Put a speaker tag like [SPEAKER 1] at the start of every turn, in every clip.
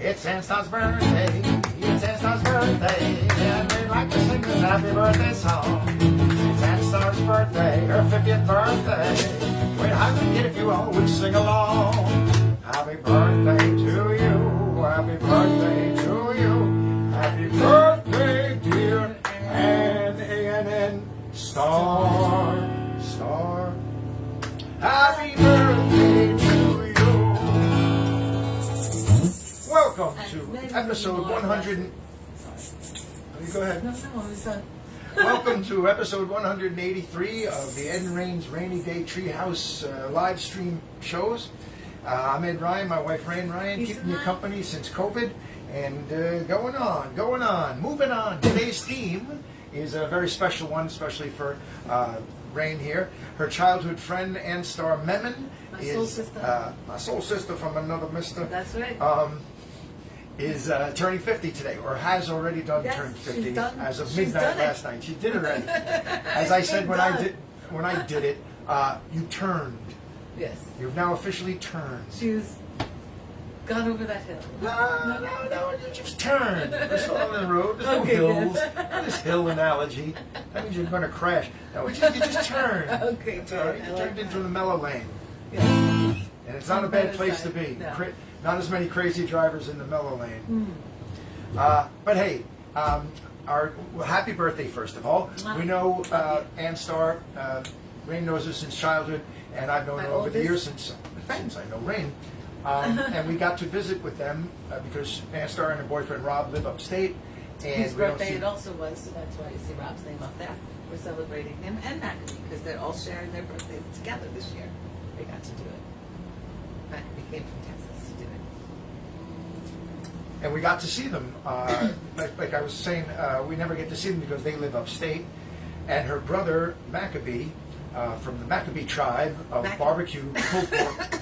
[SPEAKER 1] It's Annstar's birthday. It's Annstar's birthday. And we'd like to sing this happy birthday song. It's Annstar's birthday, her 50th birthday. We'd happy if you all would sing along. Happy birthday to you. Happy birthday to you. Happy birthday, dear Annstarr. Star. Happy birthday to you. Welcome to episode 100. Go ahead.
[SPEAKER 2] No, it's not.
[SPEAKER 1] Welcome to episode 183 of the Ed and Rain's Rainy Day Treehouse live stream shows. I'm Ed Ryan, my wife Rain Ryan, keeping you company since COVID, and going on, moving on. Today's theme is a very special one, especially for Rain here. Her childhood friend Annstarr Memon my soul sister from another mister.
[SPEAKER 2] That's right.
[SPEAKER 1] Is turning 50 today, or has already turned 50 as of midnight last night. She did it already. As I said when I did it, you turned.
[SPEAKER 2] Yes.
[SPEAKER 1] You've now officially turned.
[SPEAKER 2] She's gone over that hill.
[SPEAKER 1] No, you just turned. There's no on the road. There's no hills. This hill analogy. That means you're going to crash. No, you just turned.
[SPEAKER 2] Okay,
[SPEAKER 1] That's all right. You turned into the mellow lane.
[SPEAKER 2] Yes.
[SPEAKER 1] And it's not a bad place to be.
[SPEAKER 2] No.
[SPEAKER 1] Not as many crazy drivers in the mellow lane. But hey, our happy birthday, first of all. We know Annstarr. Rain knows her since childhood, and I've known her over the years since I know Rain. And we got to visit with them because Annstarr and her boyfriend Rob live upstate. And
[SPEAKER 2] His birthday it also was, so that's why you see Rob's name up there. We're celebrating him and Maccabee because they're all sharing their birthdays together this year. They got to do it. Maccabee came from Texas to do it.
[SPEAKER 1] And we got to see them. Like I was saying, we never get to see them because they live upstate. And her brother Maccabee, from the Maccabee tribe of barbecue pulled pork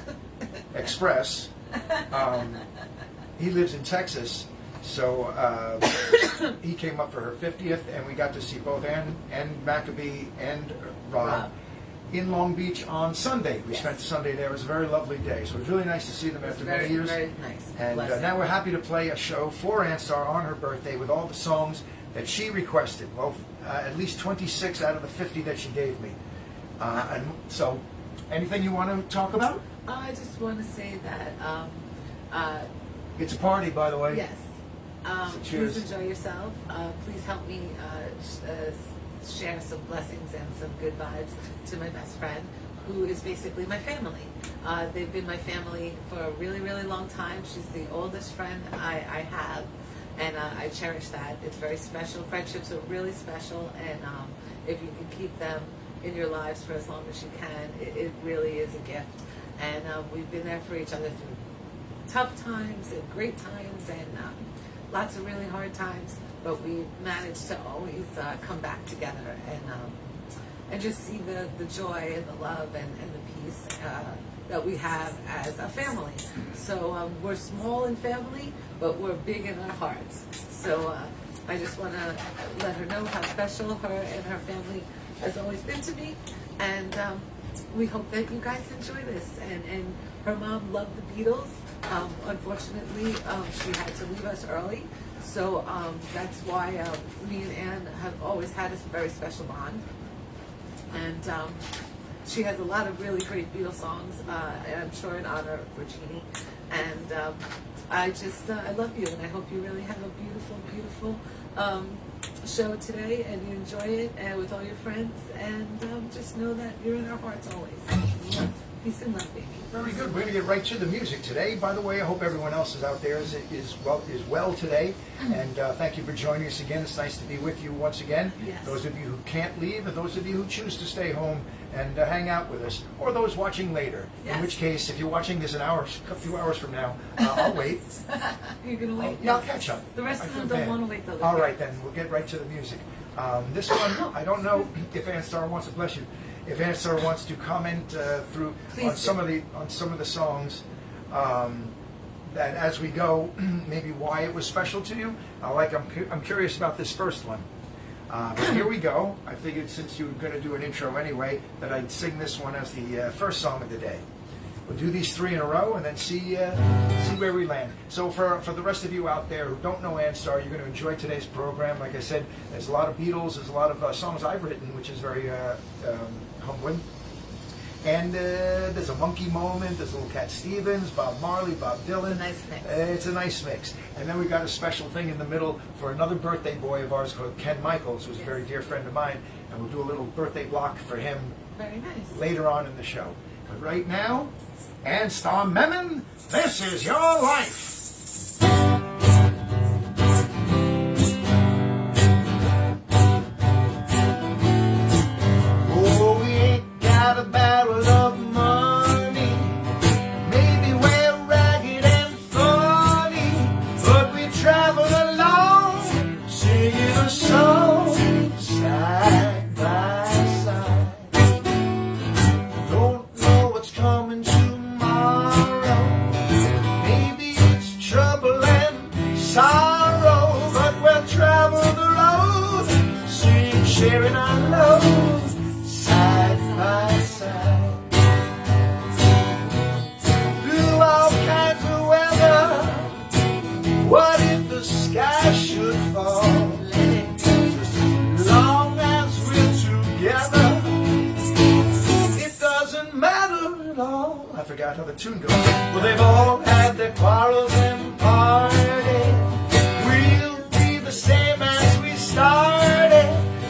[SPEAKER 1] express, he lives in Texas. So he came up for her 50th, and we got to see both Ann and Maccabee and Rob in Long Beach on Sunday. We spent Sunday there. It was a very lovely day. So it was really nice to see them after many years.
[SPEAKER 2] Very nice.
[SPEAKER 1] And now we're happy to play a show for Annstarr on her birthday with all the songs that she requested. Well, at least 26 out of the 50 that she gave me. And so, anything you want to talk about?
[SPEAKER 2] I just want to say that
[SPEAKER 1] It's a party, by the way.
[SPEAKER 2] yes.
[SPEAKER 1] So cheers.
[SPEAKER 2] Please enjoy yourself. Please help me share some blessings and some good vibes to my best friend, who is basically my family. They've been my family for a really, really long time. She's the oldest friend I have, and I cherish that. It's very special. Friendships are really special, and if you can keep them in your lives for as long as you can, it really is a gift. And we've been there for each other through tough times and great times and lots of really hard times, but we've managed to always come back together and just see the joy and the love and the peace that we have as a family. So we're small in family, but we're big in our hearts. So I just want to let her know how special her and her family has always been to me, and we hope that you guys enjoy this. And her mom loved the Beatles. Unfortunately, she had to leave us early, so that's why me and Ann have always had a very special bond. And she has a lot of really great Beatles songs, and I'm sure in honor of Virginie. And I love you, and I hope you really have a beautiful, beautiful show today, and you enjoy it with all your friends, and just know that you're in our hearts always. Peace and love, baby.
[SPEAKER 1] Very good. We're going to get right to the music today. By the way, I hope everyone else is out there is well today. And thank you for joining us again. It's nice to be with you once again.
[SPEAKER 2] Yes.
[SPEAKER 1] Those of you who can't leave, and those of you who choose to stay home and hang out with us, or those watching later.
[SPEAKER 2] Yes.
[SPEAKER 1] In which case, if you're watching this a few hours from now, I'll wait.
[SPEAKER 2] You're going to wait?
[SPEAKER 1] Yeah, I'll catch up.
[SPEAKER 2] The rest of them don't want to wait, though.
[SPEAKER 1] All right, then. We'll get right to the music. This one, I don't know if Annstarr wants to bless you. If Annstarr wants to comment on some of the songs that as we go, maybe why it was special to you. I'm curious about this first one. But here we go. I figured since you were going to do an intro anyway, that I'd sing this one as the first song of the day. We'll do these 3 in a row and then see where we land. So for the rest of you out there who don't know Annstarr, you're going to enjoy today's program. Like I said, there's a lot of Beatles, there's a lot of songs I've written, which is very humbling. And there's a Monkey moment, there's a little Cat Stevens, Bob Marley, Bob Dylan.
[SPEAKER 2] It's a nice mix.
[SPEAKER 1] It's a nice mix. And then we've got a special thing in the middle for another birthday boy of ours called Ken Michaels, who's a very dear friend of mine. And we'll do a little birthday block for him
[SPEAKER 2] Very nice.
[SPEAKER 1] later on in the show. But right now, Annstarr Memon, this is your life. Oh, we ain't got a barrel of money. Maybe we're ragged and funny, but we travel along, singing a song side by side. Don't know what's coming tomorrow. Maybe it's trouble and sorrow, but we'll travel the road, sing, sharing our load side by side. Through all kinds of weather, what if the sky should fall? Just as long as we're together, it doesn't matter at all. I forgot how the tune goes. Well, they've all had their quarrels and parties. We'll be the same as we started,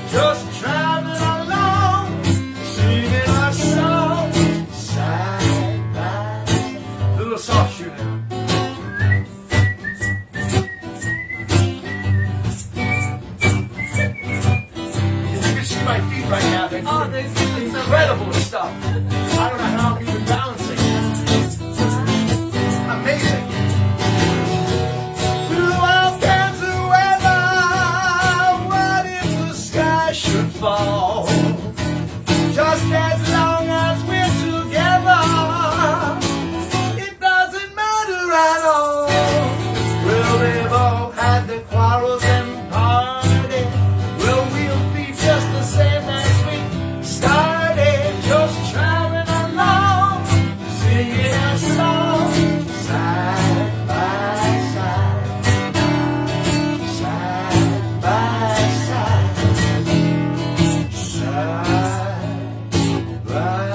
[SPEAKER 1] just traveling along, singing our song side by side. A little soft shooting. You can see my feet right now. They're
[SPEAKER 2] Oh, there's something so
[SPEAKER 1] incredible stuff. I don't know how I'm even balancing. Amazing. Through all kinds of weather, what if the sky should fall? Just as long as we're together, it doesn't matter at all. Well, they've all had their quarrels and parties. Well, we'll be just the same as we started, just traveling along, singing a song side by side, side by side, side by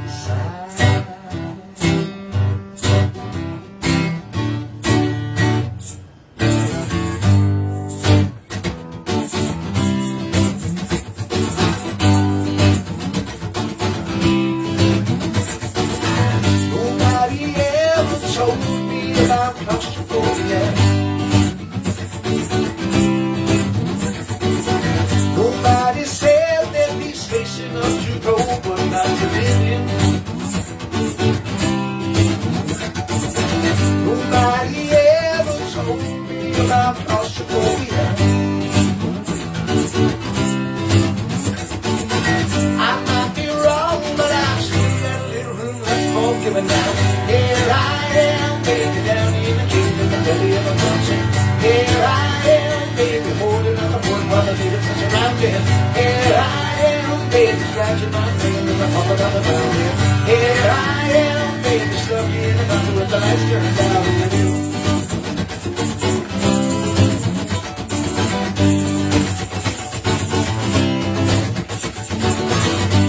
[SPEAKER 1] side. Nobody ever told me about claustrophobia. Nobody said there'd be space enough to go, but not to live in. Nobody ever told me about claustrophobia. I might be wrong, but I see that little room left for giving now. Here I am, baby, down in the kingdom, the belly of a mountain. Here I am, baby, holding on the wood while the little is surrounding. Here I am, baby, scratching my finger as I pop another mountain. Here I am, baby, stuck in a bundle with the lights turned down in the view.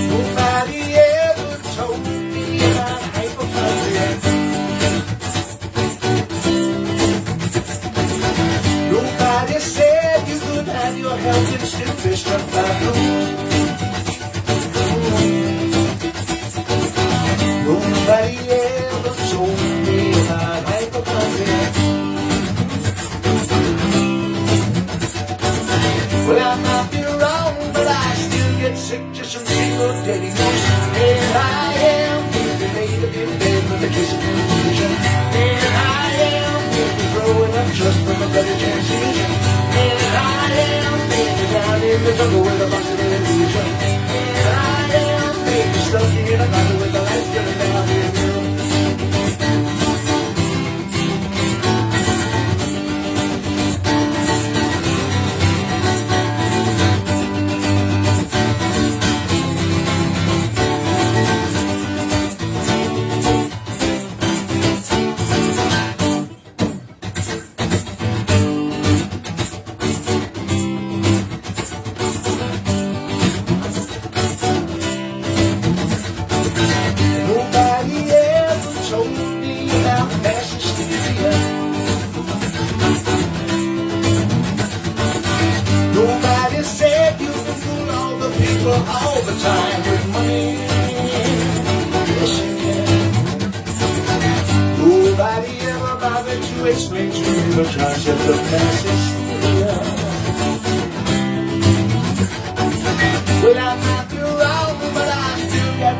[SPEAKER 1] Nobody ever told me about hypochondria. Nobody said you could have your health and still be struck by blues. Nobody ever told me about hypochondria. Well, I might be wrong, but I still get sick just from single daily notes. Here I am, baby, laid up in bed with a kiss of confusion. Here I am, baby, growing up just from a bloody transfusion. Here I am, baby, down in the jungle with a box of illusion. Here I am, baby, stuck in a bottle with the lights going down in the room.
[SPEAKER 3] bother to explain to you the concept of pansexual. Well, I might be wrong, but I still got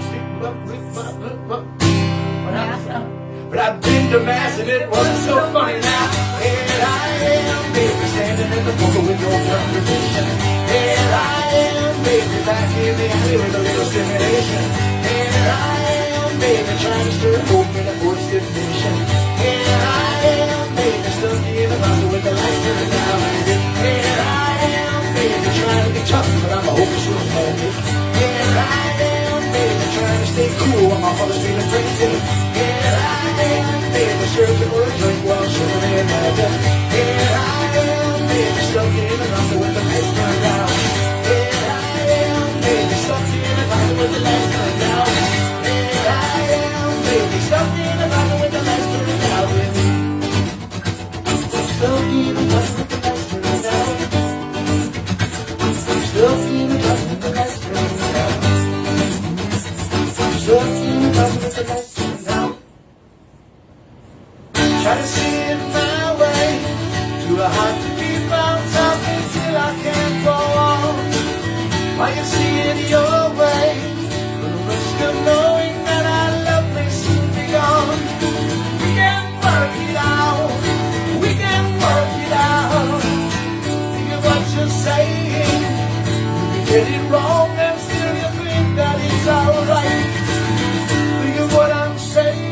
[SPEAKER 3] but I've been to mass and it wasn't so funny now. Here I am, baby, standing in the corner with no congregation. Here I am, baby, back in the alley with a little stimulation. Here I am, baby, trying to stir hope in a voice divination. Here I am, baby, stuck in the bottle with the lights turned down. Here I am, baby, trying to be tough, but I'm a hopeless little man. Here I am, baby, trying to stay cool while my mother's feeling crazy. Here I am, baby, searching for a drink while shivering in my bed. Here I am, baby, stuck in a bottle with the lights turned down. Here I am, baby, stuck in a bottle with the lights turned down. Here I am, baby, stuck in a bottle with the lights turned down. Stuck in a bottle with the lights turned down. Stuck in a bottle with the lights turned down. Stuck in a bottle with the lights turned down. Try to see it my way. Too hard to keep on talking till I can't go on. Why you see it your way? For the risk of knowing that our love may soon be gone. We can work it out. We can work it out. Think of what you're saying. You can get it wrong and still you think that it's alright. Think of what I'm saying.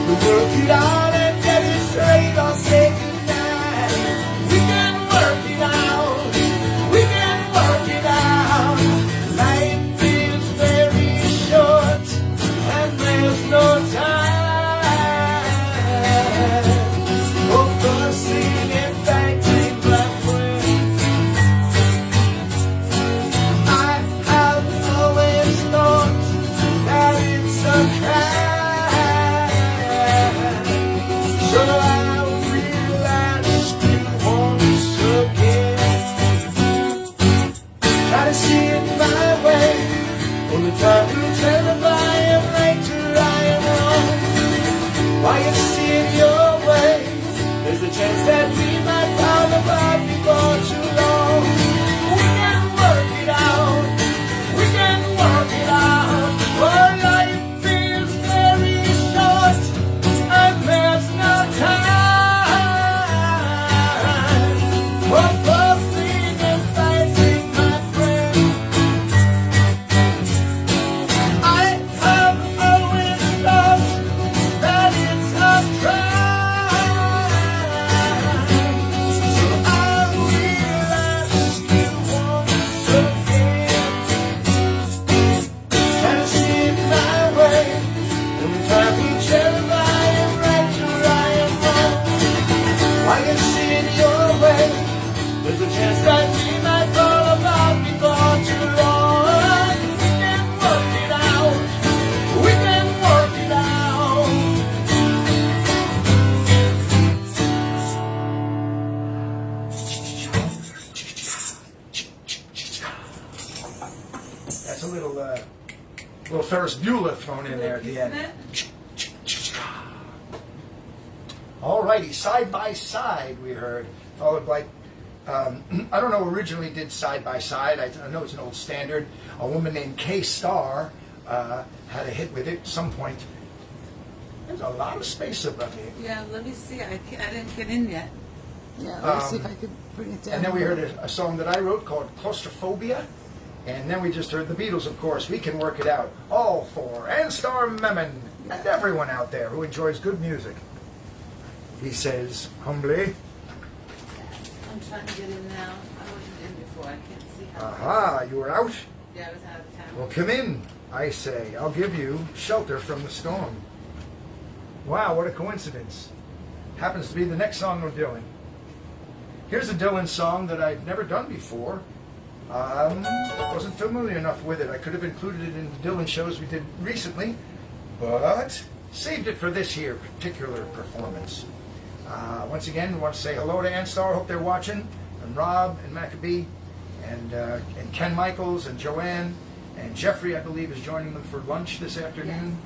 [SPEAKER 3] We can work it out and get it straight or say goodnight. We can work it out. We can work it out. Life is very short and there's no time for fussing and fighting, my friend. I have always thought that it's a crime. So I realized it once again. Try to see it my way. Only time will tell if I am right or I am wrong. Why you see it your way? There's a chance that we might fall apart before too long. We can work it out. We can work it out. Our life is very short and there's no time for fussing and fighting, my friend. I have always thought that it's a crime. So I will ask you once again. Try to see it my way. Only time will tell if I am right or I am wrong. Why you see it your way? There's a chance that we might fall apart before too long. We can work it out. We can work it out.
[SPEAKER 1] That's a little Ferris Bueller thrown in there at the end. All righty, Side by Side we heard, followed by, I don't know, originally did Side by Side. I know it's an old standard. A woman named Annstarr had a hit with it at some point. There's a lot of space above here.
[SPEAKER 2] Yeah, let me see. I didn't get in yet.
[SPEAKER 4] Yeah, let's see if I could bring it down.
[SPEAKER 1] And then we heard a song that I wrote called Claustrophobia. And then we just heard the Beatles, of course. We Can Work It Out. All for Annstarr Memon and everyone out there who enjoys good music. He says humbly,
[SPEAKER 2] I'm trying to get in now. I wasn't in before. I can't see how.
[SPEAKER 1] aha, you are out?
[SPEAKER 2] Yeah, I was out of town.
[SPEAKER 1] Well, come in, I say. I'll give you shelter from the storm. Wow, what a coincidence. Happens to be the next song we're doing. Here's a Dylan song that I've never done before. Wasn't familiar enough with it. I could have included it in the Dylan shows we did recently, but saved it for this here particular performance. Once again, I want to say hello to Annstarr. Hope they're watching. And Rob and Maccabee and Ken Michaels and Joanne and Jeffrey, I believe, is joining them for lunch this afternoon.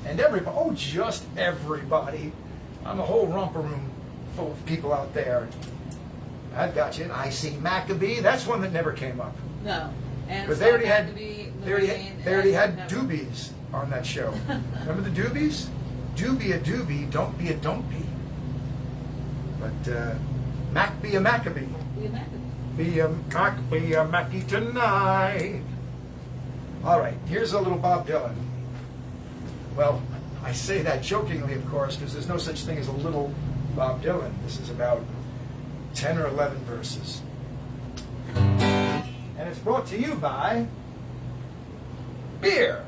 [SPEAKER 1] and everybody, oh, just everybody. I'm a whole romper room full of people out there. I've got you. And I see Maccabee. That's one that never came up.
[SPEAKER 2] No.
[SPEAKER 1] Because they already had doobies on that show. Remember the doobies? Do be a doobie, don't be a don't be. But Mac be a Maccabee. Be a Mackie tonight. All right, here's a little Bob Dylan. Well, I say that jokingly, of course, because there's no such thing as a little Bob Dylan. This is about 10 or 11 verses. And it's brought to you by beer.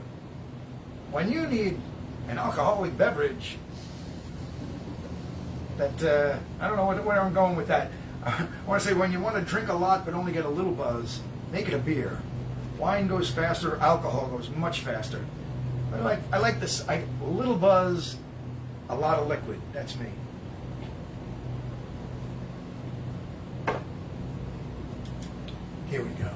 [SPEAKER 1] When you need an alcoholic beverage that, I don't know where I'm going with that. I want to say when you want to drink a lot but only get a little buzz, make it a beer. Wine goes faster, alcohol goes much faster. I like this, a little buzz, a lot of liquid. That's me. Here we go.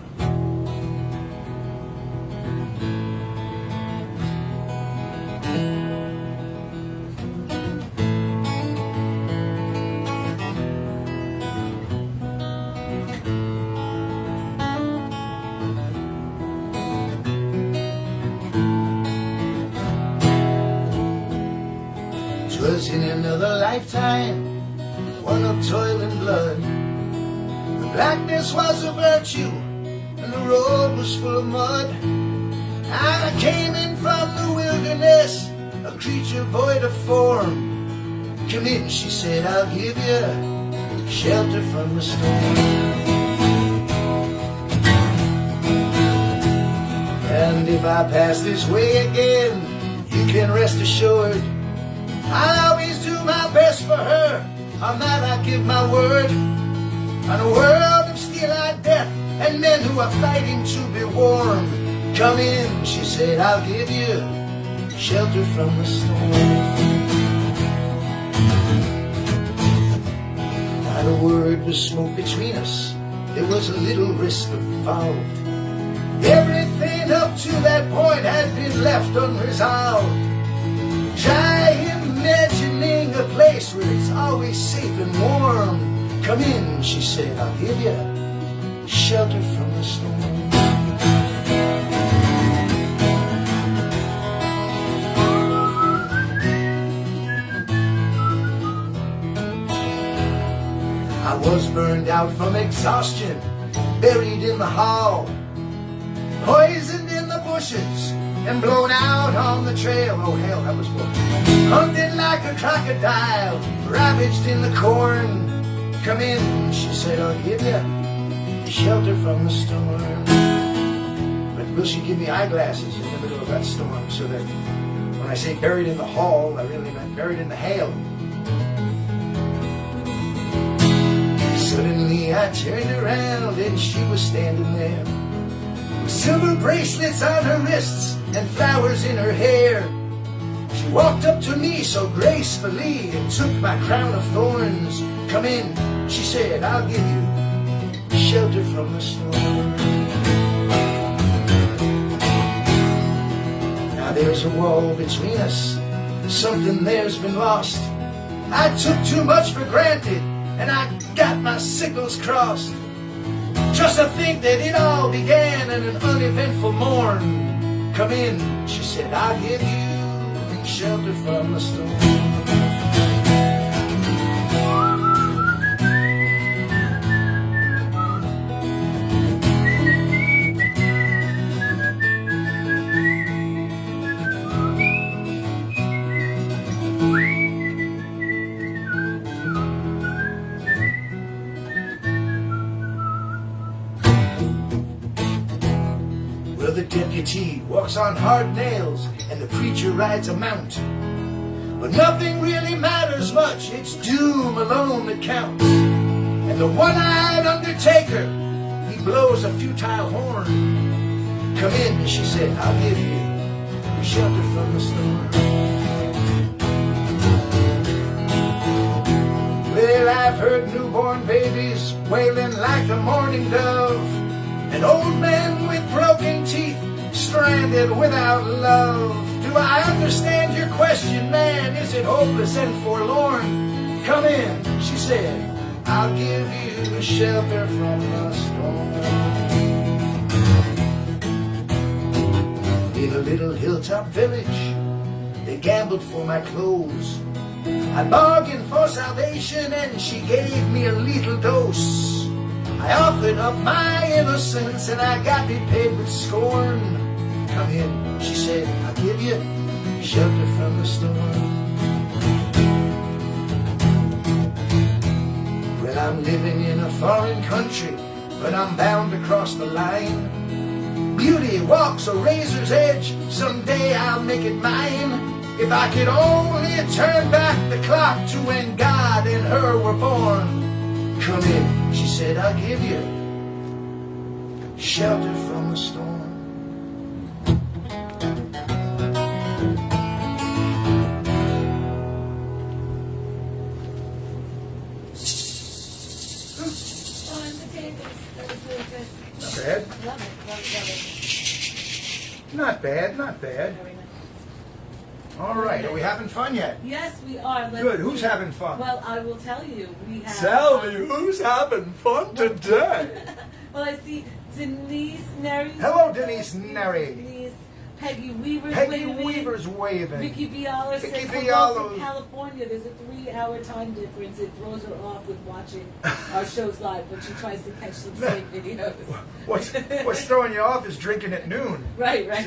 [SPEAKER 3] Was in another lifetime, one of toil and blood. The blackness was a virtue, and the road was full of mud. I came in from the wilderness, a creature void of form. Come in, she said, I'll give you shelter from the storm. And if I pass this way again, you can rest assured I'll always do my best for her. On that I give my word. On a world of steel-eyed death and men who are fighting to be warm. Come in, she said, I'll give you shelter from the storm. Not a word was spoke between us. There was a little risk involved. Everything up to that point had been left unresolved. Try imagining a place where it's always safe and warm. Come in, she said, I'll give you shelter from the storm. I was burned out from exhaustion, buried in the hall, poisoned in the bushes, and blown out on the trail. Oh hell, that was worse. Hunted like a crocodile, ravaged in the corn. Come in, she said, I'll give you shelter from the storm. But will she give me eyeglasses in the middle of that storm, so that when I say buried in the hall, I really meant buried in the hail. Suddenly I turned around and she was standing there, with silver bracelets on her wrists and flowers in her hair. She walked up to me so gracefully and took my crown of thorns. Come in, she said, I'll give you shelter from the storm. Now there's a wall between us, something there's been lost. I took too much for granted and I got my signals crossed. Just to think that it all began in an uneventful morn. Come in, she said, I'll give you shelter from the storm. The deputy walks on hard nails and the preacher rides a mount. But nothing really matters much, it's doom alone that counts. And the one-eyed undertaker, he blows a futile horn. Come in, she said, I'll give you shelter from the storm. Well, I've heard newborn babies wailing like a mourning dove, an old man with broken teeth, stranded without love. Do I understand your question, man? Is it hopeless and forlorn? Come in, she said. I'll give you a shelter from the storm. In a little hilltop village, they gambled for my clothes. I bargained for salvation and she gave me a lethal dose. I offered up my innocence and I got repaid with scorn. Come in, she said, I'll give you shelter from the storm. Well, I'm living in a foreign country, but I'm bound to cross the line. Beauty walks a razor's edge, someday I'll make it mine. If I could only turn back the clock to when God and her were born. Come in, she said, I'll give you shelter from the storm.
[SPEAKER 1] Not bad. Not bad, not bad. All right, are we having fun yet?
[SPEAKER 2] Yes, we are. Let's
[SPEAKER 1] Good. Who's
[SPEAKER 2] see.
[SPEAKER 1] having fun?
[SPEAKER 2] Well, I will tell you. We have.
[SPEAKER 1] Tell me who's having fun today.
[SPEAKER 2] Well, I see Denise Neri.
[SPEAKER 1] Hello, Denise Neri.
[SPEAKER 2] Denise. Peggy Weaver's
[SPEAKER 1] Peggy
[SPEAKER 2] waving.
[SPEAKER 1] Weaver's waving.
[SPEAKER 2] Vicky Bialer
[SPEAKER 1] Vicky
[SPEAKER 2] says hello
[SPEAKER 1] Bialer.
[SPEAKER 2] from California. There's a 3-hour time difference. It throws her off with watching our shows live, but she tries to catch some same videos.
[SPEAKER 1] What's throwing you off is drinking at noon.
[SPEAKER 2] Right, right.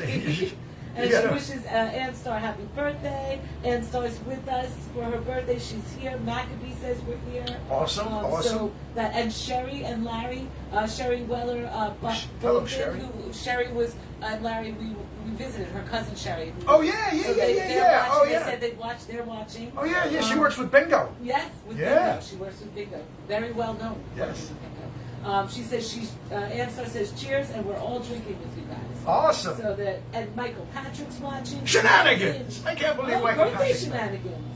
[SPEAKER 2] And
[SPEAKER 1] You
[SPEAKER 2] she
[SPEAKER 1] gotta-
[SPEAKER 2] wishes Annstarr happy birthday. Annstar's with us for her birthday. She's here. Maccabee says we're here.
[SPEAKER 1] Awesome, awesome.
[SPEAKER 2] So that, and Sherry and Larry, Sherry Weller,
[SPEAKER 1] Hello,
[SPEAKER 2] Bowden,
[SPEAKER 1] Sherry.
[SPEAKER 2] who Sherry was, and Larry, we visited her cousin Sherry.
[SPEAKER 1] Oh, yeah, yeah,
[SPEAKER 2] So
[SPEAKER 1] yeah,
[SPEAKER 2] they're
[SPEAKER 1] yeah.
[SPEAKER 2] watching.
[SPEAKER 1] Oh,
[SPEAKER 2] They
[SPEAKER 1] yeah.
[SPEAKER 2] said they'd watch. They're watching.
[SPEAKER 1] Oh, yeah, yeah. She works with Bingo.
[SPEAKER 2] Yes, with
[SPEAKER 1] Yeah.
[SPEAKER 2] Bingo. She works with Bingo. Very well known.
[SPEAKER 1] Yes.
[SPEAKER 2] With Bingo. She says Annstarr says cheers, and we're all drinking with you guys.
[SPEAKER 1] Awesome.
[SPEAKER 2] So that, and Michael Patrick's watching.
[SPEAKER 1] Shenanigans! I can't believe Michael
[SPEAKER 2] birthday
[SPEAKER 1] Patrick's
[SPEAKER 2] shenanigans.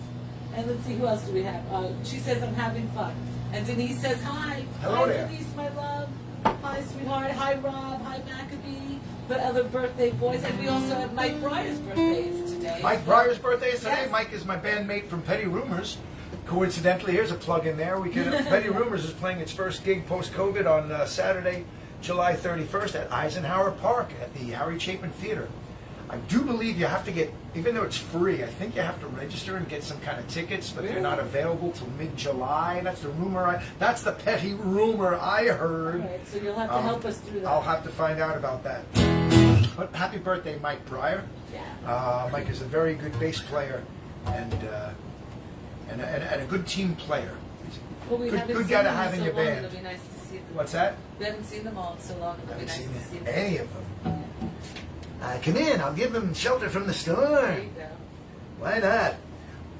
[SPEAKER 2] And let's see, who else do we have? She says I'm having fun. And Denise says hi.
[SPEAKER 1] Hello
[SPEAKER 2] Hi,
[SPEAKER 1] there.
[SPEAKER 2] Denise, my love. Hi, sweetheart. Hi, Rob. Hi, Maccabee. The other birthday boys. And we also have Mike Breyer's birthday is today.
[SPEAKER 1] Mike Breyer's birthday is today.
[SPEAKER 2] Yes.
[SPEAKER 1] Mike is my bandmate from Petty Rumors. Coincidentally, here's a plug in there. Petty Rumors is playing its first gig post-COVID on Saturday, July 31st at Eisenhower Park at the Harry Chapin Theater. I do believe you have to get, even though it's free, I think you have to register and get some kind of tickets, but they're not available till mid-July. That's the rumor. That's the petty rumor I heard.
[SPEAKER 2] All right, so you'll have to help us through that.
[SPEAKER 1] I'll have to find out about that. But happy birthday, Mike Breyer.
[SPEAKER 2] Yeah.
[SPEAKER 1] Mike is a very good bass player and a good team player. He's
[SPEAKER 2] Well, we
[SPEAKER 1] good,
[SPEAKER 2] haven't
[SPEAKER 1] good
[SPEAKER 2] seen
[SPEAKER 1] guy to
[SPEAKER 2] them
[SPEAKER 1] have
[SPEAKER 2] in
[SPEAKER 1] in
[SPEAKER 2] so
[SPEAKER 1] your
[SPEAKER 2] long.
[SPEAKER 1] band.
[SPEAKER 2] It'll be nice to see them.
[SPEAKER 1] What's that?
[SPEAKER 2] We haven't seen them all in so long. It'll
[SPEAKER 1] I
[SPEAKER 2] be
[SPEAKER 1] haven't
[SPEAKER 2] nice to see
[SPEAKER 1] seen
[SPEAKER 2] them.
[SPEAKER 1] any of them. Come in, I'll give them shelter from the
[SPEAKER 2] There
[SPEAKER 1] storm.
[SPEAKER 2] you go.
[SPEAKER 1] Why not?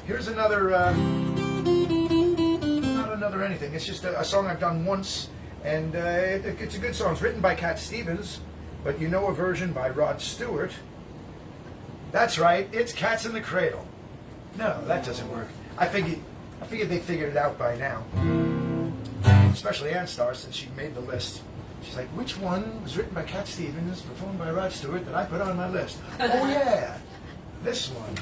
[SPEAKER 1] Here's another, not another anything. It's just a song I've done once, and it's a good song. It's written by Cat Stevens, but you know a version by Rod Stewart. That's right, it's Cats in the Cradle. No, that doesn't work. I figured they figured it out by now. Especially Annstarr, since she made the list. She's like, which one was written by Cat Stevens, performed by Rod Stewart, that I put on my list? Oh yeah, this one.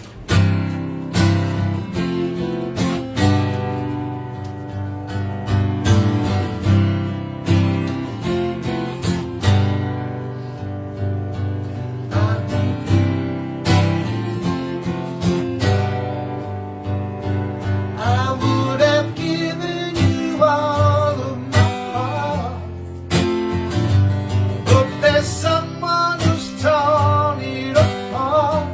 [SPEAKER 3] I would have given you all of my heart, but there's someone who's torn it apart.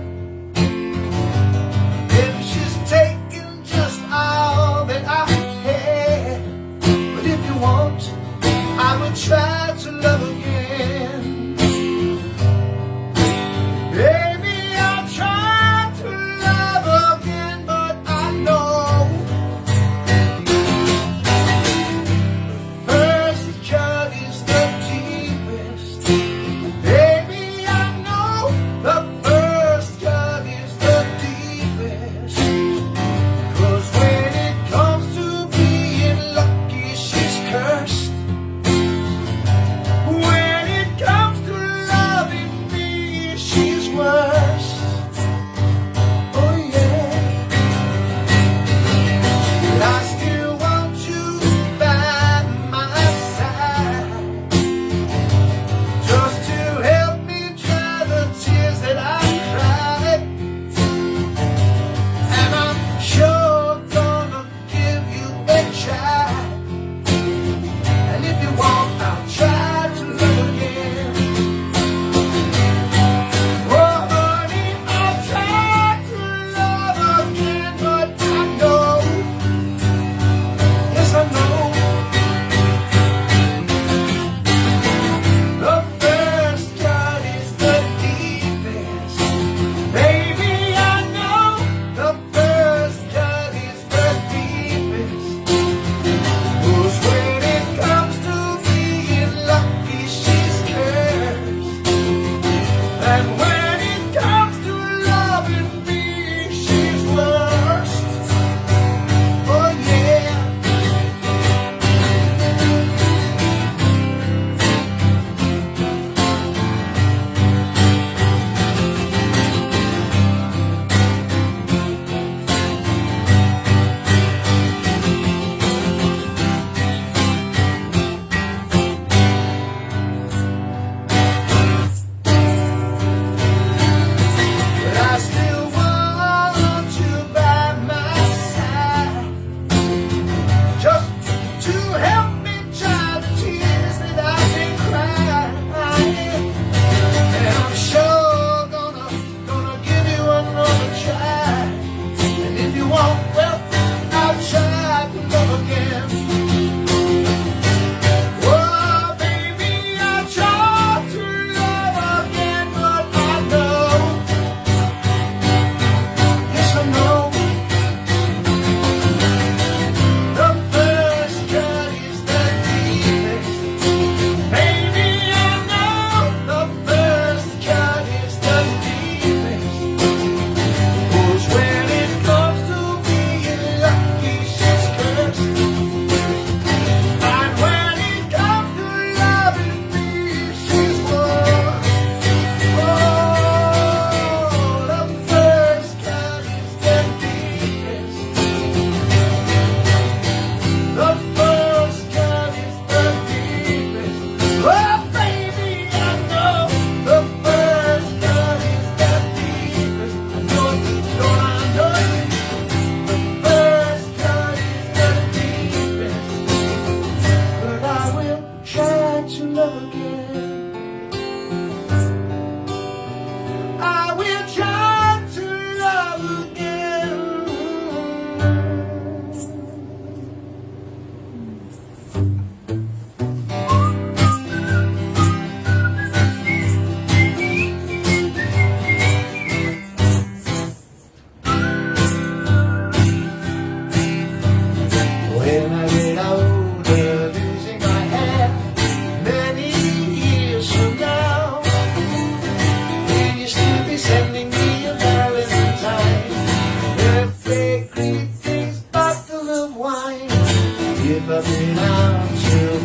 [SPEAKER 3] the down to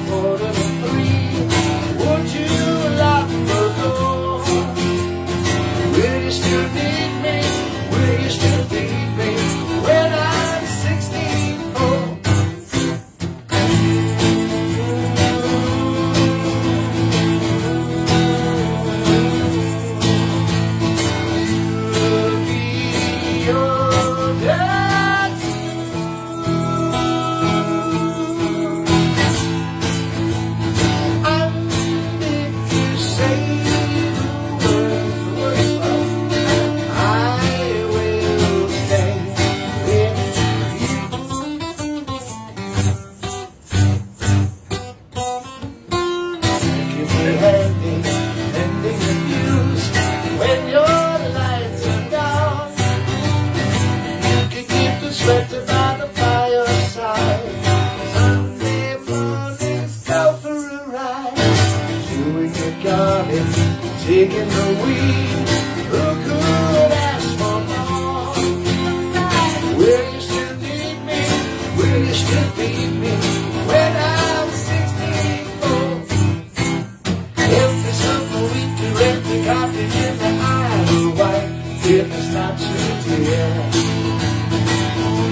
[SPEAKER 3] 4:03. Would you lock the door? Will you still need me? Will you still need me when I'm 64? You'll be your dad and if you say the word, I will stay with you. Give me handing the views when your lights are down. You can keep the sweater by the fireside. Sunday mornings, go for a ride. Chewing your garden, taking the weed. Who could ask for more? Will you still need me? Will you still need me when I'm 64? Empty summer week, you empty coffee in the Isle of Wight. If it's not true, dear, we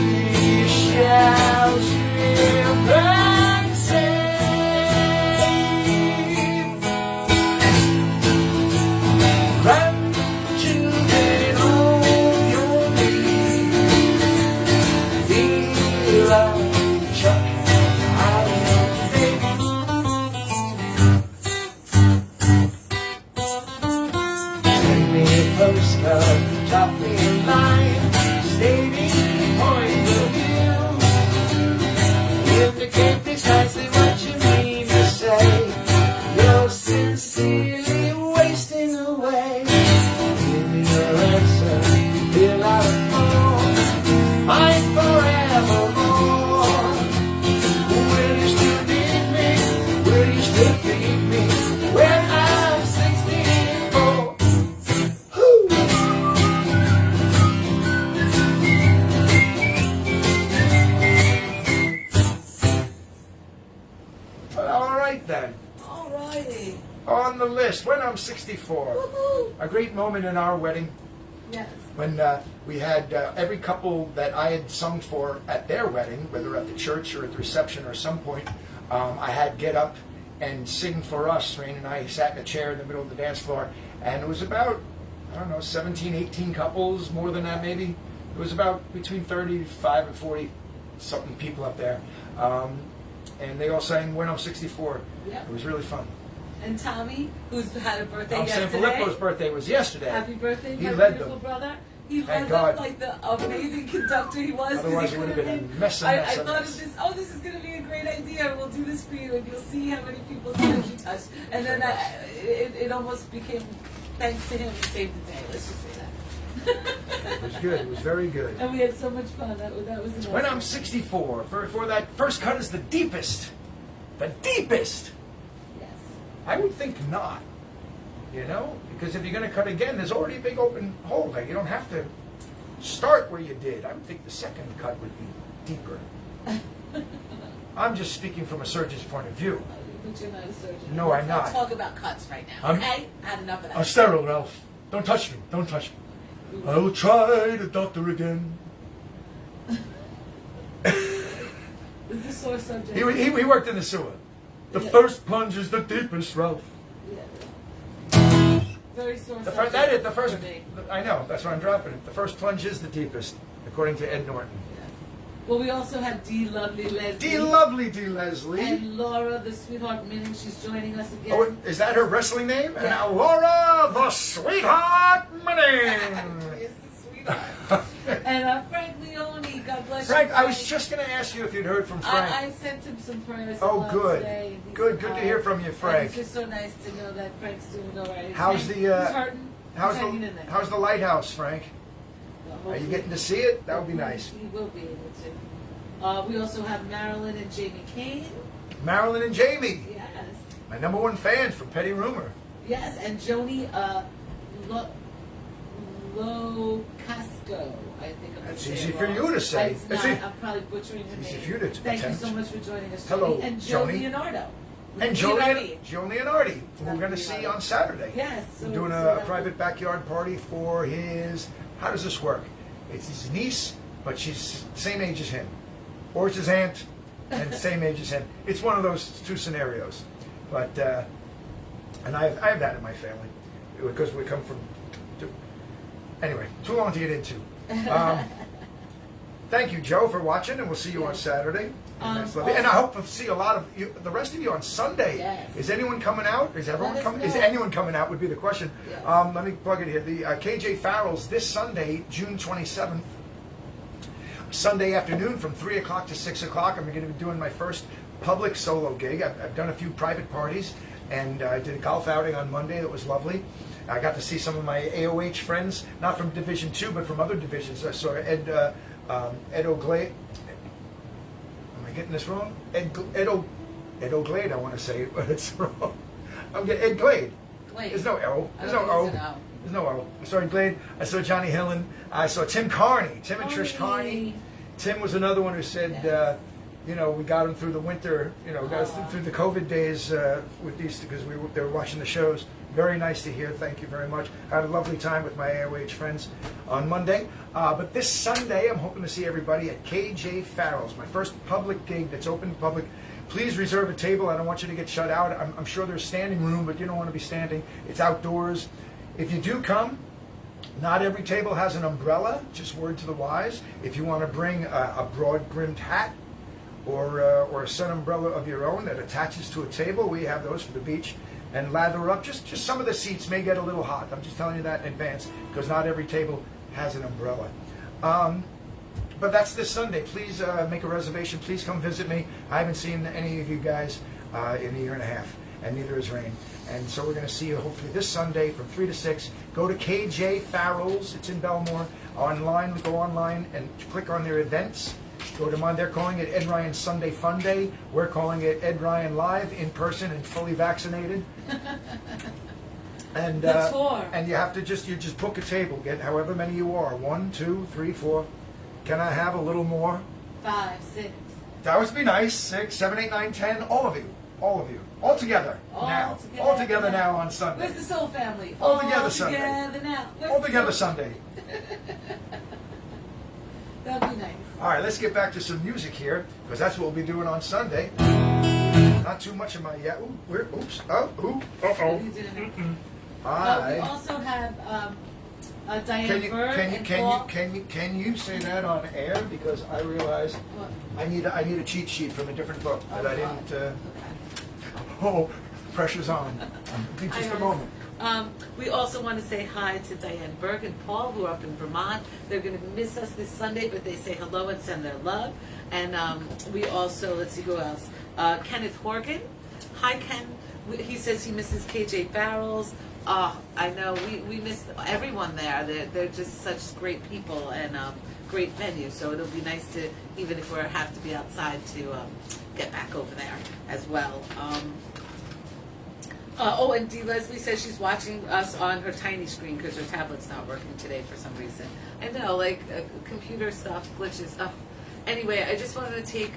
[SPEAKER 3] shall trip and sing. Grandchildren on your knee, feel like Chuck, I don't think. Send me a postcard, drop me a line, stating point of view. Indicate precisely what you mean to say. You're sincerely wasting away. Give me your answer, fill out a form, mine forevermore. Will you still need me? Will you still need me when I'm 64? Woo!
[SPEAKER 1] All right then.
[SPEAKER 2] Alrighty.
[SPEAKER 1] On the list, when I'm 64.
[SPEAKER 2] Woohoo!
[SPEAKER 1] A great moment in our wedding
[SPEAKER 2] Yes.
[SPEAKER 1] when we had every couple that I had sung for at their wedding, whether at the church or at the reception or some point, I had get up and sing for us. Rain and I sat in a chair in the middle of the dance floor, and it was about, I don't know, 17, 18 couples, more than that maybe. It was about between 35 and 40 something people up there. And they all sang When I'm 64.
[SPEAKER 2] Yep.
[SPEAKER 1] It was really fun.
[SPEAKER 2] And Tommy, who's had a birthday
[SPEAKER 1] Tom
[SPEAKER 2] yesterday.
[SPEAKER 1] Sanfilippo's birthday was yesterday.
[SPEAKER 2] Happy birthday,
[SPEAKER 1] He
[SPEAKER 2] my
[SPEAKER 1] led
[SPEAKER 2] beautiful
[SPEAKER 1] them.
[SPEAKER 2] brother. He
[SPEAKER 1] Thank
[SPEAKER 2] led
[SPEAKER 1] God.
[SPEAKER 2] them like the amazing conductor he was. 'cause
[SPEAKER 1] Otherwise
[SPEAKER 2] he
[SPEAKER 1] it would have
[SPEAKER 2] could've
[SPEAKER 1] been a mess and
[SPEAKER 2] I
[SPEAKER 1] mess and
[SPEAKER 2] thought
[SPEAKER 1] mess.
[SPEAKER 2] of this, this is going to be a great idea. We'll do this for you, and you'll see how many people's lives you touched. And then it almost became, thanks to him, he saved the day. Let's just say that.
[SPEAKER 1] It was good. It was very good.
[SPEAKER 2] And we had so much fun. That was amazing.
[SPEAKER 1] When I'm 64, for that first cut is the deepest. The deepest.
[SPEAKER 2] Yes.
[SPEAKER 1] I would think not. You know? Because if you're going to cut again, there's already a big open hole there. You don't have to start where you did. I would think the second cut would be deeper. I'm just speaking from a surgeon's point of view.
[SPEAKER 2] But you're not a surgeon.
[SPEAKER 1] No, I'm
[SPEAKER 2] Let's
[SPEAKER 1] not.
[SPEAKER 2] talk about cuts right now,
[SPEAKER 1] I'm-
[SPEAKER 2] okay? I had enough of that.
[SPEAKER 1] I'm sterile, Ralph. Don't touch me. Don't touch me. I will try the doctor again.
[SPEAKER 2] It's a sore subject.
[SPEAKER 1] He worked in the sewer. The
[SPEAKER 2] Yeah.
[SPEAKER 1] first plunge is the deepest, Ralph.
[SPEAKER 2] Yeah. Very sore
[SPEAKER 1] The
[SPEAKER 2] subject.
[SPEAKER 1] first, that is the first.
[SPEAKER 2] for me.
[SPEAKER 1] I know. That's why I'm dropping it. The first plunge is the deepest, according to Ed Norton.
[SPEAKER 2] Well, we also have D. Lovely Leslie.
[SPEAKER 1] D. Lovely D. Leslie.
[SPEAKER 2] And Laura, the sweetheart Minning. She's joining us again.
[SPEAKER 1] Oh, is that her wrestling name? And
[SPEAKER 2] Yeah.
[SPEAKER 1] now Laura, the sweetheart Manning.
[SPEAKER 2] Yes, the sweetheart. And Frank Leone, God bless
[SPEAKER 1] Frank,
[SPEAKER 2] you.
[SPEAKER 1] I was just going to ask you if you'd heard from Frank.
[SPEAKER 2] I sent him some prayers.
[SPEAKER 1] Oh,
[SPEAKER 2] of love
[SPEAKER 1] good.
[SPEAKER 2] Today, and he's
[SPEAKER 1] Good to
[SPEAKER 2] fine.
[SPEAKER 1] hear from you,
[SPEAKER 2] And
[SPEAKER 1] Frank.
[SPEAKER 2] it's just so nice to know that Frank's doing all right.
[SPEAKER 1] How's
[SPEAKER 2] He's
[SPEAKER 1] the
[SPEAKER 2] hurting.
[SPEAKER 1] how's
[SPEAKER 2] He's hanging
[SPEAKER 1] the
[SPEAKER 2] in there.
[SPEAKER 1] how's the lighthouse, Frank?
[SPEAKER 2] Well,
[SPEAKER 1] Are you
[SPEAKER 2] hopefully-
[SPEAKER 1] getting to see it? That would be
[SPEAKER 2] hopefully
[SPEAKER 1] nice.
[SPEAKER 2] He will be able to. We also have Marilyn and Jamie Kane.
[SPEAKER 1] Marilyn and Jamie,
[SPEAKER 2] Yes.
[SPEAKER 1] my number one fans from Petty Rumor.
[SPEAKER 2] Yes, and Joni Locasco. Go. I think I'm
[SPEAKER 1] It's
[SPEAKER 2] saying
[SPEAKER 1] easy
[SPEAKER 2] it
[SPEAKER 1] for
[SPEAKER 2] wrong.
[SPEAKER 1] you to say.
[SPEAKER 2] It's
[SPEAKER 1] It's
[SPEAKER 2] not.
[SPEAKER 1] e-
[SPEAKER 2] I'm probably butchering your
[SPEAKER 1] It's easy
[SPEAKER 2] name.
[SPEAKER 1] for you to
[SPEAKER 2] Thank you
[SPEAKER 1] attempt.
[SPEAKER 2] so much for joining us,
[SPEAKER 1] Hello,
[SPEAKER 2] Jody. And Joe
[SPEAKER 1] Joni.
[SPEAKER 2] Leonardo.
[SPEAKER 1] And Joe Leonardi, who we're going to see on Saturday.
[SPEAKER 2] Yes.
[SPEAKER 1] We're
[SPEAKER 2] so-
[SPEAKER 1] doing
[SPEAKER 2] so
[SPEAKER 1] a
[SPEAKER 2] that-
[SPEAKER 1] private backyard party for his. How does this work? It's his niece, but she's the same age as him, or it's his aunt, and the same age as him. It's one of those two scenarios. But and I have that in my family because we come from. Anyway, too long to get into. Thank you, Joe, for watching, and we'll see you on Saturday. And, that's lovely. And I hope to see a lot of you, the rest of you on Sunday.
[SPEAKER 2] Yes.
[SPEAKER 1] Is anyone coming out? Is everyone
[SPEAKER 2] Let us
[SPEAKER 1] coming? Is
[SPEAKER 2] know.
[SPEAKER 1] anyone coming out? Would be the question.
[SPEAKER 2] Yes.
[SPEAKER 1] Let me plug it here. The KJ Farrell's this Sunday, June 27th, Sunday afternoon from 3 o'clock to 6 o'clock. I'm going to be doing my first public solo gig. I've done a few private parties, and I did a golf outing on Monday that was lovely. I got to see some of my AOH friends, not from Division 2, but from other divisions. I saw Ed O'Glade. Am I getting this wrong? Ed O'Glade, I want to say, but it's wrong. I'm getting Ed Glade.
[SPEAKER 2] Glade.
[SPEAKER 1] There's no O.
[SPEAKER 2] I
[SPEAKER 1] There's
[SPEAKER 2] don't
[SPEAKER 1] no O.
[SPEAKER 2] think there's an O.
[SPEAKER 1] There's no O. I saw Ed Glade. I saw Johnny Hillen. I saw Tim Carney. Tim and Trish Carney. Tim was another one who said, you know, we got him through the winter, you know, got us through the COVID days with these because they were watching the shows. Very nice to hear. Thank you very much. I had a lovely time with my AOH friends on Monday. But this Sunday, I'm hoping to see everybody at KJ Farrell's, my first public gig that's open to public. Please reserve a table. I don't want you to get shut out. I'm sure there's standing room, but you don't want to be standing. It's outdoors. If you do come, not every table has an umbrella. Just word to the wise. If you want to bring a broad-brimmed hat or a sun umbrella of your own that attaches to a table, we have those for the beach. And lather up. Just some of the seats may get a little hot. I'm just telling you that in advance because not every table has an umbrella. But that's this Sunday. Please make a reservation. Please come visit me. I haven't seen any of you guys in a year and a half, and neither has Rain. And so we're going to see you hopefully this Sunday from 3 to 6. Go to KJ Farrell's. It's in Belmore. Online, go online and click on their events. Go to mine. They're calling it Ed Ryan Sunday Fun Day. We're calling it Ed Ryan Live, in person and fully vaccinated. And
[SPEAKER 2] The tour.
[SPEAKER 1] and you have to just book a table. Get however many you are. 1, 2, 3, 4. Can I have a little more?
[SPEAKER 2] 5, 6.
[SPEAKER 1] That would be nice. 6, 7, 8, 9, 10. All of you. All together now. All together now on Sunday.
[SPEAKER 2] Where's the Soul Family?
[SPEAKER 1] All together Sunday.
[SPEAKER 2] Together now. Where's
[SPEAKER 1] All
[SPEAKER 2] the
[SPEAKER 1] together
[SPEAKER 2] Soul-
[SPEAKER 1] Sunday.
[SPEAKER 2] That'd be nice.
[SPEAKER 1] All right, let's get back to some music here because that's what we'll be doing on Sunday. Not too much of my yet. Oops. Oh. Uh-oh.
[SPEAKER 2] You didn't have- we
[SPEAKER 1] I.
[SPEAKER 2] also have Diane Berg and
[SPEAKER 1] Can
[SPEAKER 2] Paul.
[SPEAKER 1] you say that on air because I realize
[SPEAKER 2] What?
[SPEAKER 1] I need a cheat sheet from a different book that I didn't.
[SPEAKER 2] Okay.
[SPEAKER 1] Oh, pressure's on. Be just a
[SPEAKER 2] Hi,
[SPEAKER 1] moment.
[SPEAKER 2] We also want to say hi to Diane Berg and Paul, who are up in Vermont. They're going to miss us this Sunday, but they say hello and send their love. And we also, let's see who else. Kenneth Horgan. Hi, Ken. He says he misses KJ Farrell's. I know we miss everyone there. They're just such great people and great venue. So it'll be nice to, even if we have to be outside, to get back over there as well. And Dee Leslie says she's watching us on her tiny screen because her tablet's not working today for some reason. I know, like computer stuff, glitches. Anyway, I just wanted to take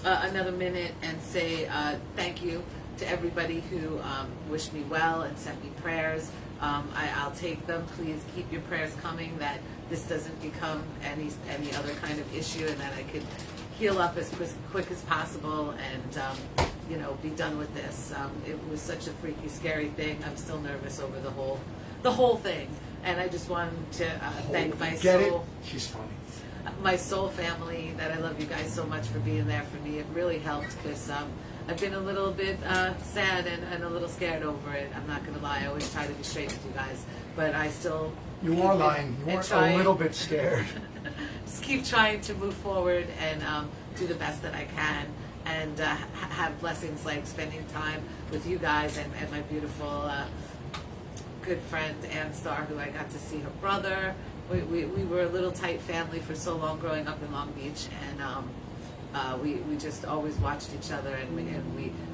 [SPEAKER 2] another minute and say thank you to everybody who wished me well and sent me prayers. I'll take them. Please keep your prayers coming that this doesn't become any other kind of issue and that I could heal up as quick as possible and be done with this. It was such a freaky, scary thing. I'm still nervous over the whole thing, and I just wanted to thank my
[SPEAKER 1] Get
[SPEAKER 2] soul.
[SPEAKER 1] it? She's funny.
[SPEAKER 2] My soul family, that I love you guys so much for being there for me. It really helped because I've been a little bit sad and a little scared over it. I'm not going to lie. I always try to be straight with you guys, but I still
[SPEAKER 1] You
[SPEAKER 2] keep
[SPEAKER 1] are
[SPEAKER 2] it
[SPEAKER 1] lying. You
[SPEAKER 2] and
[SPEAKER 1] are
[SPEAKER 2] try-
[SPEAKER 1] a little bit scared.
[SPEAKER 2] Just keep trying to move forward and do the best that I can and have blessings like spending time with you guys and my beautiful good friend Annstarr, who I got to see her brother. We were a little tight family for so long growing up in Long Beach, and we just always watched each other, and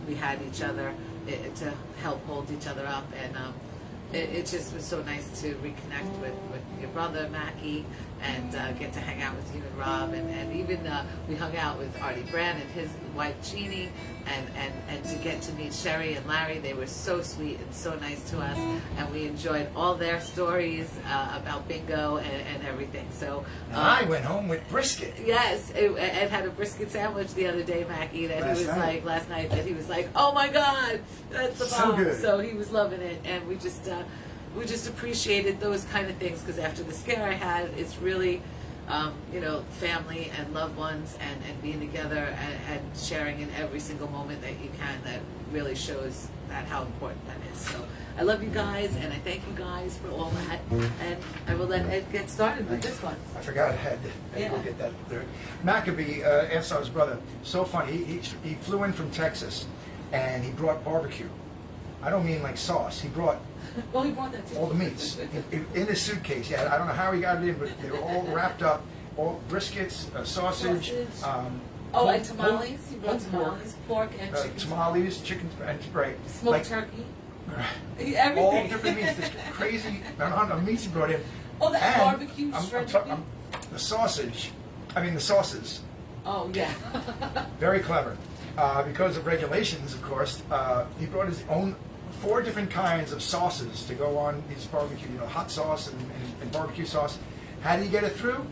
[SPEAKER 2] we had each other to help hold each other up, and it just was so nice to reconnect with your brother Mackie and get to hang out with you and Rob, and even we hung out with Artie Brand and his wife Jeannie, and to get to meet Sherry and Larry. They were so sweet and so nice to us, and we enjoyed all their stories about bingo and everything. So
[SPEAKER 1] And I went home with brisket.
[SPEAKER 2] yes, Ed had a brisket sandwich the other day, Mackie, that
[SPEAKER 1] Last
[SPEAKER 2] he was
[SPEAKER 1] night.
[SPEAKER 2] like last night, that he was like, oh my God, that's the
[SPEAKER 1] So
[SPEAKER 2] bomb.
[SPEAKER 1] good.
[SPEAKER 2] So he was loving it, and we just appreciated those kind of things, because after the scare I had, it's really, family and loved ones and being together and sharing in every single moment that you can, that really shows that how important that is. So I love you guys, and I thank you guys for all that, and I will let Ed get started with this one.
[SPEAKER 1] I forgot Ed.
[SPEAKER 2] Yeah.
[SPEAKER 1] We'll get that there. Maccabee, Annstarr's brother, so funny. He flew in from Texas, and he brought barbecue. I don't mean like sauce. He brought
[SPEAKER 2] Well, he brought that too.
[SPEAKER 1] all the meats in his suitcase. Yeah, I don't know how he got it in, but they were all wrapped up. All briskets, sausage.
[SPEAKER 2] And tamales. He brought tamales, pork and chicken.
[SPEAKER 1] Tamales, chicken, and right.
[SPEAKER 2] Smoked turkey.
[SPEAKER 1] Everything. All different meats. This crazy amount of meats he brought in.
[SPEAKER 2] Oh, that
[SPEAKER 1] And
[SPEAKER 2] barbecue
[SPEAKER 1] I'm
[SPEAKER 2] shredded
[SPEAKER 1] talking-
[SPEAKER 2] beef.
[SPEAKER 1] the sausage. I mean the sauces.
[SPEAKER 2] Oh yeah.
[SPEAKER 1] Very clever. Because of regulations, of course, he brought his own 4 different kinds of sauces to go on these barbecue, hot sauce and barbecue sauce. How did he get it through?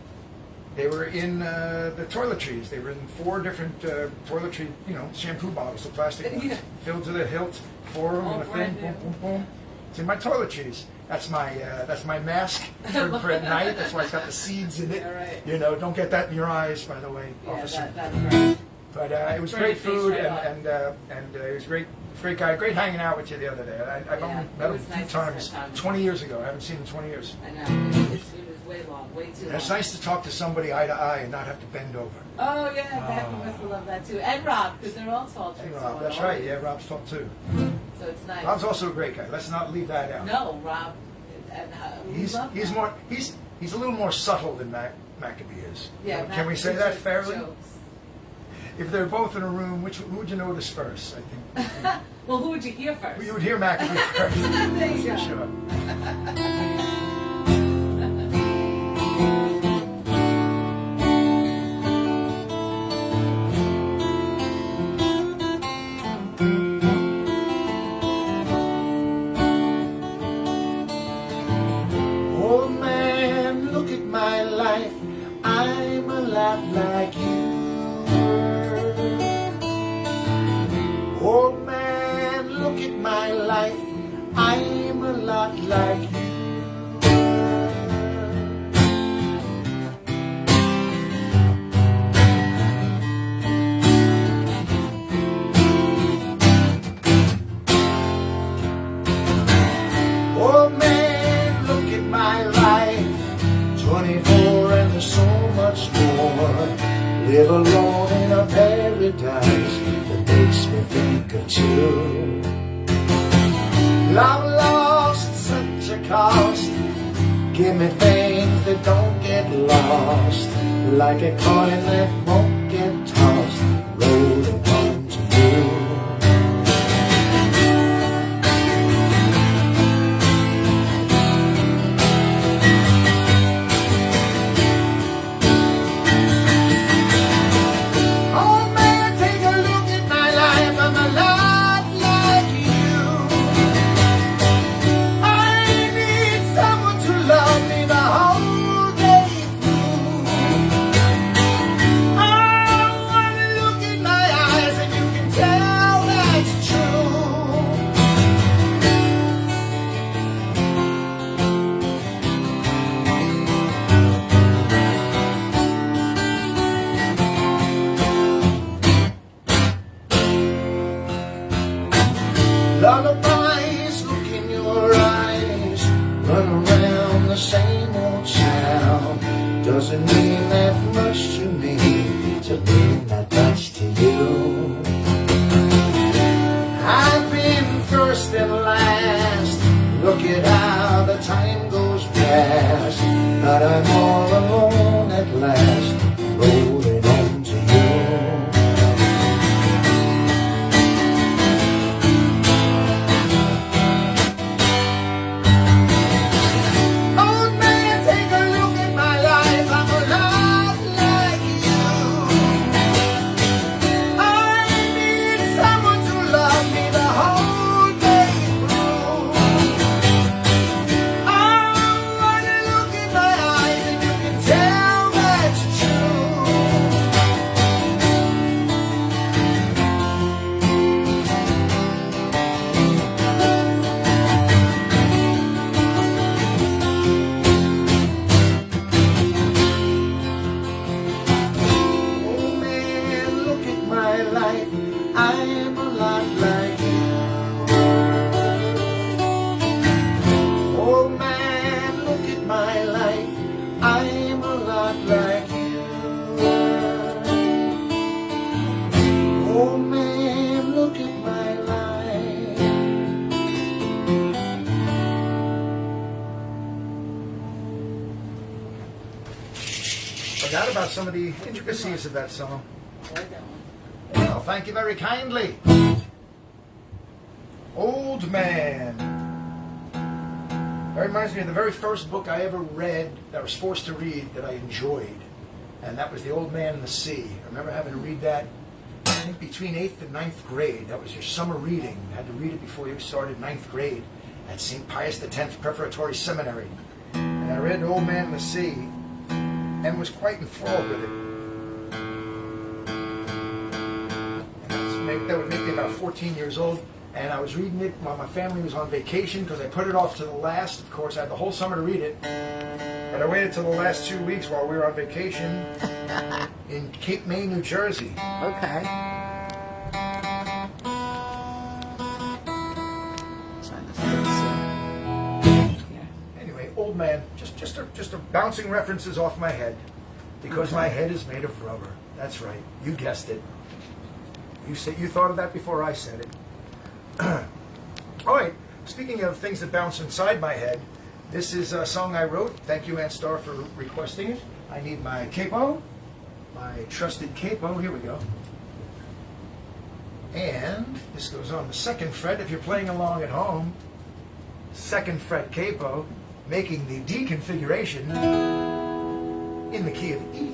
[SPEAKER 1] They were in the toiletries. They were in 4 different toiletry, shampoo bottles, the plastic ones,
[SPEAKER 2] Yeah.
[SPEAKER 1] filled to the hilt, 4 of them in
[SPEAKER 2] All
[SPEAKER 1] a thing,
[SPEAKER 2] brand
[SPEAKER 1] boom,
[SPEAKER 2] new.
[SPEAKER 1] boom, boom. It's in my toiletries. That's my mask for at night. That's why it's got the seeds in it.
[SPEAKER 2] Yeah, right.
[SPEAKER 1] Don't get that in your eyes, by the way, officer.
[SPEAKER 2] That's right.
[SPEAKER 1] But it was
[SPEAKER 2] Very
[SPEAKER 1] great food,
[SPEAKER 2] face right
[SPEAKER 1] and he was great guy. Great hanging out with you the other day. I've
[SPEAKER 2] Yeah,
[SPEAKER 1] only
[SPEAKER 2] it
[SPEAKER 1] met him
[SPEAKER 2] was
[SPEAKER 1] a few
[SPEAKER 2] nice to
[SPEAKER 1] times,
[SPEAKER 2] spend time with
[SPEAKER 1] 20 years ago. I haven't seen him in 20 years.
[SPEAKER 2] I know. It was way long, way too
[SPEAKER 1] And
[SPEAKER 2] long.
[SPEAKER 1] it's nice to talk to somebody eye to eye and not have to bend over.
[SPEAKER 2] Oh yeah, Becky must have loved that too. And Rob, because they're all tall
[SPEAKER 1] And
[SPEAKER 2] chicks.
[SPEAKER 1] Rob, that's right. Yeah, Rob's taught too.
[SPEAKER 2] So it's nice.
[SPEAKER 1] Rob's also a great guy. Let's not leave that out.
[SPEAKER 2] No, Rob. And, we
[SPEAKER 1] He's
[SPEAKER 2] love
[SPEAKER 1] he's
[SPEAKER 2] Rob.
[SPEAKER 1] more he's a little more subtle than Maccabee is.
[SPEAKER 2] Yeah.
[SPEAKER 1] Can we
[SPEAKER 2] Mac-
[SPEAKER 1] say
[SPEAKER 2] the
[SPEAKER 1] that
[SPEAKER 2] joke-
[SPEAKER 1] fairly?
[SPEAKER 2] jokes.
[SPEAKER 1] If they're both in a room, who would you notice first? I think
[SPEAKER 2] Well, who would you hear first?
[SPEAKER 1] you would hear Maccabee first.
[SPEAKER 2] There you go.
[SPEAKER 1] Sure. Oh man, look at my life. I'm a lot like you. Oh man, look at my life. I'm a lot like you. Oh man, look at my life. 24 and there's so much more. Live alone in a paradise that makes me think of you. I've lost such a cost. Give me things that don't get lost, like a coin that won't get tossed, rolling home to you. Oh man, take a look at my life. I'm a lot like you. I need someone to love me the whole day through. I
[SPEAKER 3] life, I am a lot like you. Oh man, look at my life, I am a lot like you. Oh man, look at my life.
[SPEAKER 1] Forgot about some of the intricacies of that song. Well, thank you very kindly. Old Man. That reminds me of the very first book I ever read, that I was forced to read, that I enjoyed. And that was The Old Man and the Sea. I remember having to read that, I think, between 8th and 9th grade. That was your summer reading. You had to read it before you started 9th grade at St. Pius X Preparatory Seminary. And I read The Old Man and the Sea and was quite enthralled with it. And that would make me about 14 years old. And I was reading it while my family was on vacation because I put it off to the last. Of course, I had the whole summer to read it. But I waited till the last 2 weeks while we were on vacation in Cape May, New Jersey.
[SPEAKER 4] Okay. Trying to fix it. Here.
[SPEAKER 1] Anyway, Old Man, just a bouncing references off my head because my head is made of rubber. That's right. You guessed it. You thought of that before I said it. All right, speaking of things that bounce inside my head, this is a song I wrote. Thank you, Annstarr, for requesting it. I need my capo, my trusted capo. Here we go. And this goes on the 2nd fret. If you're playing along at home, 2nd fret capo, making the D configuration in the key of E.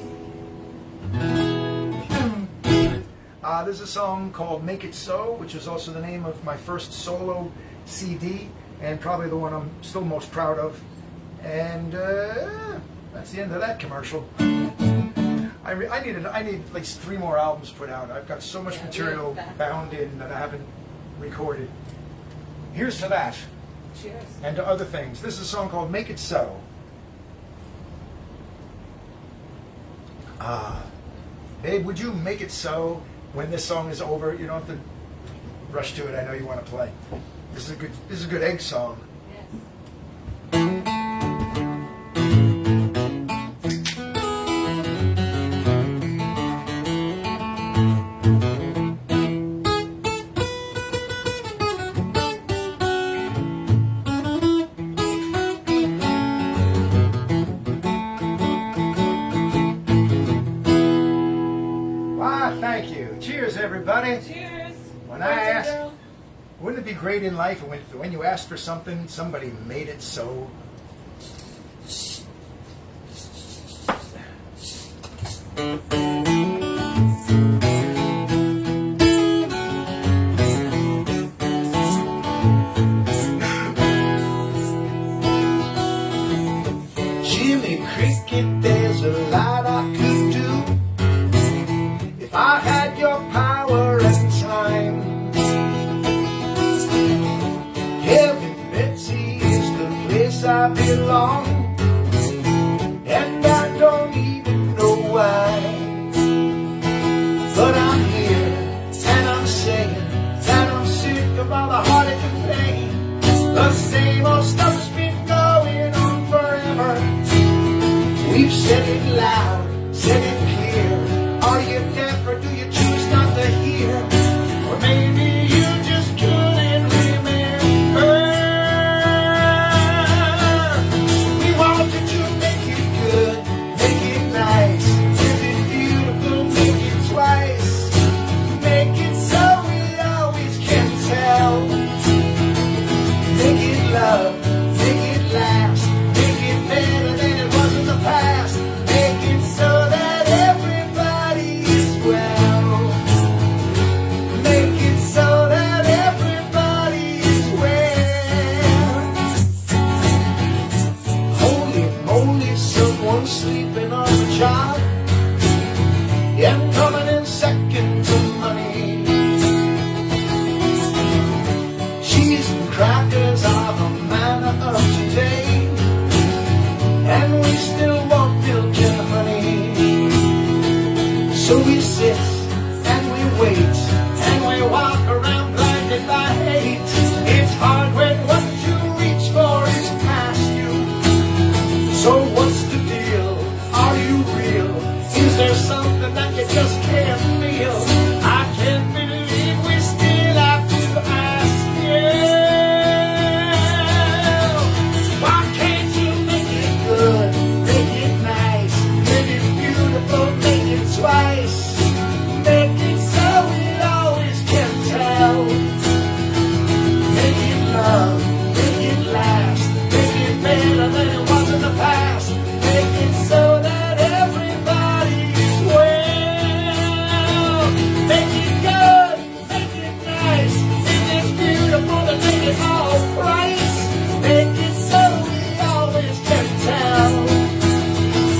[SPEAKER 1] There's a song called Make It So, which is also the name of my first solo CD, and probably the one I'm still most proud of. And that's the end of that commercial. I need at least 3 more albums put out. I've got so much material bound in that I haven't recorded. Here's to that.
[SPEAKER 2] Cheers.
[SPEAKER 1] And to other things. This is a song called Make It So. Babe, would you make it so when this song is over? You don't have to rush to it. I know you want to play. This is a good egg song. Thank you. Cheers, everybody.
[SPEAKER 2] Cheers.
[SPEAKER 1] When I asked, wouldn't it be great in life when you asked for something, somebody made it so?
[SPEAKER 3] Jimmy Cricket, there's a lot I could do if I had your power and time. Heaven, Betsy, is the place I belong, and I don't even know why. wait, and we walk around blinded by hate. It's hard when what you reach for is past you. So what's the deal? Are you real? Is there something that you just can't feel? I can't believe we still have to ask you. Why can't you make it good, make it nice, make it beautiful, make it twice, make it so we always can tell, make it love, make it last, make it better than it was in the past, make it so that everybody's well, make it good, make it nice, make it beautiful and make it all price, make it so we always can tell.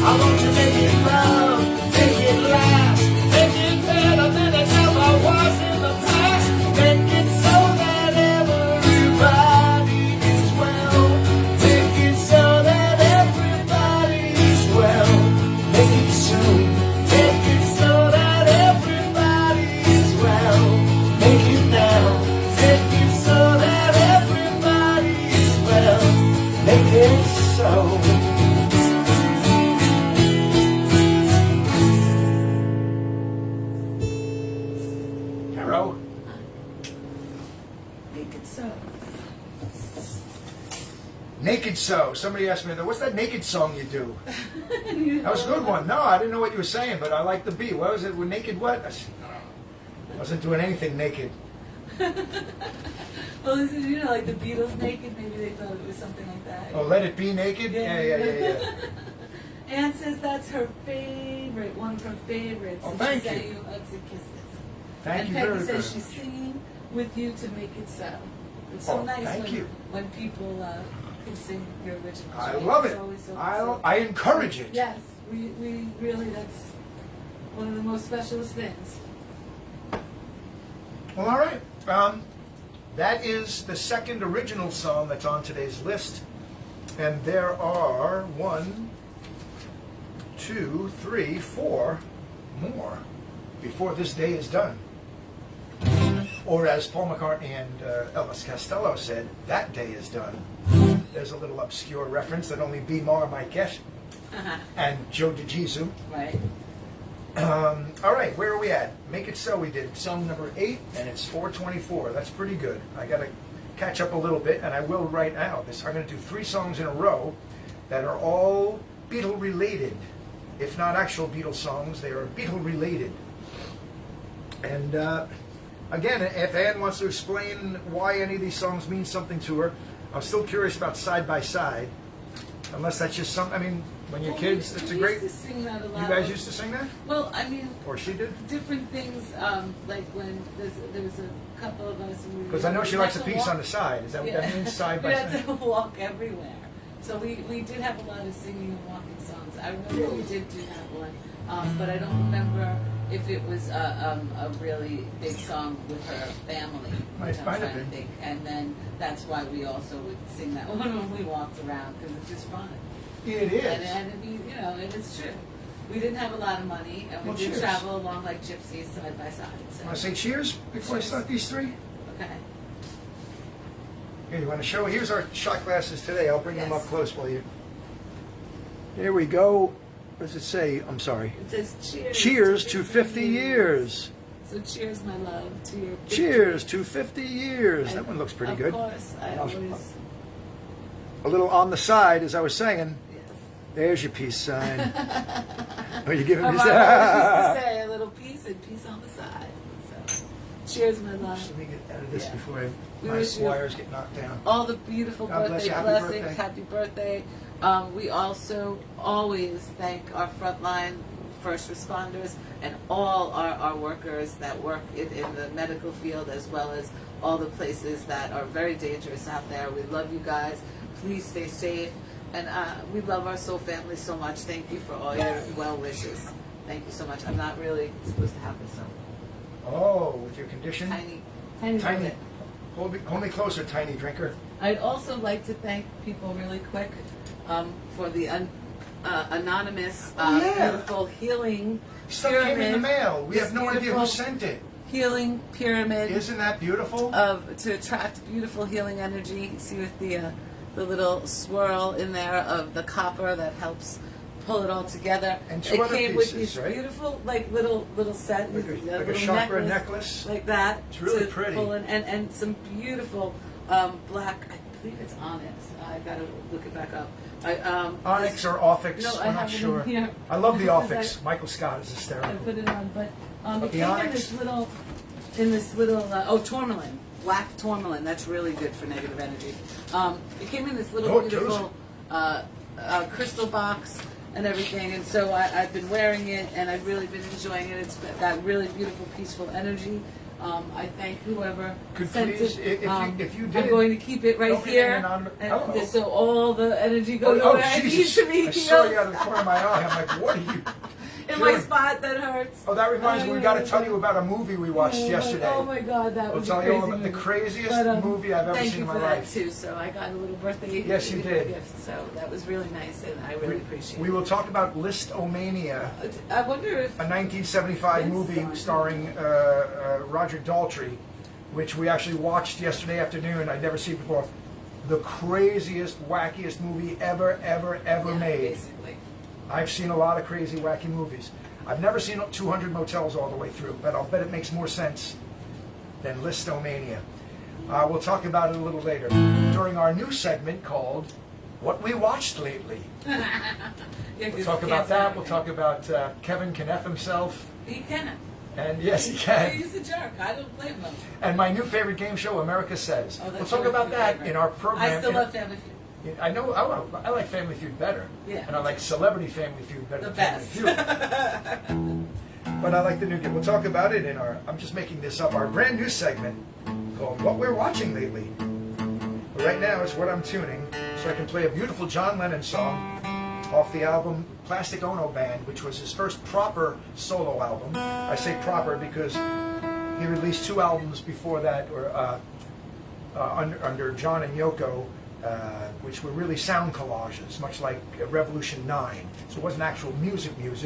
[SPEAKER 3] I want to make it love, make it last, make it better than it ever was in the past, make it so that everybody is well, make it so that everybody is well, make it soon, make it so that everybody is well, make it now, make it so that everybody is well, make it so.
[SPEAKER 1] Caro,
[SPEAKER 2] Make it so.
[SPEAKER 1] Naked So. Somebody asked me, what's that naked song you do? That was a good one. No, I didn't know what you were saying, but I like the beat. What was it? With naked what? I said, no, I wasn't doing anything naked.
[SPEAKER 2] Well, this is, like the Beatles naked. Maybe they thought it was something like that.
[SPEAKER 1] Oh, Let It Be Naked? Yeah.
[SPEAKER 2] Ann says that's her favorite, one of her favorites.
[SPEAKER 1] Oh,
[SPEAKER 2] and
[SPEAKER 1] thank
[SPEAKER 2] she sent
[SPEAKER 1] you.
[SPEAKER 2] Hugs and kisses.
[SPEAKER 1] Thank you
[SPEAKER 2] and
[SPEAKER 1] very
[SPEAKER 2] Peggy
[SPEAKER 1] much.
[SPEAKER 2] says she's singing with you to make it so. It's so
[SPEAKER 1] Oh,
[SPEAKER 2] nice
[SPEAKER 1] thank
[SPEAKER 2] when,
[SPEAKER 1] you.
[SPEAKER 2] when people can sing your original.
[SPEAKER 1] I
[SPEAKER 2] songs.
[SPEAKER 1] love
[SPEAKER 2] It's
[SPEAKER 1] it.
[SPEAKER 2] always so-
[SPEAKER 1] I encourage it.
[SPEAKER 2] Yes, we really, that's one of the most specialist things.
[SPEAKER 1] Well, all right. That is the second original song that's on today's list. And there are 1, 2, 3, 4 more before this day is done. Or as Paul McCartney and Elvis Costello said, that day is done. There's a little obscure reference that only B. Maher might get. And Joe DiGesu.
[SPEAKER 2] Right.
[SPEAKER 1] All right, where are we at? Make It So we did song number 8, and it's 4:24. That's pretty good. I got to catch up a little bit, and I will right now. I'm going to do 3 songs in a row that are all Beatle related. If not actual Beatles songs, they are Beatle related. And again, if Ann wants to explain why any of these songs mean something to her, I'm still curious about Side by Side. Unless that's just something, I mean, when you're kids, it's a great...
[SPEAKER 2] We used to sing that a lot.
[SPEAKER 1] You guys used to sing that?
[SPEAKER 2] Well, I mean...
[SPEAKER 1] Or she did?
[SPEAKER 2] Different things, like when there was a couple of us...
[SPEAKER 1] Because I know she likes a piece on the side. Is that what that means, side by
[SPEAKER 2] we
[SPEAKER 1] side?
[SPEAKER 2] had to walk everywhere. So we did have a lot of singing and walking songs. I remember we did do that one, but I don't remember if it was a really big song with her family.
[SPEAKER 1] Might
[SPEAKER 2] I'm
[SPEAKER 1] have
[SPEAKER 2] trying to
[SPEAKER 1] been.
[SPEAKER 2] think. And then that's why we also would sing that one when we walked around, because it's just fun.
[SPEAKER 1] It is.
[SPEAKER 2] And it'd be, and it's true. We didn't have a lot of money, and we
[SPEAKER 1] Well,
[SPEAKER 2] did
[SPEAKER 1] cheers.
[SPEAKER 2] travel along like gypsies side by side. So.
[SPEAKER 1] Want to say cheers before I start these 3?
[SPEAKER 2] Okay.
[SPEAKER 1] Here, you want to show? Here's our shot glasses today. I'll bring them
[SPEAKER 2] Yes.
[SPEAKER 1] up close for you. Here we go. What does it say? I'm sorry.
[SPEAKER 2] It says cheers.
[SPEAKER 1] Cheers to 50 years.
[SPEAKER 2] So cheers, my love, to your...
[SPEAKER 1] Cheers to 50 years.
[SPEAKER 2] And
[SPEAKER 1] That one looks pretty
[SPEAKER 2] of
[SPEAKER 1] good.
[SPEAKER 2] Course, I always...
[SPEAKER 1] A little on the side, as I was saying.
[SPEAKER 2] Yes.
[SPEAKER 1] There's your peace sign. Are you giving
[SPEAKER 2] My
[SPEAKER 1] me
[SPEAKER 2] mom always used to
[SPEAKER 1] that?
[SPEAKER 2] say a little peace and peace on the side. So, cheers, my love.
[SPEAKER 1] Let me get out of this
[SPEAKER 2] Yeah.
[SPEAKER 1] before
[SPEAKER 2] We
[SPEAKER 1] my
[SPEAKER 2] wish you-
[SPEAKER 1] wires get knocked down.
[SPEAKER 2] All the beautiful
[SPEAKER 1] God bless
[SPEAKER 2] birthday
[SPEAKER 1] you. Happy
[SPEAKER 2] blessings.
[SPEAKER 1] birthday.
[SPEAKER 2] Happy birthday. We also always thank our frontline first responders and all our workers that work in the medical field, as well as all the places that are very dangerous out there. We love you guys. Please stay safe. And we love our soul family so much. Thank you for all your well wishes. Thank you so much. I'm not really supposed to have this on.
[SPEAKER 1] Oh, with your condition?
[SPEAKER 2] Tiny.
[SPEAKER 1] Tiny. Hold me closer, tiny drinker.
[SPEAKER 2] I'd also like to thank people really quick for the anonymous
[SPEAKER 1] Oh, yeah.
[SPEAKER 2] beautiful healing
[SPEAKER 1] Stuff came in the
[SPEAKER 2] pyramid.
[SPEAKER 1] mail. We
[SPEAKER 2] This
[SPEAKER 1] have no idea who
[SPEAKER 2] beautiful
[SPEAKER 1] sent it.
[SPEAKER 2] healing pyramid.
[SPEAKER 1] Isn't that beautiful?
[SPEAKER 2] To attract beautiful healing energy. See with the little swirl in there of the copper that helps pull it all together.
[SPEAKER 1] And two
[SPEAKER 2] it
[SPEAKER 1] other
[SPEAKER 2] came
[SPEAKER 1] pieces,
[SPEAKER 2] with these
[SPEAKER 1] right?
[SPEAKER 2] beautiful little set,
[SPEAKER 1] Like a
[SPEAKER 2] little
[SPEAKER 1] chakra necklace.
[SPEAKER 2] like that.
[SPEAKER 1] It's really
[SPEAKER 2] to
[SPEAKER 1] pretty.
[SPEAKER 2] pull in, and some beautiful black. I believe it's onyx. I gotta look it back up.
[SPEAKER 1] Onyx or Ophix,
[SPEAKER 2] No, I
[SPEAKER 1] I'm not
[SPEAKER 2] have it in
[SPEAKER 1] sure.
[SPEAKER 2] here.
[SPEAKER 1] I love the
[SPEAKER 2] Because
[SPEAKER 1] Ophix. Michael Scott is
[SPEAKER 2] I
[SPEAKER 1] hysterical.
[SPEAKER 2] put it on, but
[SPEAKER 1] But
[SPEAKER 2] it
[SPEAKER 1] the
[SPEAKER 2] came
[SPEAKER 1] onyx?
[SPEAKER 2] in this little tourmaline, black tourmaline. That's really good for negative energy. It came in this little
[SPEAKER 1] Oh,
[SPEAKER 2] beautiful crystal box and everything, and so I've been wearing it, and I've really been enjoying it. It's got really beautiful, peaceful energy. I thank whoever
[SPEAKER 1] Could
[SPEAKER 2] sent
[SPEAKER 1] please,
[SPEAKER 2] it.
[SPEAKER 1] if you did,
[SPEAKER 2] I'm going to keep it right
[SPEAKER 1] don't be
[SPEAKER 2] here,
[SPEAKER 1] hanging on-
[SPEAKER 2] and
[SPEAKER 1] Hello.
[SPEAKER 2] so all the energy goes
[SPEAKER 1] oh,
[SPEAKER 2] where it needs
[SPEAKER 1] Jesus.
[SPEAKER 2] to be
[SPEAKER 1] I saw
[SPEAKER 2] healed.
[SPEAKER 1] you out of the corner of my eye. I'm like, what are you
[SPEAKER 2] In my
[SPEAKER 1] doing?
[SPEAKER 2] spot that hurts.
[SPEAKER 1] Oh, that reminds me, we got to tell you about a movie we watched yesterday.
[SPEAKER 2] Oh my God, that
[SPEAKER 1] We'll
[SPEAKER 2] was
[SPEAKER 1] tell
[SPEAKER 2] a
[SPEAKER 1] you
[SPEAKER 2] crazy
[SPEAKER 1] all about the
[SPEAKER 2] movie.
[SPEAKER 1] craziest
[SPEAKER 2] But,
[SPEAKER 1] movie I've ever
[SPEAKER 2] thank
[SPEAKER 1] seen
[SPEAKER 2] you
[SPEAKER 1] in my
[SPEAKER 2] for that
[SPEAKER 1] life.
[SPEAKER 2] too. So I got a little birthday
[SPEAKER 1] Yes, you did.
[SPEAKER 2] gift. So that was really nice, and I really appreciate
[SPEAKER 1] We
[SPEAKER 2] it.
[SPEAKER 1] will talk about Listomania,
[SPEAKER 2] I wonder if
[SPEAKER 1] a 1975
[SPEAKER 2] Vince
[SPEAKER 1] movie
[SPEAKER 2] saw it.
[SPEAKER 1] starring Roger Daltrey, which we actually watched yesterday afternoon. I'd never seen before. The craziest, wackiest movie ever made.
[SPEAKER 2] basically.
[SPEAKER 1] I've seen a lot of crazy, wacky movies. I've never seen 200 Motels all the way through, but I'll bet it makes more sense than Listomania. We'll talk about it a little later during our new segment called What We Watched Lately. We'll talk about that. We'll talk about Kevin can F himself.
[SPEAKER 2] He can.
[SPEAKER 1] And yes, he can.
[SPEAKER 2] He's a jerk. I don't blame him.
[SPEAKER 1] And my new favorite game show, America Says.
[SPEAKER 2] Oh, that's
[SPEAKER 1] We'll talk
[SPEAKER 2] really
[SPEAKER 1] about
[SPEAKER 2] my
[SPEAKER 1] that
[SPEAKER 2] favorite.
[SPEAKER 1] in our program.
[SPEAKER 2] I still love Family Feud.
[SPEAKER 1] I know. I like Family Feud better.
[SPEAKER 2] Yeah.
[SPEAKER 1] And I like Celebrity Family Feud better
[SPEAKER 2] The
[SPEAKER 1] than
[SPEAKER 2] best.
[SPEAKER 1] Family Feud. But I like the new game. We'll talk about it in our, I'm just making this up, our brand new segment called What We're Watching Lately. But right now it's What I'm Tuning, so I can play a beautiful John Lennon song off the album Plastic Ono Band, which was his first proper solo album. I say proper because he released 2 albums before that, under John and Yoko, which were really sound collages, much like Revolution 9. So it wasn't actual music. It was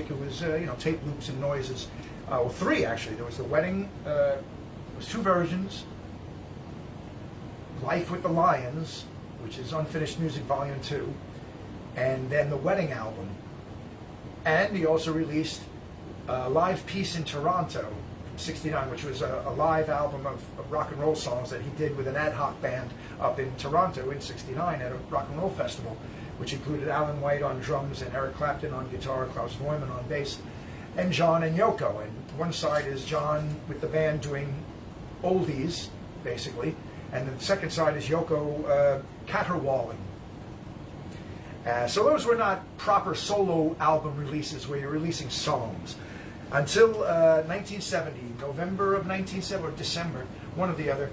[SPEAKER 1] tape loops and noises. Well, 3 actually. There was The Wedding. There was 2 versions. Life with the Lions, which is Unfinished Music Volume 2, and then the Wedding album. And he also released Live Peace in Toronto from '69, which was a live album of rock and roll songs that he did with an ad hoc band up in Toronto in '69 at a rock and roll festival, which included Alan White on drums and Eric Clapton on guitar, Klaus Neumann on bass, and John and Yoko. And one side is John with the band doing oldies, basically, and the second side is Yoko caterwauling. So those were not proper solo album releases where you're releasing songs. Until 1970, November of 1970, or December, one or the other,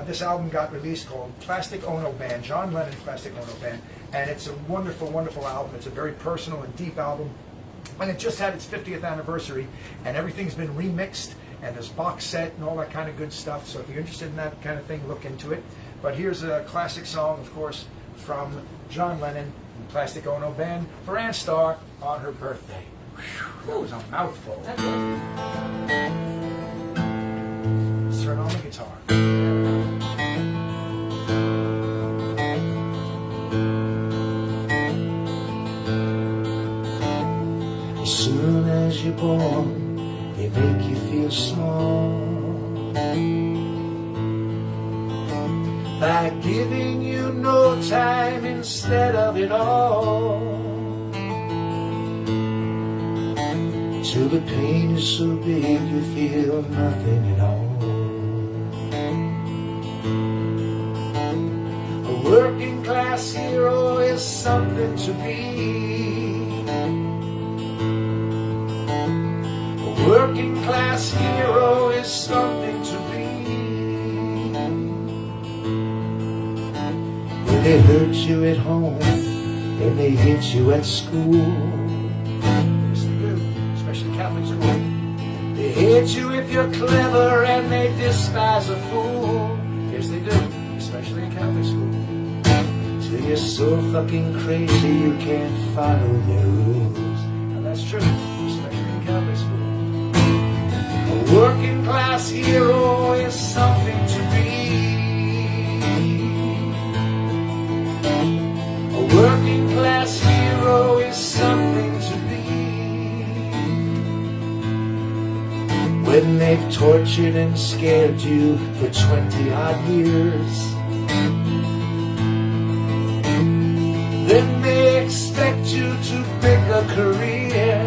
[SPEAKER 1] this album got released called Plastic Ono Band, John Lennon Plastic Ono Band, and it's a wonderful, wonderful album. It's a very personal and deep album, and it just had its 50th anniversary, and everything's been remixed, and there's box set and all that kind of good stuff, so if you're interested in that kind of thing, look into it. But here's a classic song, of course, from John Lennon and Plastic Ono Band for Annstarr on her birthday. Whew, that was a mouthful.
[SPEAKER 2] That's it.
[SPEAKER 1] Let's turn on the guitar.
[SPEAKER 3] As soon as you're born, they make you feel small by giving you no time instead of it all. Till the pain is so big you feel nothing at all. A working class hero is something to be. A working class hero is something to be. When they hurt you at home and they hit you at school,
[SPEAKER 1] Yes, they do, especially Catholic school.
[SPEAKER 3] they hate you if you're clever and they despise a fool.
[SPEAKER 1] Yes, they do, especially in Catholic school.
[SPEAKER 3] Till you're so fucking crazy you can't follow their rules.
[SPEAKER 1] And that's true, especially in Catholic school.
[SPEAKER 3] A working class class hero is something to be. A working class hero is something to be. When they've tortured and scared you for 20 odd years, then they expect you to pick a career.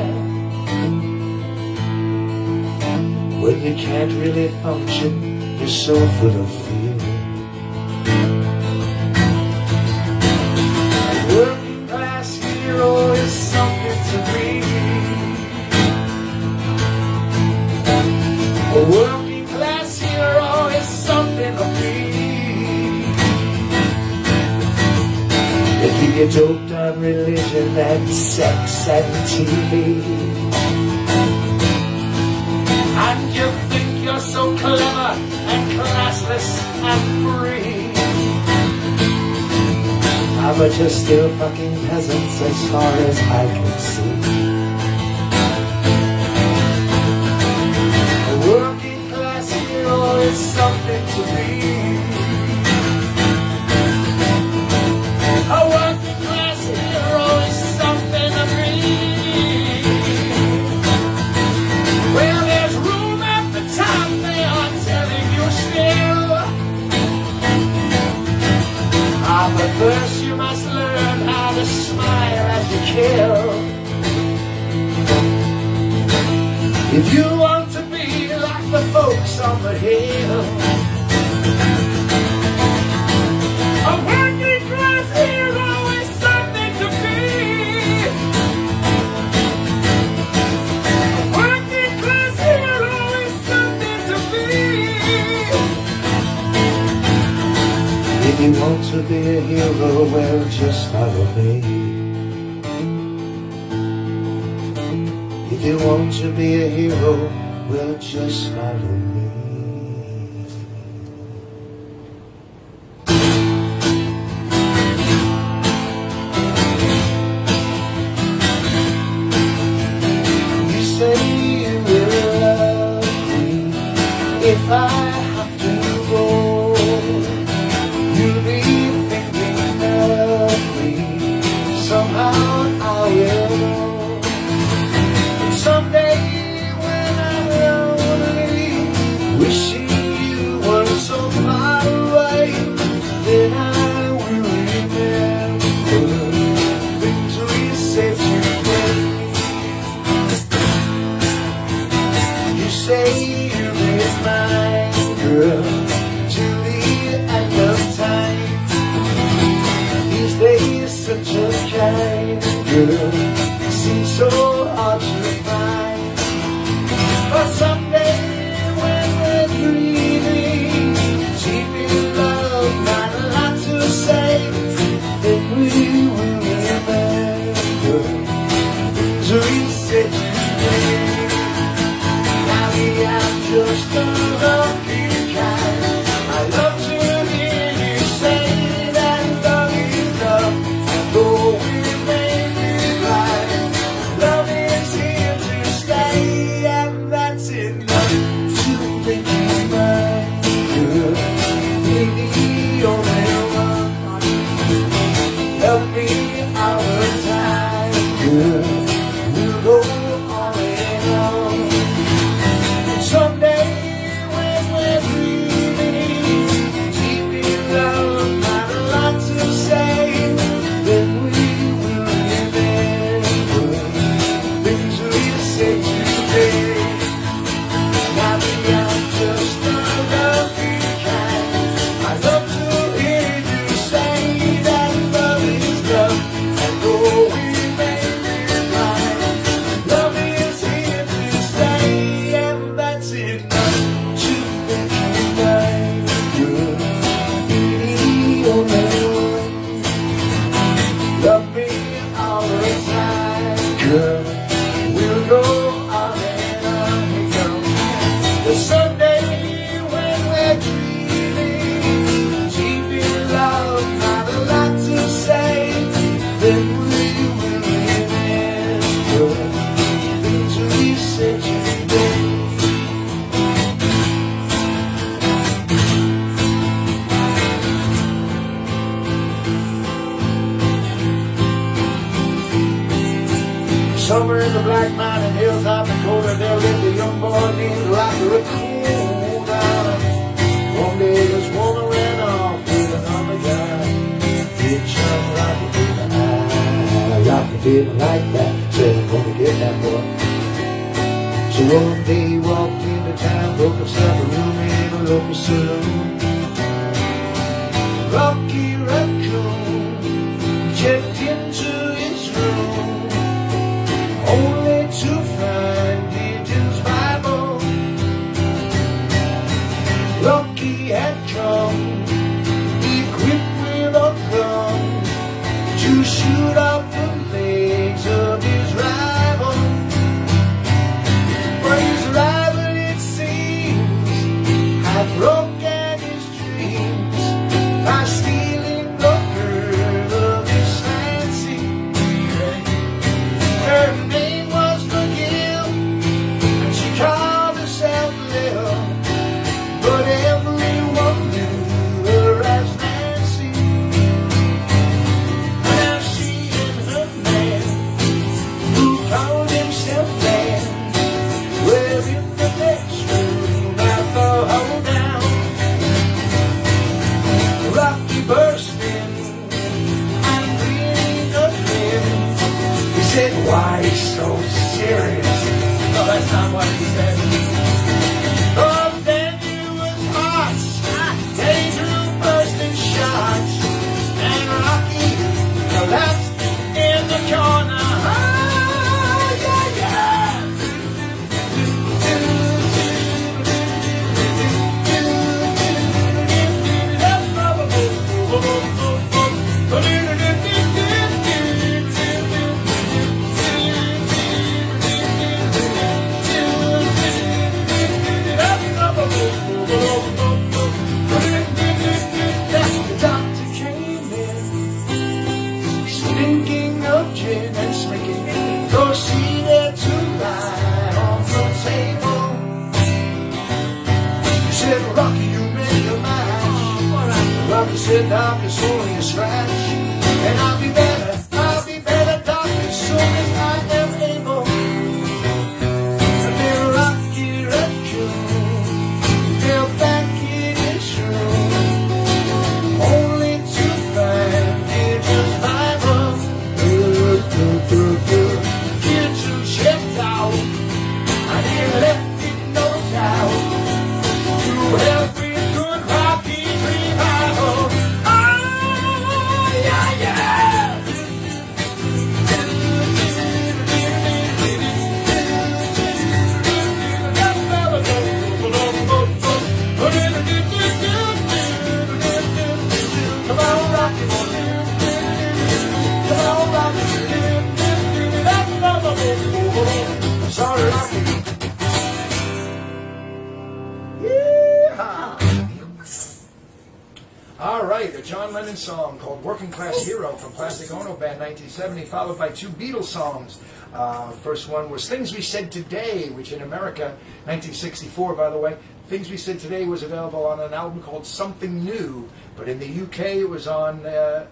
[SPEAKER 3] When you can't really function, you're so full of fear. A working class hero is something to be. A working class hero is something to be. If you get doped on religion and sex and TV, and you think you're so clever and classless and free, but you're still fucking peasants as far as I can see. A working class hero is something to be. A working class hero is something to be. Well, there's room at the top, they are telling you still. But first you must learn how to smile as you kill. If you want to be like the folks on the hill, a working class hero is something to be. A working class hero is something to be. If you want to be a hero, well, just follow me. If you want to be a hero, well, just follow me. You say you will love me if I have to go. You'll be thinking of me, somehow I will know. And someday when I'm lonely, wishing you were so far away, then I will remember things we said today. You say you're mine, girl, till the end of time. These days such a kind girl seems so hard to find. But someday when we're dreaming, deep in love, not a lot to say, then we will remember things we said today. Now we have just a lucky kind. I love to hear you say that love is love, and though we may be blind, love is here to stay, and that's enough to make you mine, girl. Maybe you're the one. Help me all the time, girl. We'll go on and on. Someday when we're dreaming, deep in love, not a lot to say, then we will remember things we said today. Now we are just a lucky kind. I love to hear you say that love is love, and though we may be blind, love is here to stay, and that's enough to make you mine, girl. Be only one. Love me all the time, girl. We'll go on and on, girl. The someday when we're dreaming, deep in love, not a lot to say, then we will remember things we said today. Somewhere in the Black Mountain Hills, South Dakota, there lived a young boy named Rocky Raccoon. One day this woman ran off with another guy. Bitch, I'm Rocky, baby, I Rocky, baby, like that. Said I'm gonna get that boy. So one day he walked into town, booked himself a room in a local saloon. Rocky Raccoon checked into his room, only to find in his Bible Rocky had come, equipped with a gun, to shoot off the legs of his rival. But his rival, it seems, had broken his dreams by stealing the girl of his fancy. Her name was McGill, and she called herself Lil, but everyone knew her as Nancy. Now she and her man, who called himself Dan, were in the next room at the hold down. Rocky burst in and breathing a grin. He said, "Why are you so serious?" No, that's not what he said. Oh, then it was hot. They drew bursting shots, and Rocky collapsed in the corner. Ah, yeah, yeah. The doctor came in, stinking of gin and smoking, proceeded to lie on the table. He said, "Rocky, you made a match." Rocky said, "Doc, it's only a scratch, and I'll be better, Doc, as soon as I am able." And then Rocky Raccoon fell back in his room, only to find it just Bible. Kids who checked out, and he left it no doubt to every good Rocky revival. Oh, yeah, yeah. Come on, Rocky. Come on, Rocky. Sorry, Rocky. Yeehaw.
[SPEAKER 1] All right, a John Lennon song called Working Class Hero from Plastic Ono Band 1970, followed by two Beatles songs. First one was Things We Said Today, which in America, 1964 by the way, Things We Said Today was available on an album called Something New, but in the UK it was on A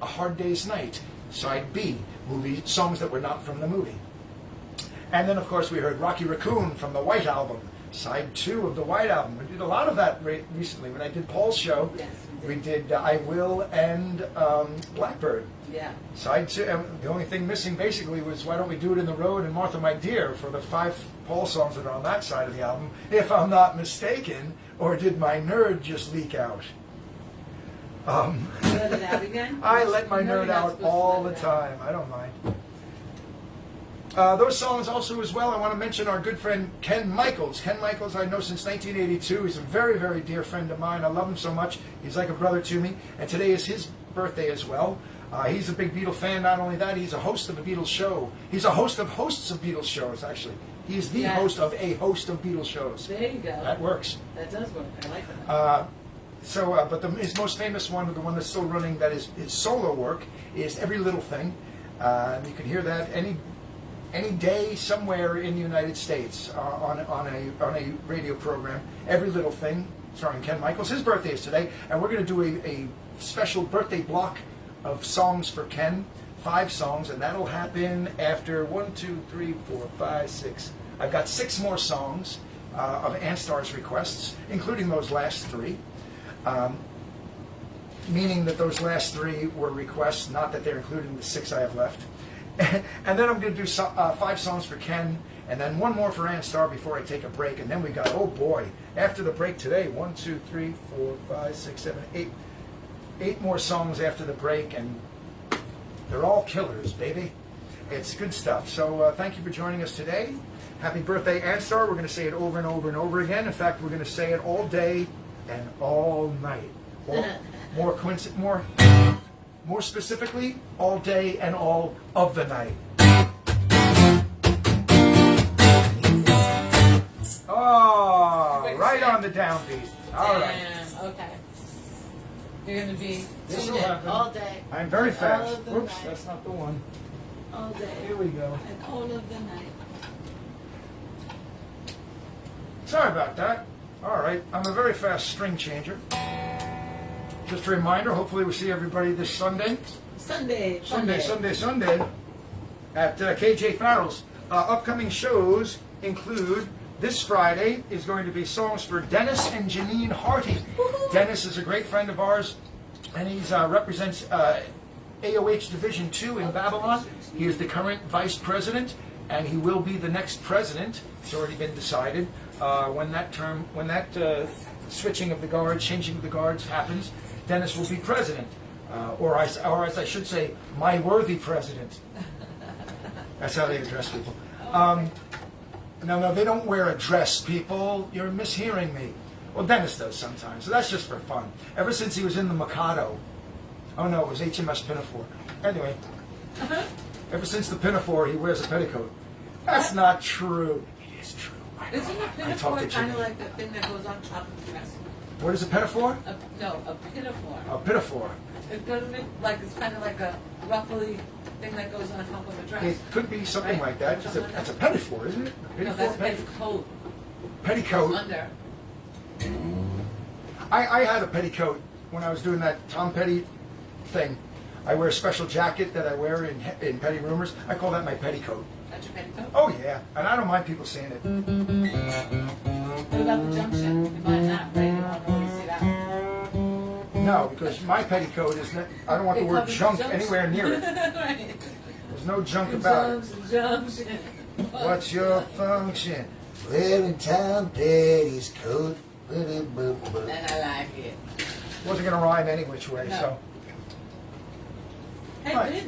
[SPEAKER 1] Hard Day's Night, side B, movie songs that were not from the movie. And then of course we heard Rocky Raccoon from the White Album, side 2 of the White Album. We did a lot of that recently. When I did Paul's show,
[SPEAKER 2] Yes,
[SPEAKER 1] we did I Will and Blackbird.
[SPEAKER 2] Yeah.
[SPEAKER 1] Side 2, and the only thing missing basically was Why Don't We Do It in the Road and Martha My Dear for the 5 Paul songs that are on that side of the album, if I'm not mistaken, or did my nerd just leak out?
[SPEAKER 2] Let it out again?
[SPEAKER 1] I let my
[SPEAKER 2] No, you're
[SPEAKER 1] nerd
[SPEAKER 2] not
[SPEAKER 1] out
[SPEAKER 2] supposed to
[SPEAKER 1] all
[SPEAKER 2] let
[SPEAKER 1] the
[SPEAKER 2] it out.
[SPEAKER 1] time. I don't mind. Those songs also as well, I want to mention our good friend Ken Michaels. Ken Michaels I know since 1982. He's a very, very dear friend of mine. I love him so much. He's like a brother to me. And today is his birthday as well. He's a big Beatle fan. Not only that, he's a host of a Beatles show. He's a host of hosts of Beatles shows, actually. He's the
[SPEAKER 2] Yeah.
[SPEAKER 1] host of a host of Beatles shows.
[SPEAKER 2] There you go.
[SPEAKER 1] That works.
[SPEAKER 2] That does work. I like that.
[SPEAKER 1] But his most famous one, the one that's still running, that is his solo work, is Every Little Thing. You can hear that any day somewhere in the United States on a radio program. Every Little Thing, starring Ken Michaels. His birthday is today, and we're going to do a special birthday block of songs for Ken 5 songs, and that'll happen after 1, 2, 3, 4, 5, 6. I've got 6 more songs of Annstarr's requests, including those last 3. Meaning that those last 3 were requests, not that they're included in the 6 I have left. And then I'm going to do 5 songs for Ken, and then 1 more for Annstarr before I take a break. And then we got, oh boy, after the break today, 1, 2, 3, 4, 5, 6, 7, 8. 8 more songs after the break, and they're all killers, baby. It's good stuff. So thank you for joining us today. Happy birthday, Annstarr. We're going to say it over and over and over again. In fact, we're going to say it all day and all night. More specifically, all day and all of the night. Oh, right on the downbeat. All right.
[SPEAKER 2] Damn, okay. You're going to be
[SPEAKER 1] This
[SPEAKER 2] tuned
[SPEAKER 1] will
[SPEAKER 2] in
[SPEAKER 1] happen.
[SPEAKER 2] all day.
[SPEAKER 1] I'm very
[SPEAKER 2] all
[SPEAKER 1] fast.
[SPEAKER 2] of the
[SPEAKER 1] Oops,
[SPEAKER 2] night.
[SPEAKER 1] that's not the one.
[SPEAKER 2] All day.
[SPEAKER 1] Here we go.
[SPEAKER 2] And all of the night.
[SPEAKER 1] Sorry about that. All right, I'm a very fast string changer. Just a reminder, hopefully we'll see everybody this Sunday.
[SPEAKER 2] Sunday.
[SPEAKER 1] At KJ Farrell's. Upcoming shows include this Friday is going to be songs for Dennis and Janine Harty.
[SPEAKER 2] Woohoo.
[SPEAKER 1] Dennis is a great friend of ours, and he represents AOH Division 2 in Babylon. He is the current vice president, and he will be the next president. It's already been decided. When that switching of the guards, changing of the guards happens, Dennis will be president, or as I should say, my worthy president. That's how they address people. No, they don't wear a dress, people. You're mishearing me. Well, Dennis does sometimes, so that's just for fun. Ever since he was in the Mikado. Oh no, it was HMS Pinafore. Anyway, ever since the Pinafore, he wears a petticoat. That's not true. It is true.
[SPEAKER 2] Isn't a pinafore kind of like the thing that goes on top of the dress?
[SPEAKER 1] What is a pinafore?
[SPEAKER 2] No, a pinafore.
[SPEAKER 1] A pinafore.
[SPEAKER 2] It doesn't it, like it's kind of like a ruffly thing that goes on top of a dress.
[SPEAKER 1] It could be something
[SPEAKER 2] Right?
[SPEAKER 1] like that. That's a pinafore, isn't it? A
[SPEAKER 2] No,
[SPEAKER 1] pinafore,
[SPEAKER 2] that's a petticoat.
[SPEAKER 1] petticoat.
[SPEAKER 2] Goes under.
[SPEAKER 1] I had a petticoat when I was doing that Tom Petty thing. I wear a special jacket that I wear in Petty Rumors. I call that my petticoat.
[SPEAKER 2] That's your petticoat?
[SPEAKER 1] Oh yeah, and I don't mind people seeing it.
[SPEAKER 2] What about the junction? You mind that, right? You don't really see that.
[SPEAKER 1] No, because my petticoat is not, I don't want the
[SPEAKER 2] It
[SPEAKER 1] word
[SPEAKER 2] covers
[SPEAKER 1] junk
[SPEAKER 2] the junction.
[SPEAKER 1] anywhere near it.
[SPEAKER 2] Right.
[SPEAKER 1] There's no junk about it.
[SPEAKER 2] Junction.
[SPEAKER 1] What's your function? Wearing Tom Petty's coat.
[SPEAKER 2] And I like it.
[SPEAKER 1] Wasn't gonna rhyme any which way,
[SPEAKER 2] No.
[SPEAKER 1] so.
[SPEAKER 2] Hey,
[SPEAKER 1] Right.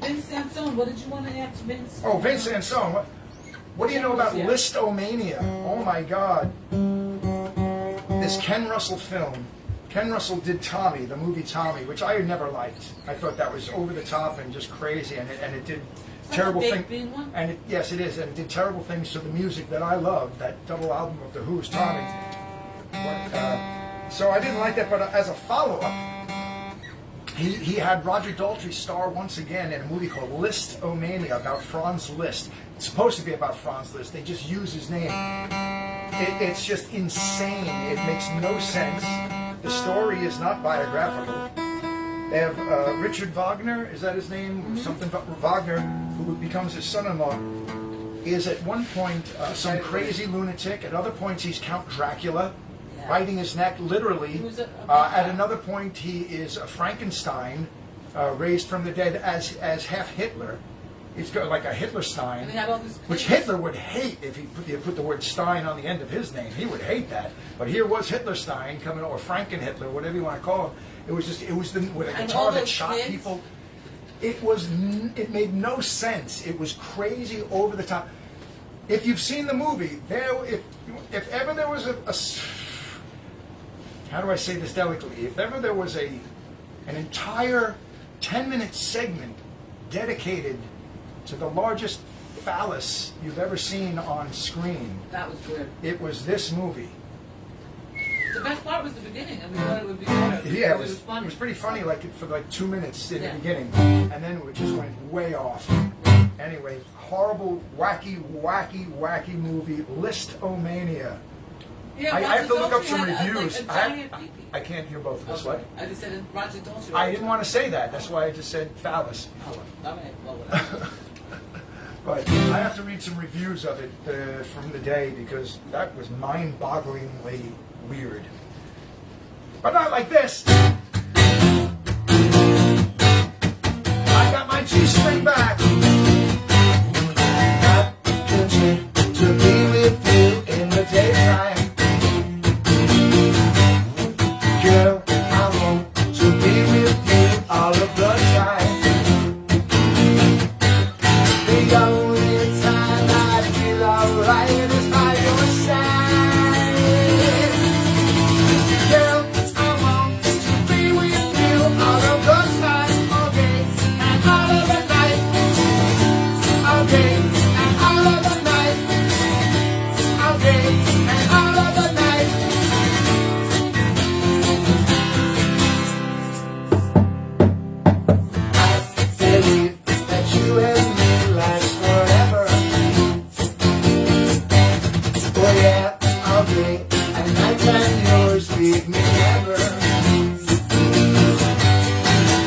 [SPEAKER 2] Vince Sansone, what did you want to ask Vince?
[SPEAKER 1] Oh, Vince Sansone, what do you know about
[SPEAKER 2] Yeah.
[SPEAKER 1] Listomania? Oh my God. This Ken Russell film. Ken Russell did Tommy, the movie Tommy, which I never liked. I thought that was over the top and just crazy, and it did terrible
[SPEAKER 2] Like a
[SPEAKER 1] things.
[SPEAKER 2] baked bean one?
[SPEAKER 1] And yes, it is, and it did terrible things to the music that I love. That double album of the Who's Tommy. So I didn't like that, but as a follow-up, he had Roger Daltrey star once again in a movie called Listomania about Franz Liszt. It's supposed to be about Franz Liszt. They just use his name. It's just insane. It makes no sense. The story is not biographical. They have Richard Wagner, is that his name? Something Wagner, who becomes his son-in-law, is at one point some crazy lunatic. At other points, he's Count Dracula, biting his neck, literally. At another point, he is a Frankenstein, raised from the dead as half Hitler. He's got like a Hitlerstein,
[SPEAKER 2] And they had all these
[SPEAKER 1] which
[SPEAKER 2] kids.
[SPEAKER 1] Hitler would hate if you put the word Stein on the end of his name. He would hate that. But here was Hitlerstein coming, or Franken-Hitler, whatever you want to call him. It was with a
[SPEAKER 2] And
[SPEAKER 1] guitar
[SPEAKER 2] all
[SPEAKER 1] that
[SPEAKER 2] those
[SPEAKER 1] shot
[SPEAKER 2] kids?
[SPEAKER 1] people. It made no sense. It was crazy, over the top. If you've seen the movie, if ever there was a how do I say this delicately? If ever there was an entire 10-minute segment dedicated to the largest phallus you've ever seen on screen,
[SPEAKER 2] That was good.
[SPEAKER 1] it was this movie.
[SPEAKER 2] The best part was the beginning, and we thought it would be better.
[SPEAKER 1] Yeah, it
[SPEAKER 2] was
[SPEAKER 1] was
[SPEAKER 2] funny.
[SPEAKER 1] pretty funny, like for like 2 minutes in
[SPEAKER 2] Yeah.
[SPEAKER 1] the beginning, and then it just went way off. Anyway, horrible, wacky movie, Listomania.
[SPEAKER 2] Yeah,
[SPEAKER 1] I have to
[SPEAKER 2] Roger
[SPEAKER 1] look up
[SPEAKER 2] Daltrey
[SPEAKER 1] some
[SPEAKER 2] had a,
[SPEAKER 1] reviews.
[SPEAKER 2] like, a
[SPEAKER 1] I,
[SPEAKER 2] giant pee-pee.
[SPEAKER 1] I can't hear both of this. What?
[SPEAKER 2] I just said Roger Daltrey.
[SPEAKER 1] I didn't want to say that. That's why I just said phallus before.
[SPEAKER 2] All right, well, whatever.
[SPEAKER 1] But I have to read some reviews of it from the day because that was mind-bogglingly weird. But not like this. I got my G-string back.
[SPEAKER 3] Not content to be with you in the daytime. Girl, I want to be with you all of the time. The only time I feel alright is by your side. Girl, I want to be with you all of the time, all day and all of the night. All day and all of the night. All day and all of the night. I believe that you and me last forever. Oh yeah, all day and night and yours leave me never.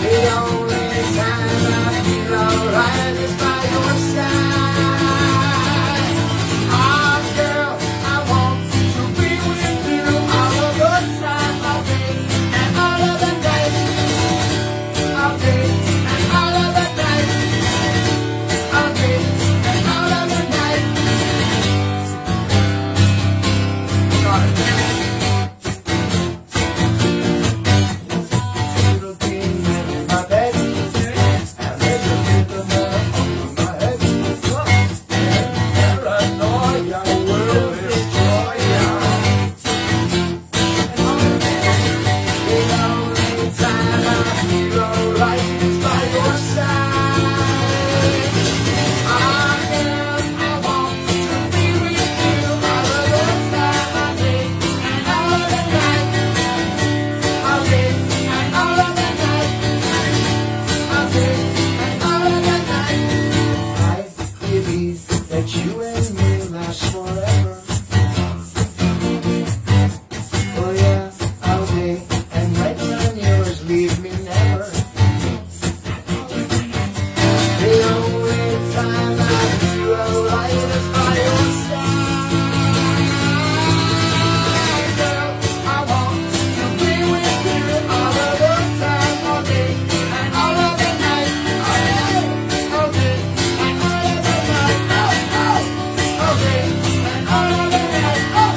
[SPEAKER 3] The only time I feel alright is by your side. Ah, girl, I want to be with you all of the time, all day and all of the night. All day and all of the night. All day and all of the night. Little green man in my bed, and there's a little man over my head. Paranoia, world destroyer. The only time I feel alright is by your side. Ah, girl, I want to be with you all of the time, all day and all of the night. All day and all of the night. All day and all of the night. I believe that you and me last forever. Oh yeah, all day and night and yours leave me never. The only time I feel alright is by your side. Girl, I want to be with you all of the time, all day and all of the night. All day and all of the night. All day and all of the night. All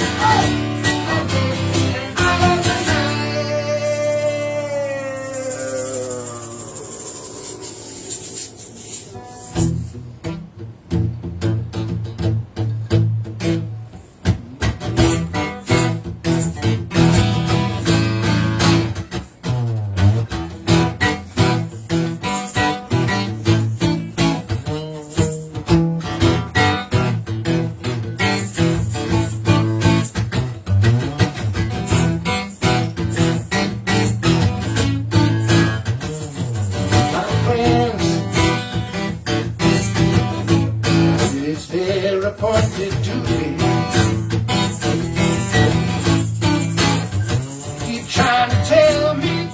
[SPEAKER 3] day and all of the My friends, it's their appointed duty. Keep trying to tell me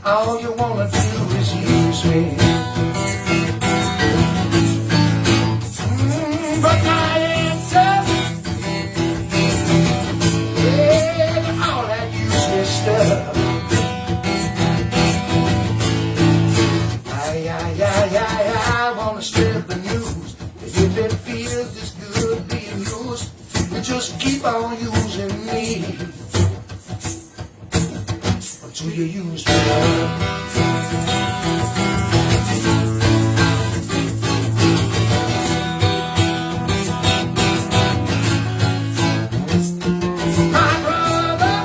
[SPEAKER 3] all you wanna do is use me. But my answer, yeah, all that useless stuff. I wanna spread the news. If it feels this good being used, you just keep on using me until you use me up. My brother,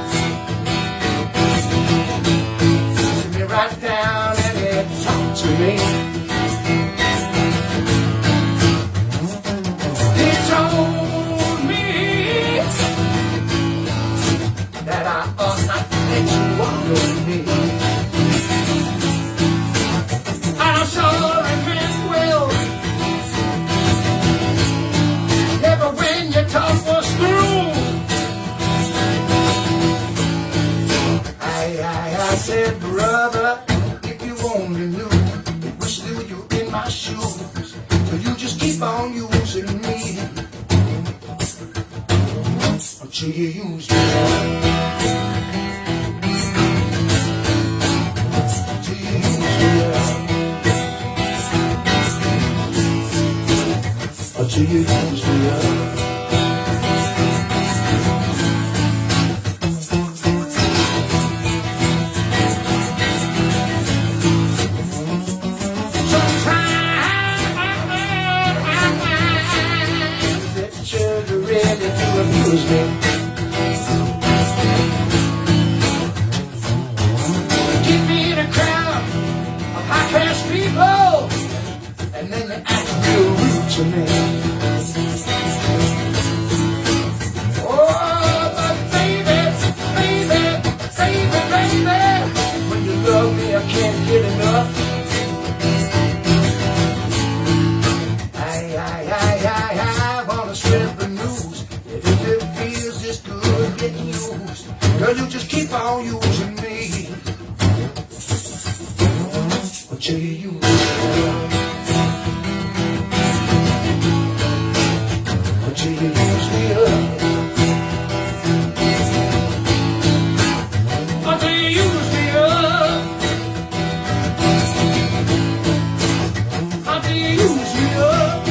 [SPEAKER 3] sit me right down and talk to me. He told me that I ought not let you walk with me. till you use me up. Till you use me up. Till you use me up. Keep me in a crowd of high-class people, and then they act real rude to me. Oh, but baby, baby, baby, baby, when you love me, I can't get enough. I wanna spread the news. If it feels this good getting used, girl, you just keep on using me until you use me up. Until you use me up. Until you use me up. Until you use me up.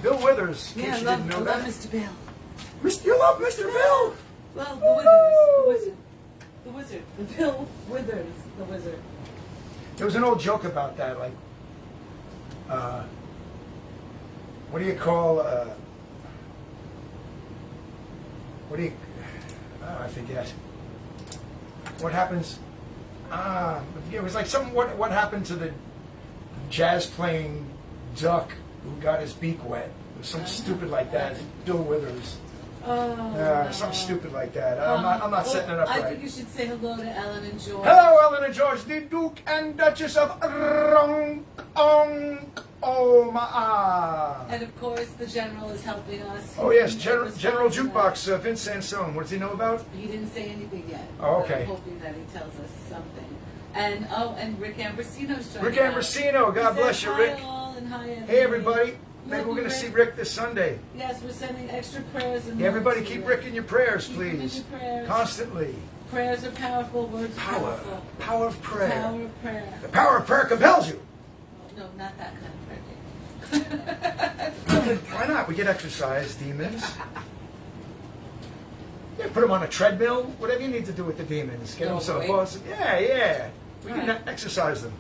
[SPEAKER 3] Bill Withers.
[SPEAKER 2] Yeah, I
[SPEAKER 3] You
[SPEAKER 2] love
[SPEAKER 3] didn't know that.
[SPEAKER 2] Mr. Bill.
[SPEAKER 3] You love Mr. Bill?
[SPEAKER 2] Well, the Wizard. The Wizard. The Bill Withers, the Wizard.
[SPEAKER 1] There was an old joke about that, like, what do you call, I forget. What happens, it was like what happened to the jazz playing duck who got his beak wet? It was something stupid like that. Bill Withers. Something stupid like that. I'm not setting it up
[SPEAKER 2] I
[SPEAKER 1] right.
[SPEAKER 2] think you should say hello to Ellen and George.
[SPEAKER 1] Hello, Ellen and George, the Duke and Duchess of Omaha.
[SPEAKER 2] And of course, the General is helping us.
[SPEAKER 1] Oh yes, General Jukebox, Vince Sansone. What does he know about?
[SPEAKER 2] He didn't say anything yet.
[SPEAKER 1] Oh,
[SPEAKER 2] but
[SPEAKER 1] okay.
[SPEAKER 2] I'm hoping that he tells us something. And Rick Ambrosino's joining
[SPEAKER 1] Rick Ambrosino, God bless you, Rick.
[SPEAKER 2] Hi all and hi everybody.
[SPEAKER 1] Hey everybody, maybe
[SPEAKER 2] Love
[SPEAKER 1] we're
[SPEAKER 2] you,
[SPEAKER 1] going to see
[SPEAKER 2] Rick.
[SPEAKER 1] Rick this Sunday.
[SPEAKER 2] Yes, we're sending extra prayers and
[SPEAKER 1] Yeah, everybody
[SPEAKER 2] love to
[SPEAKER 1] keep Rick in your prayers,
[SPEAKER 2] Keep him in
[SPEAKER 1] please.
[SPEAKER 2] your prayers.
[SPEAKER 1] Constantly.
[SPEAKER 2] Prayers are powerful, words are
[SPEAKER 1] Power.
[SPEAKER 2] powerful.
[SPEAKER 1] Power of prayer.
[SPEAKER 2] Power of prayer.
[SPEAKER 1] The power of prayer compels you.
[SPEAKER 2] No, not that kind of prayer.
[SPEAKER 1] Why not? We get exercise, demons. Yeah, put them on a treadmill. Whatever you need to do with the demons. Get them some
[SPEAKER 2] Wait.
[SPEAKER 1] buzz. Yeah. We can
[SPEAKER 2] Right.
[SPEAKER 1] exercise them.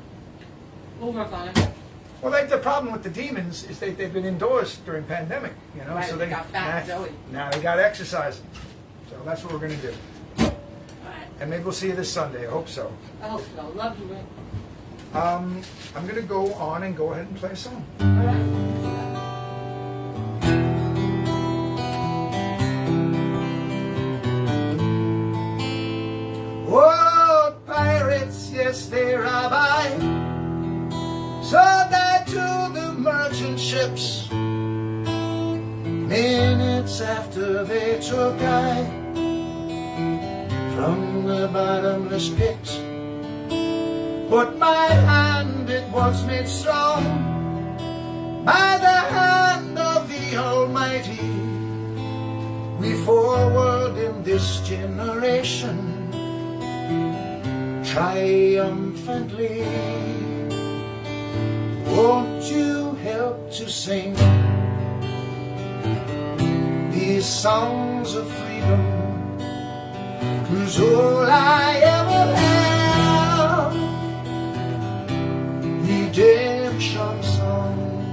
[SPEAKER 2] We'll work on it.
[SPEAKER 1] Well, the problem with the demons is they've been indoors during pandemic, you know.
[SPEAKER 2] Right,
[SPEAKER 1] So
[SPEAKER 2] they got back, Joey.
[SPEAKER 1] now they got to exercise. So that's what we're going to do.
[SPEAKER 2] All right.
[SPEAKER 1] And maybe we'll see you this Sunday. I hope so.
[SPEAKER 2] I hope so. Love you, Rick.
[SPEAKER 1] I'm going to go on and go ahead and play a song.
[SPEAKER 2] All right.
[SPEAKER 3] Oh, pirates, yes, they rob I. Sold I to the merchant ships. Minutes after they took I from the bottomless pit. But my hand, it was made strong by the
[SPEAKER 1] we forward in this generation triumphantly. Won't you help to sing these songs of freedom? 'Cause all I ever have, redemption songs,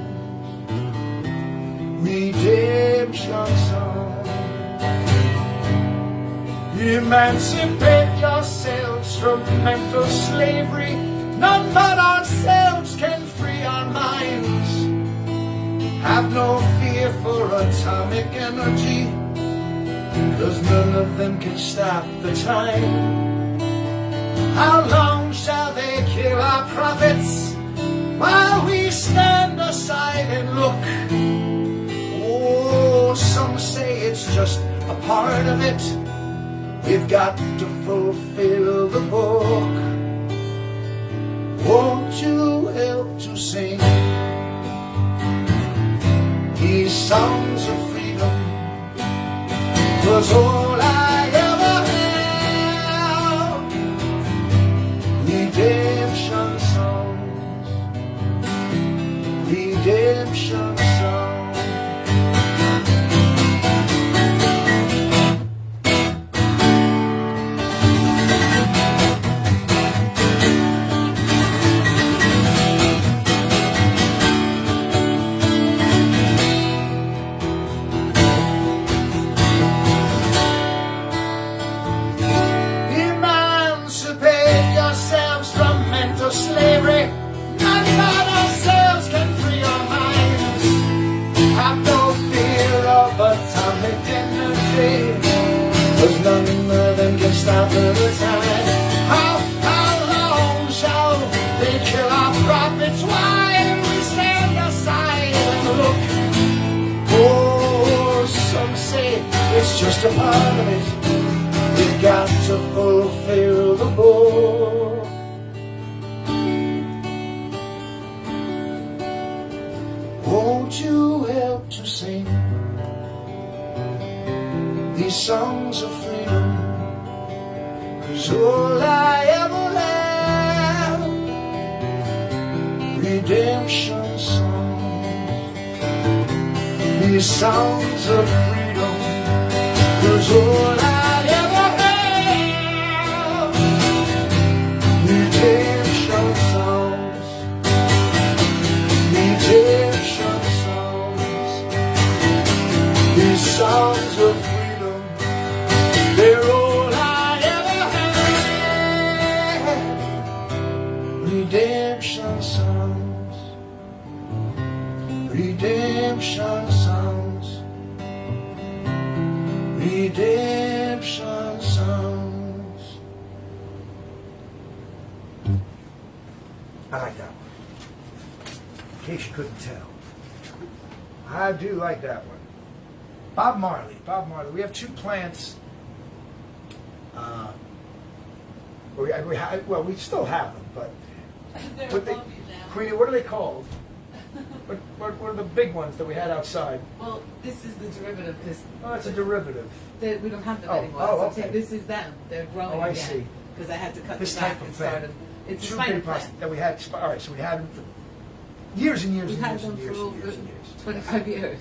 [SPEAKER 1] redemption songs. Emancipate yourselves from mental slavery. None but ourselves can free our minds. Have no fear for atomic energy, 'cause none of them can stop the time. How long shall they kill our prophets while we stand aside and look? Oh, some say it's just a part of it. We've got to fulfill the book. Won't you help to sing these songs of freedom? 'Cause all I ever have, redemption songs, redemption songs. Slavery, none but ourselves can free our minds. Have no fear of atomic energy, 'cause none of them can stop the time. How long shall they kill our prophets while we stand aside and look? Oh, some say it's just a part of it. We've got to fulfill the book. Won't you help to sing these songs of freedom? 'Cause all I ever have, redemption songs, these songs of freedom. 'Cause all I ever have, redemption songs, redemption songs, these songs of freedom. They're all I ever had. Redemption songs, redemption songs, redemption songs. I like that one. In case you couldn't tell. I do like that one. Bob Marley. Bob Marley. We have two plants. We still have them, but Queenie, what are they called? What are the big ones that we had outside?
[SPEAKER 2] Well, this is the derivative because
[SPEAKER 1] Oh, it's a derivative.
[SPEAKER 2] we don't have them anymore.
[SPEAKER 1] Oh,
[SPEAKER 2] So I'm
[SPEAKER 1] okay.
[SPEAKER 2] saying this is them. They're growing
[SPEAKER 1] Oh, I
[SPEAKER 2] again.
[SPEAKER 1] see.
[SPEAKER 2] Because I had to cut
[SPEAKER 1] This
[SPEAKER 2] them back
[SPEAKER 1] type of
[SPEAKER 2] and
[SPEAKER 1] plant.
[SPEAKER 2] start them. It's a
[SPEAKER 1] Two
[SPEAKER 2] spider
[SPEAKER 1] big plants
[SPEAKER 2] plant.
[SPEAKER 1] that we had. All right, so we had them for years and years
[SPEAKER 2] We've
[SPEAKER 1] and
[SPEAKER 2] had
[SPEAKER 1] years
[SPEAKER 2] them
[SPEAKER 1] and
[SPEAKER 2] for
[SPEAKER 1] years and
[SPEAKER 2] over
[SPEAKER 1] years and years.
[SPEAKER 2] 25 years.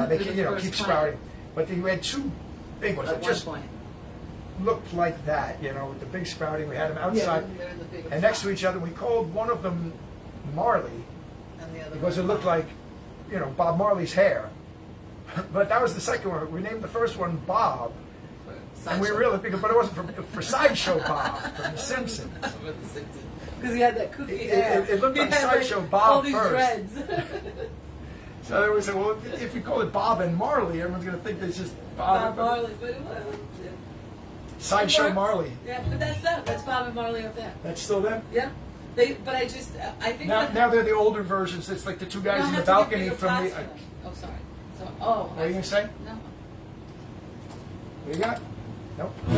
[SPEAKER 1] They
[SPEAKER 2] For
[SPEAKER 1] can,
[SPEAKER 2] the
[SPEAKER 1] keep
[SPEAKER 2] first plant.
[SPEAKER 1] sprouting. But we had two big ones
[SPEAKER 2] At
[SPEAKER 1] that
[SPEAKER 2] one
[SPEAKER 1] just
[SPEAKER 2] point.
[SPEAKER 1] looked like that, with the big sprouting. We had them outside
[SPEAKER 2] they're in the big
[SPEAKER 1] and next to each other. We called one of them Marley
[SPEAKER 2] and the other
[SPEAKER 1] because it
[SPEAKER 2] one.
[SPEAKER 1] looked like, Bob Marley's hair. But that was the second one. We named the first one Bob, and we really but it wasn't for Sideshow Bob from The Simpsons.
[SPEAKER 2] Because he had that kooky hair.
[SPEAKER 1] It looked
[SPEAKER 2] He
[SPEAKER 1] like
[SPEAKER 2] had,
[SPEAKER 1] Sideshow Bob
[SPEAKER 2] all these
[SPEAKER 1] first.
[SPEAKER 2] dreads.
[SPEAKER 1] So they would say, well, if we call it Bob and Marley, everyone's going to think there's just Bob.
[SPEAKER 2] Bob Marley, but it was.
[SPEAKER 1] Sideshow
[SPEAKER 2] It works.
[SPEAKER 1] Marley.
[SPEAKER 2] Yeah, but that's them. That's Bob and Marley up there.
[SPEAKER 1] That's still them?
[SPEAKER 2] Yeah. But I think
[SPEAKER 1] Now they're the older versions. It's like the two guys in the balcony from the...
[SPEAKER 2] Oh, sorry.
[SPEAKER 1] what are you going to say?
[SPEAKER 2] No.
[SPEAKER 1] What you got? Nope.
[SPEAKER 2] I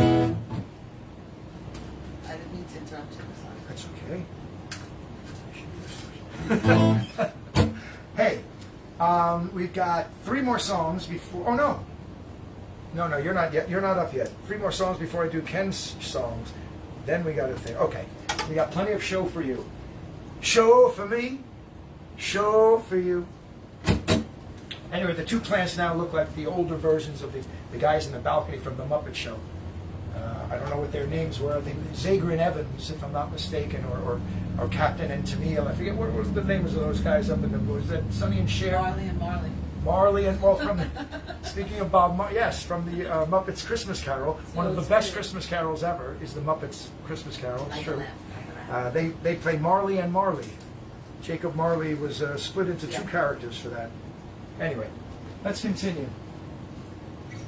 [SPEAKER 2] didn't mean to interrupt you. Sorry.
[SPEAKER 1] That's okay. Hey, we've got 3 more songs before... Oh, no. No, you're not yet. You're not up yet. 3 more songs before I do Ken's songs. Then we got to think. Okay, we got plenty of show for you. Show for me, show for you. Anyway, the 2 plants now look like the older versions of the guys in the balcony from the Muppet Show. I don't know what their names were. I think Zager and Evans, if I'm not mistaken, or Captain and Tennille. I forget what was the names of those guys up in the. Was that Sonny and Cher?
[SPEAKER 2] Marley and Marley.
[SPEAKER 1] Marley and well, from the, speaking of yes, from the Muppets Christmas Carol. One of the best Christmas carols ever is the Muppets Christmas Carol. It's true. They play Marley and Marley. Jacob Marley was split into 2 characters for that. Anyway, let's continue.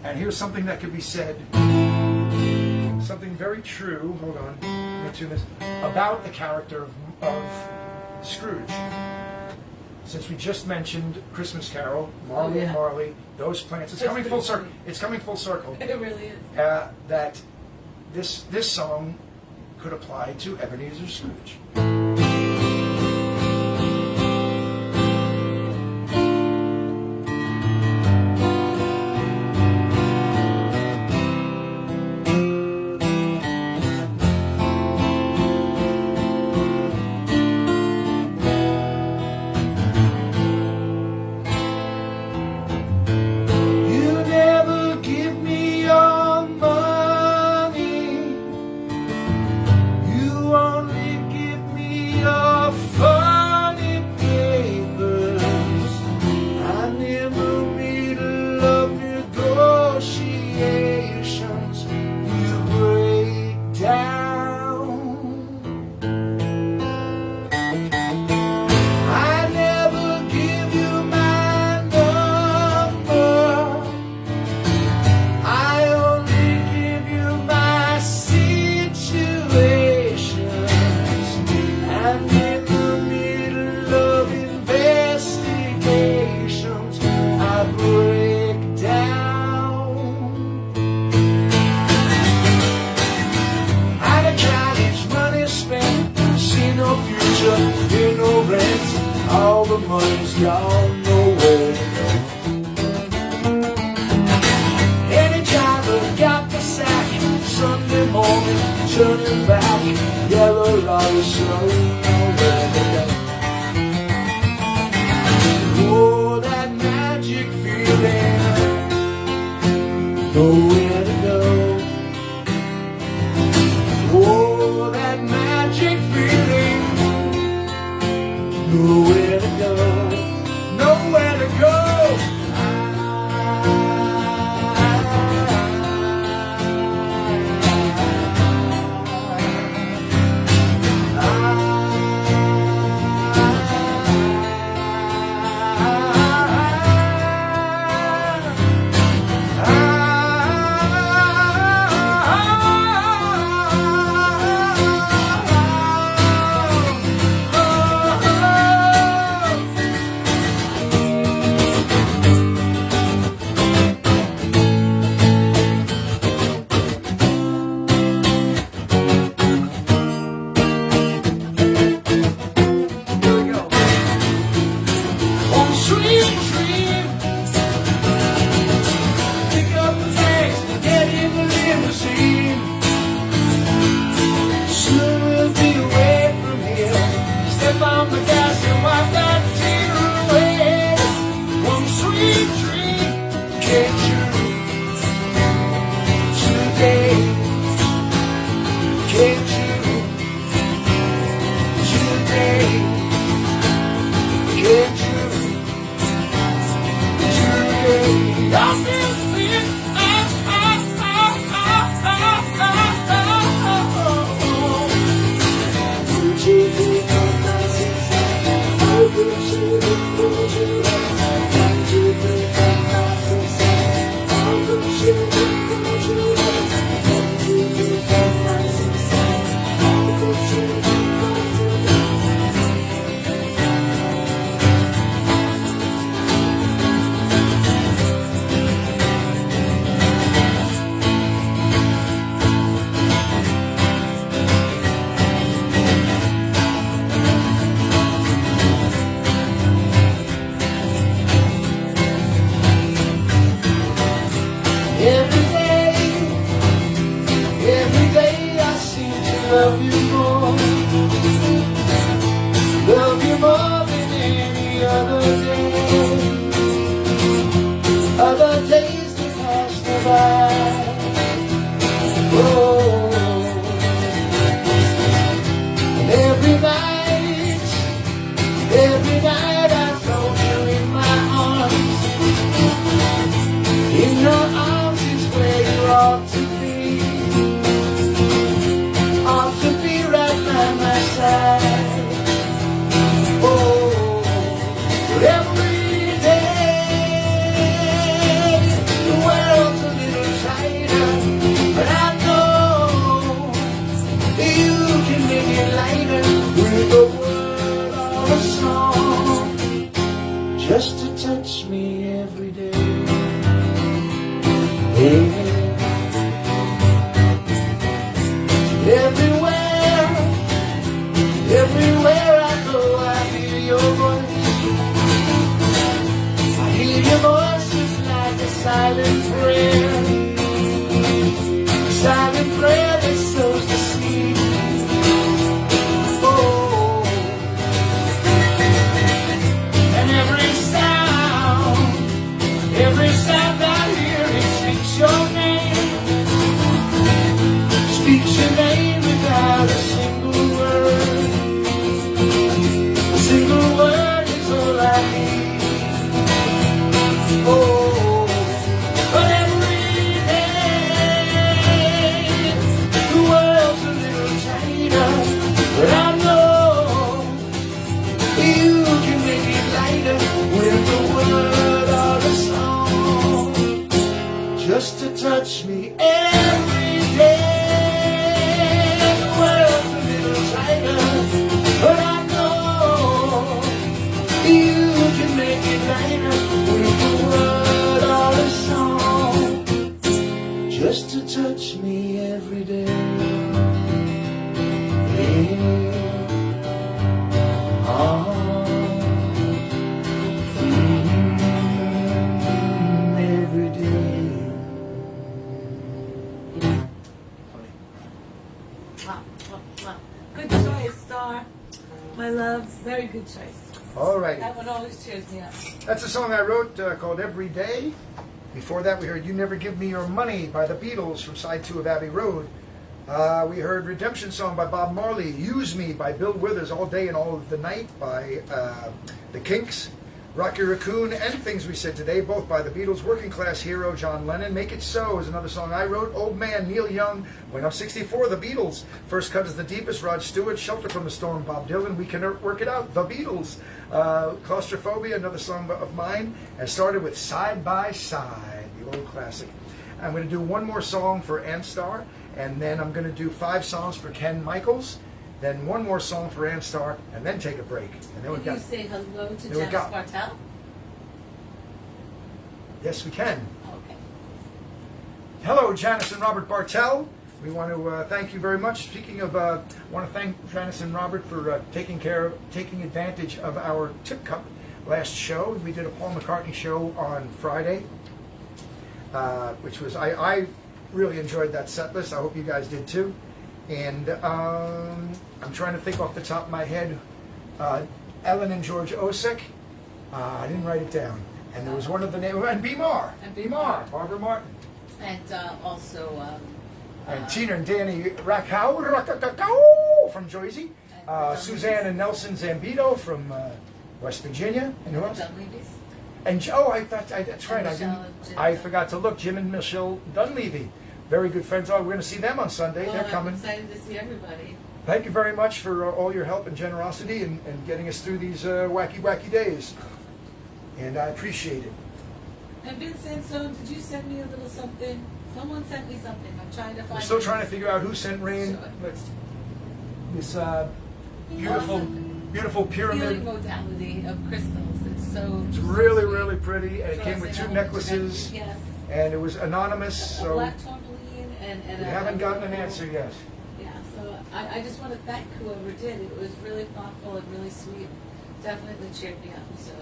[SPEAKER 1] And here's something that could be said. Something very true. Hold on. Let me tune this. About the character of Scrooge. Since we just mentioned Christmas Carol, Marley and Marley, those plants. It's coming full circle. It's coming full circle.
[SPEAKER 2] It really is.
[SPEAKER 1] That this song could apply to Ebenezer Scrooge.
[SPEAKER 3] All the money's gone nowhere. Anytime I got the sack, Sunday morning, turning back, yellow lorry slow nowhere. Oh, that magic feeling, nowhere to go. Oh, that magic feeling, nowhere to go, nowhere to go. just to touch me every day. Yeah. Everywhere I go, I hear your voice. I hear your voice just like a silent prayer. Silent prayer that sows the seed. Oh, and every sound I hear, it speaks your name. Speaks your name without a single word. A single word is all I need. Oh, but every day the world's a little tighter, but I know you can make it lighter with a word or a song, just to touch me every day. The world's a little tighter, but I know you can make it lighter with a word or a song, just to touch me every day. Yeah. Oh. Every day.
[SPEAKER 2] Wow, wow, wow. Good choice, Star. My love, very good choice.
[SPEAKER 1] All right.
[SPEAKER 2] That one always cheers me up.
[SPEAKER 1] That's a song I wrote called Every Day. Before that, we heard You Never Give Me Your Money by the Beatles from side 2 of Abbey Road. We heard Redemption Song by Bob Marley, Use Me by Bill Withers, All Day and All of the Night by the Kinks, Rocky Raccoon, and Things We Said Today, both by the Beatles, Working Class Hero, John Lennon. Make It So is another song I wrote, Old Man, Neil Young, When I'm 64, the Beatles, First Cut is the Deepest, Rod Stewart, Shelter from the Storm, Bob Dylan, We Can Work It Out, the Beatles, Claustrophobia, another song of mine, and started with Side by Side, the old classic. I'm going to do one more song for Annstarr, and then I'm going to do 5 songs for Ken Michaels, then one more song for Annstarr, and then take a break. And then we've
[SPEAKER 2] Can
[SPEAKER 1] got.
[SPEAKER 2] you say hello to
[SPEAKER 1] There we
[SPEAKER 2] Janice
[SPEAKER 1] go.
[SPEAKER 2] Bartel?
[SPEAKER 1] Yes, we can.
[SPEAKER 2] Okay.
[SPEAKER 1] Hello, Janice and Robert Bartel. We want to thank you very much. Speaking of, want to thank Janice and Robert for taking advantage of our tip cup last show. We did a Paul McCartney show on Friday, which was I really enjoyed that set list. I hope you guys did too. And I'm trying to think off the top of my head. Ellen and George Osik. I didn't write it down. And there was one of the names, and B. Marr.
[SPEAKER 2] And B. Marr.
[SPEAKER 1] Barbara Martin.
[SPEAKER 2] And also,
[SPEAKER 1] And Tina and Danny Rakow from Jersey. Suzanne and Nelson Zambito from West Virginia. And who else?
[SPEAKER 2] Dunleavy's.
[SPEAKER 1] And that's right. I forgot to look. Jim and Michelle Dunleavy, very good friends. We're going to see them on Sunday.
[SPEAKER 2] Well,
[SPEAKER 1] They're coming.
[SPEAKER 2] I'm excited to see everybody.
[SPEAKER 1] Thank you very much for all your help and generosity and getting us through these wacky days. And I appreciate it.
[SPEAKER 2] And Vincent, so did you send me a little something? Someone sent me something. I'm trying to find.
[SPEAKER 1] We're still
[SPEAKER 2] it.
[SPEAKER 1] trying to figure out who sent Rain this beautiful pyramid.
[SPEAKER 2] Healing modality of crystals. It's
[SPEAKER 1] really,
[SPEAKER 2] sweet.
[SPEAKER 1] really pretty, and it came with 2 necklaces,
[SPEAKER 2] Yes.
[SPEAKER 1] and it was anonymous,
[SPEAKER 2] A
[SPEAKER 1] so
[SPEAKER 2] black tourmaline and
[SPEAKER 1] we haven't gotten an answer yet.
[SPEAKER 2] Yeah, so I just want to thank whoever did. It was really thoughtful and really sweet. Definitely cheered me up. So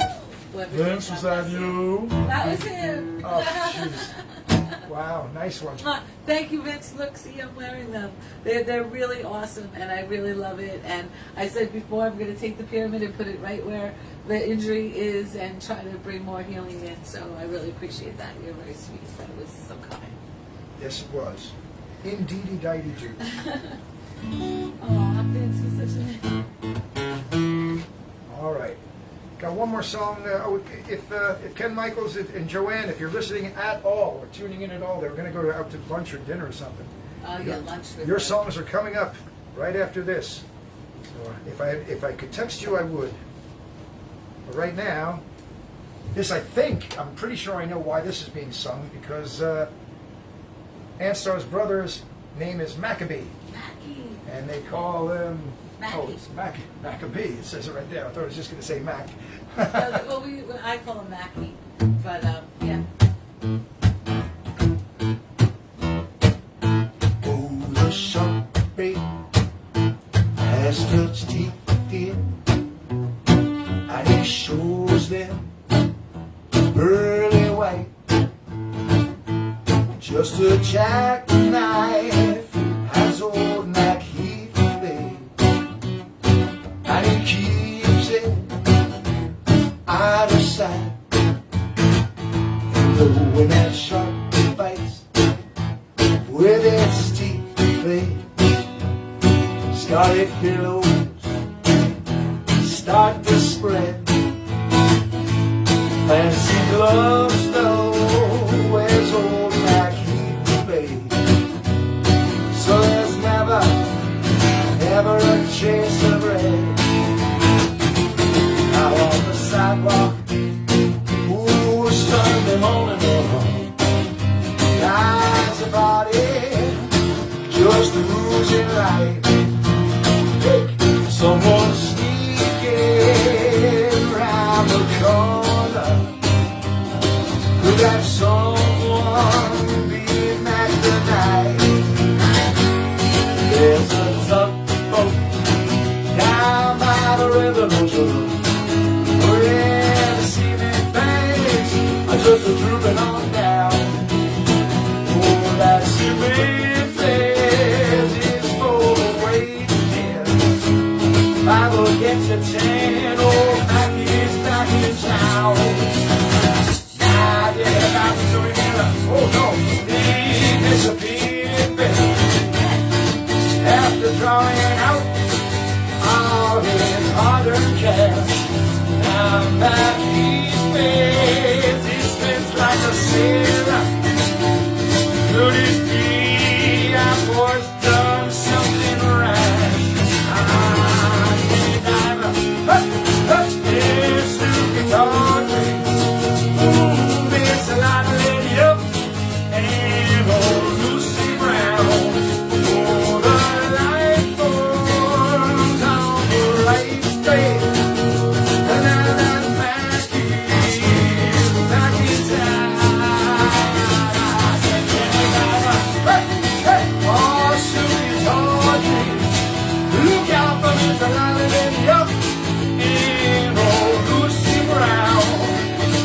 [SPEAKER 2] whoever did,
[SPEAKER 1] Vince, was
[SPEAKER 2] God
[SPEAKER 1] that
[SPEAKER 2] bless
[SPEAKER 1] you?
[SPEAKER 2] That was him.
[SPEAKER 1] Oh, jeez. Wow, nice one.
[SPEAKER 2] Thank you, Vince. Look, see, I'm wearing them. They're really awesome, and I really love it. And I said before, I'm going to take the pyramid and put it right where the injury is and try to bring more healing in. So I really appreciate that. You're very sweet. That was so kind.
[SPEAKER 1] Yes, it was. Indeedy-diety do.
[SPEAKER 2] Oh, Vince, you're such a...
[SPEAKER 1] All right. Got one more song. If Ken Michaels and Joanne, if you're listening at all or tuning in at all, they're going to go out to lunch or dinner or something.
[SPEAKER 2] yeah, lunch with
[SPEAKER 1] Your
[SPEAKER 2] them.
[SPEAKER 1] songs are coming up right after this. So if I could text you, I would. But right now, I'm pretty sure I know why this is being sung, because Annstar's brother's name is Maccabee.
[SPEAKER 2] Mackie.
[SPEAKER 1] And they call him
[SPEAKER 2] Mackie.
[SPEAKER 1] Oh, it's Maccabee. It says it right there. I thought I was just going to say Mac.
[SPEAKER 2] Well, I call him Mackie, but yeah.
[SPEAKER 3] Oh, the shark bait has touched teeth here, and he shows them pearly white. Just a jackknife has old Mac Heath laid, and he keeps it out of sight. And though when that shark bites with its teeth play, scarlet billows start to spread. Fancy gloves though wears old Mac Heath made, so there's never, never a chase of red. Now on the sidewalk, ooh, Sunday morning long, guys about it, just losing light. Someone sneaking round the corner, could that someone be Mac tonight? There's a tugboat down by the river, where the cement banks are just drooping on down. Oh, that cement place is full of waiting. Bible gets a 10, oh, Mac is back in town. Now, yeah, about to do it again. Oh, no, he disappeared, baby. After drawing out all his hard-earned cash, now Mac he's paid, he spends like a sailor. Could it be I was done something rash? Yes, Luke Tawdry, ooh, miss a lot of lady up, and old Lucy Brown. Oh, the light forms on the right day, and now that Mackie's back in town. I said, hey, hey, oh, Susie Tawdry, look out for Miss a lot of lady up. And old Lucy Brown,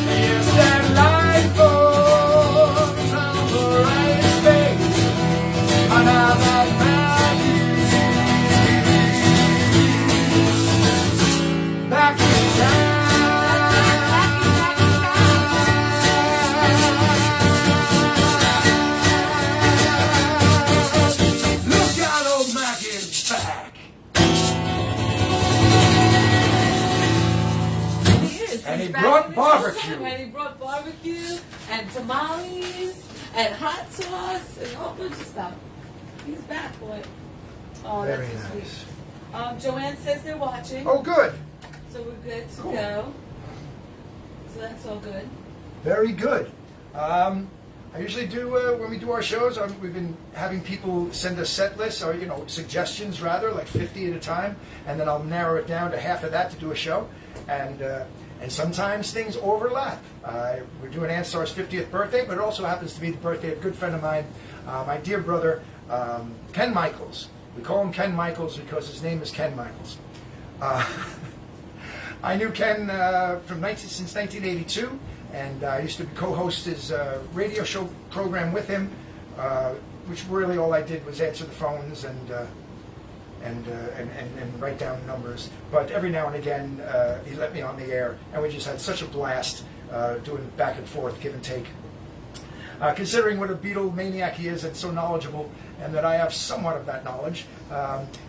[SPEAKER 3] yes, that light falls on the right face, and now that Maggie's back in town. Look out, old Maggie's back. And he brought barbecue.
[SPEAKER 2] And he brought barbecue and tamales and hot sauce and a whole bunch of stuff. He's back, boy. Oh,
[SPEAKER 1] Very
[SPEAKER 2] that's so
[SPEAKER 1] nice.
[SPEAKER 2] sweet. Joanne says they're watching,
[SPEAKER 1] Oh, good.
[SPEAKER 2] so we're good to
[SPEAKER 1] Cool.
[SPEAKER 2] go. So that's all good.
[SPEAKER 1] Very good. I usually do, when we do our shows, we've been having people send us set lists, or, suggestions rather, like 50 at a time, and then I'll narrow it down to half of that to do a show. And sometimes things overlap. We're doing Annstarr's 50th birthday, but it also happens to be the birthday of a good friend of mine, my dear brother, Ken Michaels. We call him Ken Michaels because his name is Ken Michaels. I knew Ken since 1982, and I used to co-host his radio show program with him, which really all I did was answer the phones and write down numbers. But every now and again, he let me on the air, and we just had such a blast doing back and forth, give and take. Considering what a Beatle maniac he is and so knowledgeable, and that I have somewhat of that knowledge.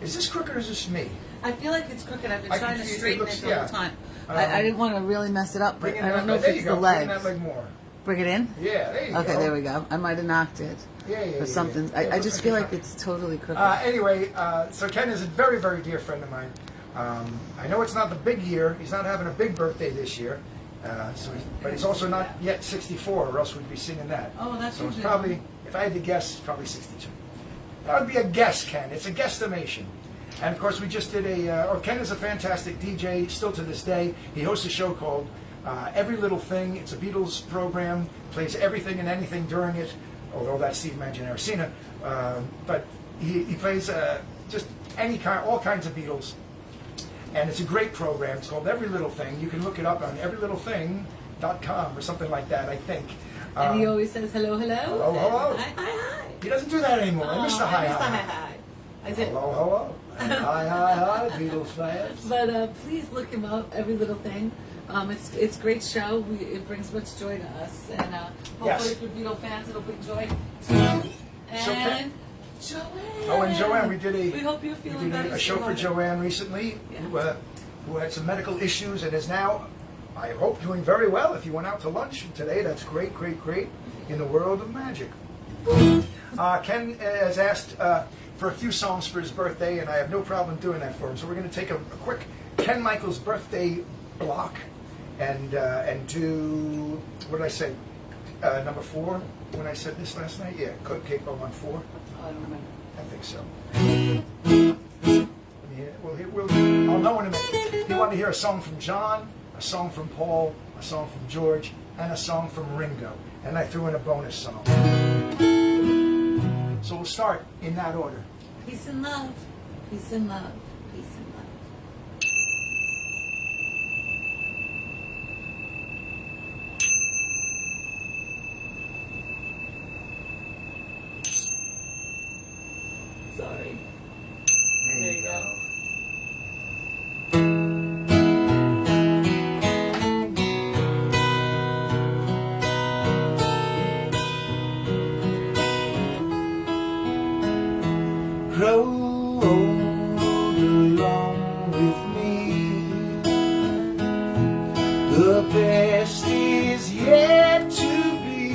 [SPEAKER 1] Is this crooked or is this me?
[SPEAKER 2] I feel like it's crooked. I've been
[SPEAKER 1] I
[SPEAKER 2] trying
[SPEAKER 1] can
[SPEAKER 2] to
[SPEAKER 1] see- it
[SPEAKER 2] straighten
[SPEAKER 1] looks-
[SPEAKER 2] it the
[SPEAKER 1] yeah.
[SPEAKER 2] whole time.
[SPEAKER 1] Um,
[SPEAKER 2] I didn't want to really mess it up, but
[SPEAKER 1] Bring in
[SPEAKER 2] I don't
[SPEAKER 1] that-
[SPEAKER 2] know if
[SPEAKER 1] there
[SPEAKER 2] it's
[SPEAKER 1] you
[SPEAKER 2] the
[SPEAKER 1] go. Bring in
[SPEAKER 2] legs.
[SPEAKER 1] that leg more.
[SPEAKER 2] Bring it in?
[SPEAKER 1] Yeah, there you go.
[SPEAKER 2] Okay, there we go. I might have knocked it.
[SPEAKER 1] Yeah,
[SPEAKER 2] Or something.
[SPEAKER 1] yeah.
[SPEAKER 2] I just feel like it's totally crooked.
[SPEAKER 1] Anyway, so Ken is a very, very dear friend of mine. I know it's not the big year. He's not having a big birthday this year. But he's also not yet 64, or else we'd be singing that.
[SPEAKER 2] Oh, that's
[SPEAKER 1] so it's
[SPEAKER 2] a good
[SPEAKER 1] probably,
[SPEAKER 2] one.
[SPEAKER 1] if I had to guess, it's probably 62. That would be a guess, Ken. It's a guesstimation. And of course, we just did Ken is a fantastic DJ, still to this day. He hosts a show called Every Little Thing. It's a Beatles program, plays everything and anything during it, although that's Steve Mangianaricina. But he plays just any kind, all kinds of Beatles. And it's a great program. It's called Every Little Thing. You can look it up on everylittlething.com or something like that, I think.
[SPEAKER 2] And he always says hello, hello.
[SPEAKER 1] Hello, hello.
[SPEAKER 2] Hi, hi, hi.
[SPEAKER 1] He doesn't do that anymore. I miss the hi,
[SPEAKER 2] I miss the
[SPEAKER 1] hi.
[SPEAKER 2] hi, hi. I did.
[SPEAKER 1] Hello, hello. And hi, hi, hi, Beatles fans.
[SPEAKER 2] But please look him up, Every Little Thing. It's a great show. It brings much joy to us. And hopefully
[SPEAKER 1] Yes.
[SPEAKER 2] for Beatle fans, it'll bring joy to you. And Joanne.
[SPEAKER 1] Oh, and Joanne, we
[SPEAKER 2] hope you're feeling better.
[SPEAKER 1] a show for Joanne recently,
[SPEAKER 2] Yeah.
[SPEAKER 1] who had some medical issues and is now, I hope, doing very well. If you went out to lunch today, that's great, great, great in the world of magic. Ken has asked for a few songs for his birthday, and I have no problem doing that for him. So we're going to take a quick Ken Michaels birthday block and do, what did I say, number 4 when I said this last night? Yeah, Capo on 4.
[SPEAKER 2] I don't remember.
[SPEAKER 1] I think so. Yeah, I'll know in a minute. You want to hear a song from John, a song from Paul, a song from George, and a song from Ringo. And I threw in a bonus song. So we'll start in that order.
[SPEAKER 2] Peace and love. Peace and love. Peace and love. Sorry.
[SPEAKER 1] There you go.
[SPEAKER 3] Grow old along with me. The best is yet to be.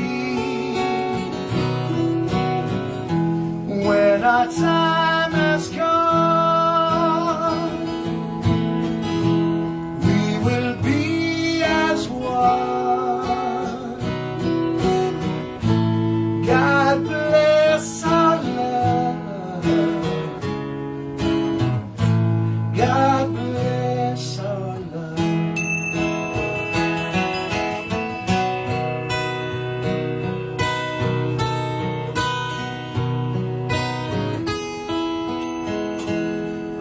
[SPEAKER 3] When our time has come, we will be as one. God bless our love. God bless our love.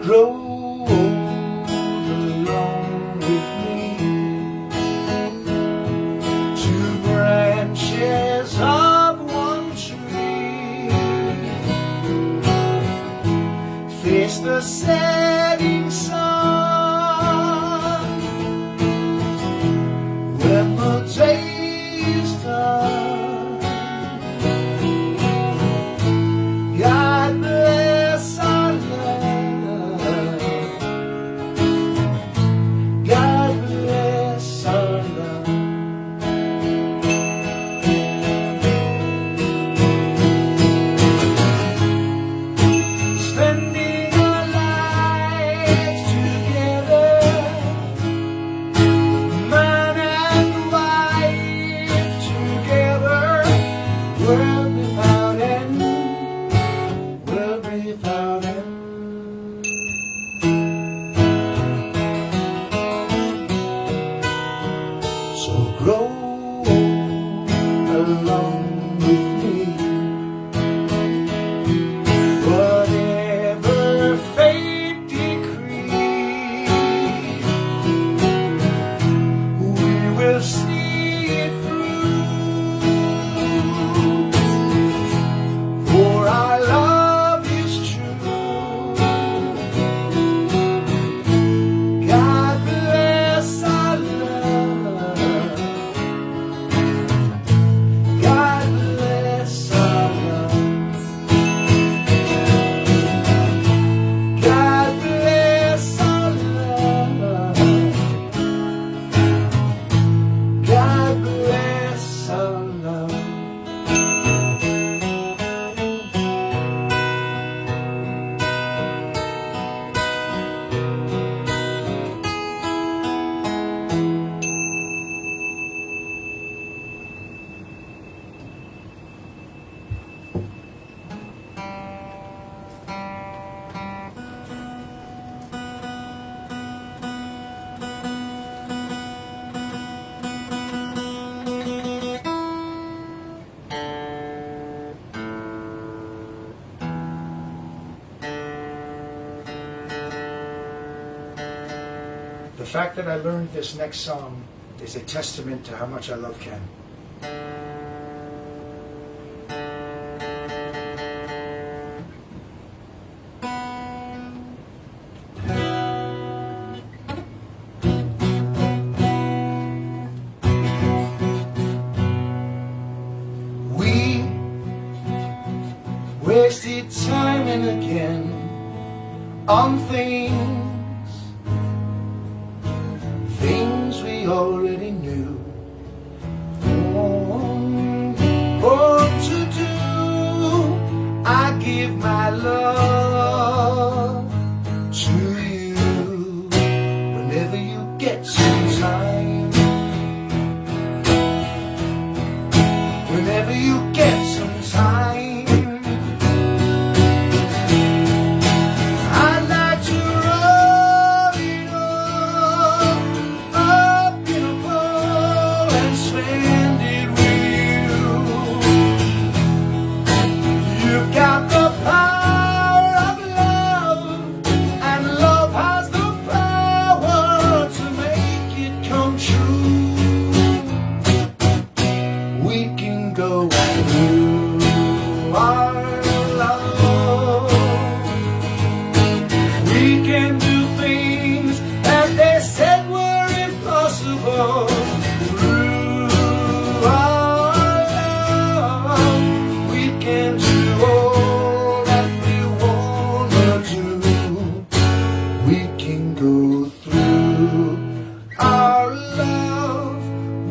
[SPEAKER 3] Grow old along with me. 2 branches of one tree. Face the setting sun. When the day is done, God bless our love. God bless our love. Spending our lives together, man and wife together, world without end, world without end. So grow along with me. Whatever fate decrees, we will see it through. For our love is true. God bless our love. God bless our love. God bless our love. God bless our love.
[SPEAKER 1] fact that I learned this next song is a testament to how much I love Ken.
[SPEAKER 3] We wasted time and again on things we already knew. What to do? I give my love to you whenever you get some time. Whenever you get some time. I'd like to roll it all up in a bowl and spend it with you. You've got the power of love, and love has the power to make it come true. We can go through our love. We can do things that they said were impossible. Through our love, we can do all that we wanna do. We can go through our love.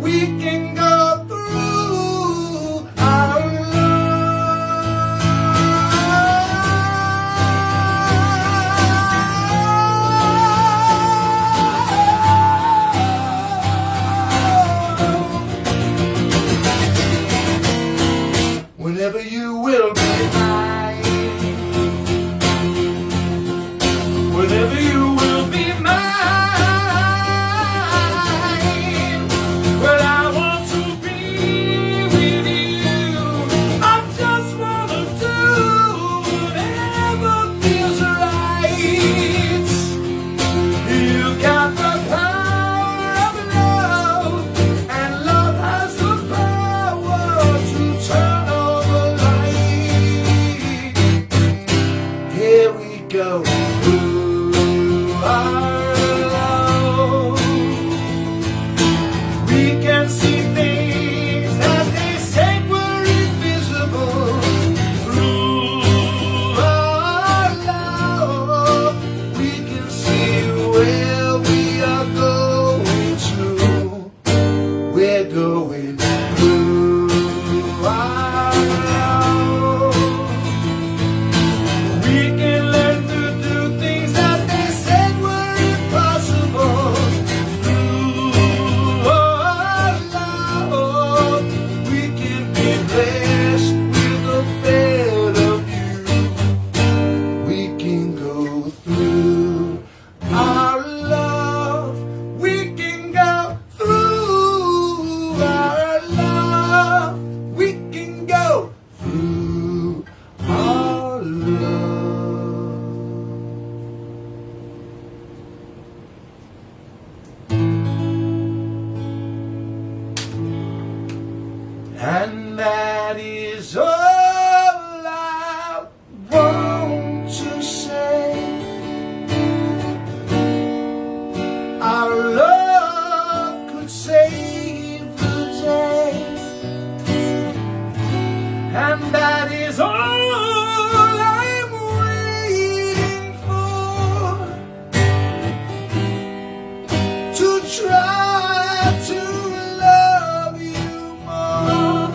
[SPEAKER 3] We can go through our love. Whenever you will be mine. Whenever you will be mine. Well, I want to be with you. I just wanna do whatever feels right. You got the power of love, and love has the power to turn on the light. Here we go. Through our love, we can see things that they said were invisible. Through our love, we can see where we are going to. We're going through our love. We can learn to do things that they said were impossible. Through our love, we can be blessed with a better view. We can go through our love. We can go through our love. We can go through our love. And that is all I want to say. Our love could save the day. And that is all I'm waiting for. To try to love you more.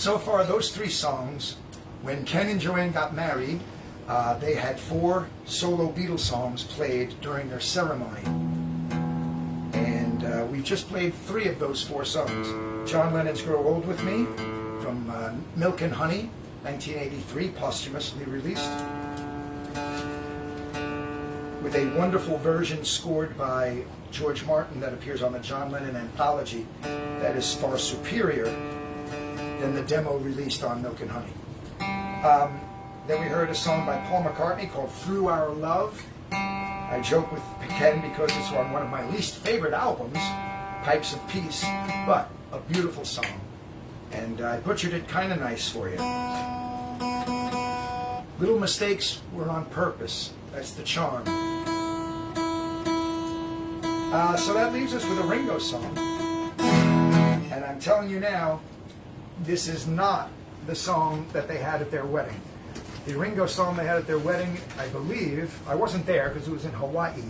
[SPEAKER 1] So far, those 3 songs, when Ken and Joanne got married, they had 4 solo Beatles songs played during their ceremony. And we just played 3 of those 4 songs. John Lennon's Grow Old With Me, from Milk and Honey, 1983, posthumously released, with a wonderful version scored by George Martin that appears on the John Lennon anthology that is far superior than the demo released on Milk and Honey. Then we heard a song by Paul McCartney called Through Our Love. I joke with Ken because it's on one of my least favorite albums, Pipes of Peace, but a beautiful song. And I butchered it kind of nice for you. Little mistakes were on purpose. That's the charm. So that leaves us with a Ringo song. And I'm telling you now, this is not the song that they had at their wedding. The Ringo song they had at their wedding, I believe, I wasn't there because it was in Hawaii,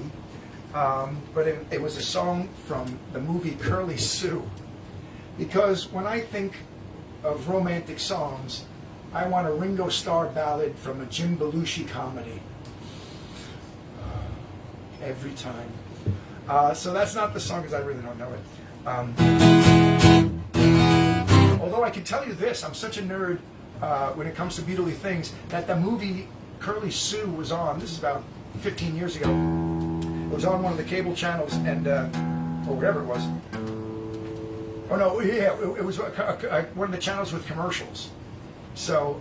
[SPEAKER 1] but it was a song from the movie Curly Sue. Because when I think of romantic songs, I want a Ringo Starr ballad from a Jim Belushi comedy. Every time. So that's not the song because I really don't know it. Although I can tell you this, I'm such a nerd when it comes to Beatley things, that the movie Curly Sue was on, this is about 15 years ago, it was on one of the cable channels, and or whatever it was. Oh no, yeah, it was one of the channels with commercials. So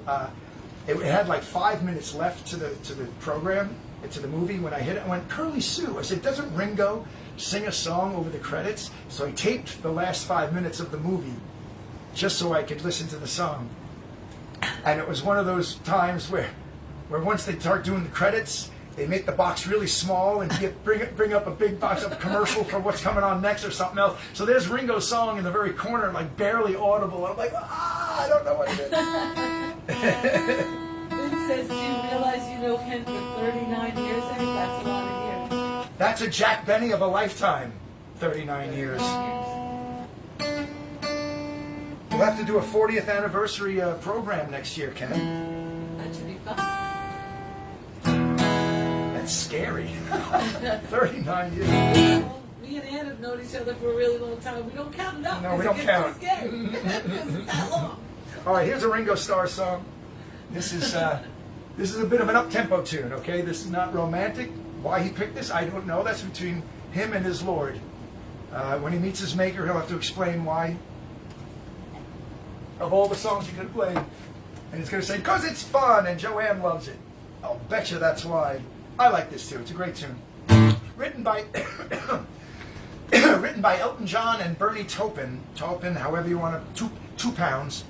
[SPEAKER 1] it had like 5 minutes left to the program, to the movie. When I hit it, I went, Curly Sue. I said, doesn't Ringo sing a song over the credits? So I taped the last 5 minutes of the movie just so I could listen to the song. And it was one of those times where once they start doing the credits, they make the box really small and bring up a big box of commercial for what's coming on next or something else. So there's Ringo's song in the very corner, like barely audible. I'm like, I don't know what it is.
[SPEAKER 4] Lynn says, do you realize you know Ken for 39 years? I think that's a lot of years.
[SPEAKER 1] That's a Jack Benny of a lifetime, 39 years. We'll have to do a 40th anniversary program next year, Ken.
[SPEAKER 4] That should be fun.
[SPEAKER 1] That's scary. 39 years.
[SPEAKER 4] Well, me and Ann have known each other for a really long time. We don't count it up.
[SPEAKER 1] No, we don't count.
[SPEAKER 4] It's that long.
[SPEAKER 1] All right, here's a Ringo Starr song. This is a bit of an up-tempo tune, okay? This is not romantic. Why he picked this, I don't know. That's between him and his Lord. When he meets his maker, he'll have to explain why. Of all the songs you could have played. And he's going to say, because it's fun, and Joanne loves it. I'll bet you that's why. I like this too. It's a great tune. Written by Elton John and Bernie Taupin. Taupin, however you want to, 2 pounds.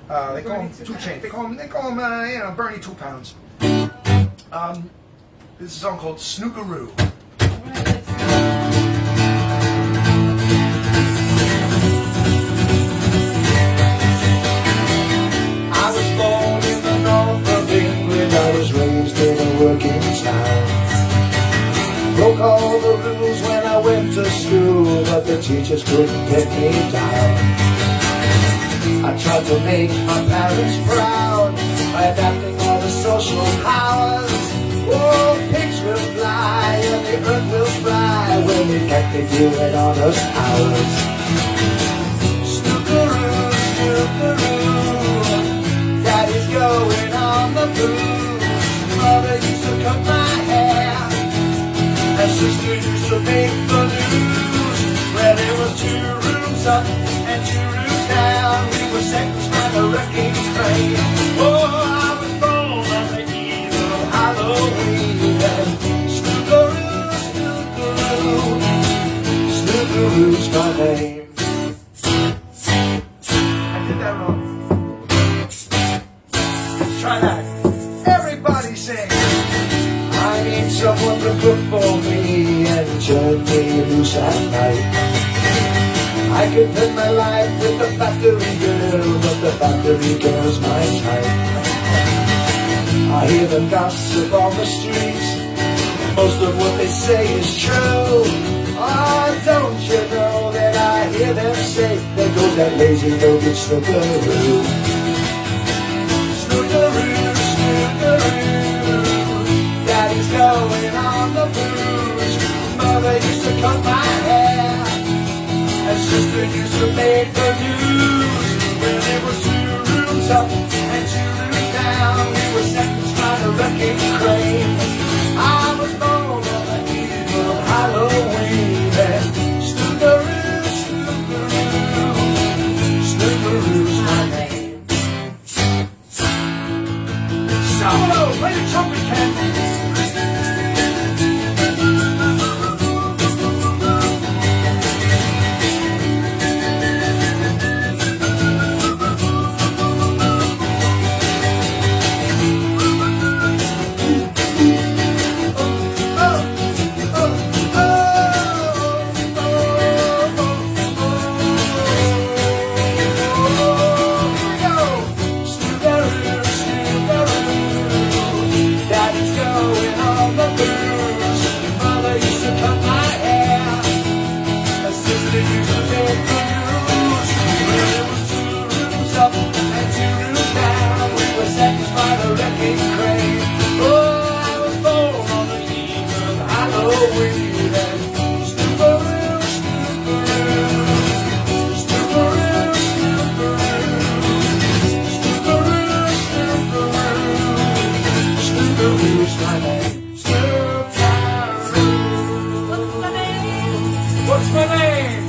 [SPEAKER 1] They call him 2 Chainz. They call him Bernie 2 pounds. This is a song called Snookeroo.
[SPEAKER 3] I was born in the north of England. I was raised in a working town. Broke all the rules when I went to school, but the teachers couldn't get me down. I tried to make my parents proud by adapting all the social powers. Oh, pigs will fly and the earth will fly when we can't be doing honest hours. Snookeroo, snookeroo, Daddy's going on the booze. Mother used to cut my hair, and sister used to make the news. Well, there was 2 rooms up and 2 rooms down. We were sentenced by the wrecking train. Oh, I was born on the eve of Halloween. And snookeroo, snookeroo, snookeroo's my name.
[SPEAKER 1] I did that wrong. Let's try that. Everybody sing.
[SPEAKER 3] I need someone to cook for me and turn me loose at night. I could live my life with the factory girl, but the factory girl's my type. I hear them gossip on the streets. Most of what they say is true. Oh, don't you know that I hear them say, there goes that lazy no-good snookeroo. the blues. Mother used to cut my hair, and sister used to make the news. When it was 2 rooms up and 2 rooms down, we were sentenced by the wrecking crane. I was born on the eve of Halloween, and Snookeroo, Snookeroo, Snookeroo's my name. Solo, play the trumpet, Ken. What's my name?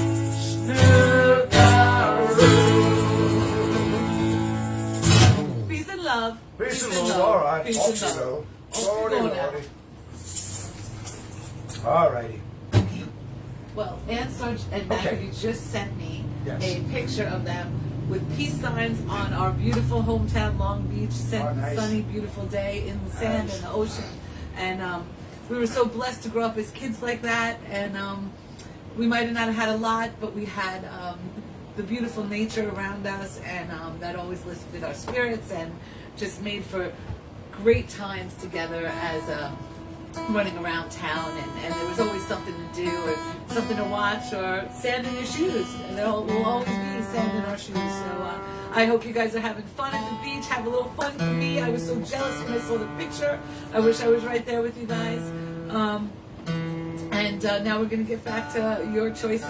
[SPEAKER 2] Peace and love.
[SPEAKER 1] Peace and love. All right.
[SPEAKER 2] Peace
[SPEAKER 1] Off
[SPEAKER 2] and
[SPEAKER 1] you
[SPEAKER 2] love.
[SPEAKER 1] go. Lordy, lordy. All righty.
[SPEAKER 2] Well, Annstarr and
[SPEAKER 1] Okay.
[SPEAKER 2] Maccabee just sent me
[SPEAKER 1] Yes.
[SPEAKER 2] a picture of them with peace signs on our beautiful hometown, Long Beach.
[SPEAKER 1] Oh, nice.
[SPEAKER 2] Sunny, beautiful day in the sand
[SPEAKER 1] Nice.
[SPEAKER 2] and the ocean. And we were so blessed to grow up as kids like that. And we might have not had a lot, but we had the beautiful nature around us, and that always lifted our spirits and just made for great times together as running around town, and there was always something to do or something to watch or sand in your shoes, and there will always be sand in our shoes. So I hope you guys are having fun at the beach. Have a little fun for me. I was so jealous when I saw the picture. I wish I was right there with you guys. And now we're going to get back to your choices.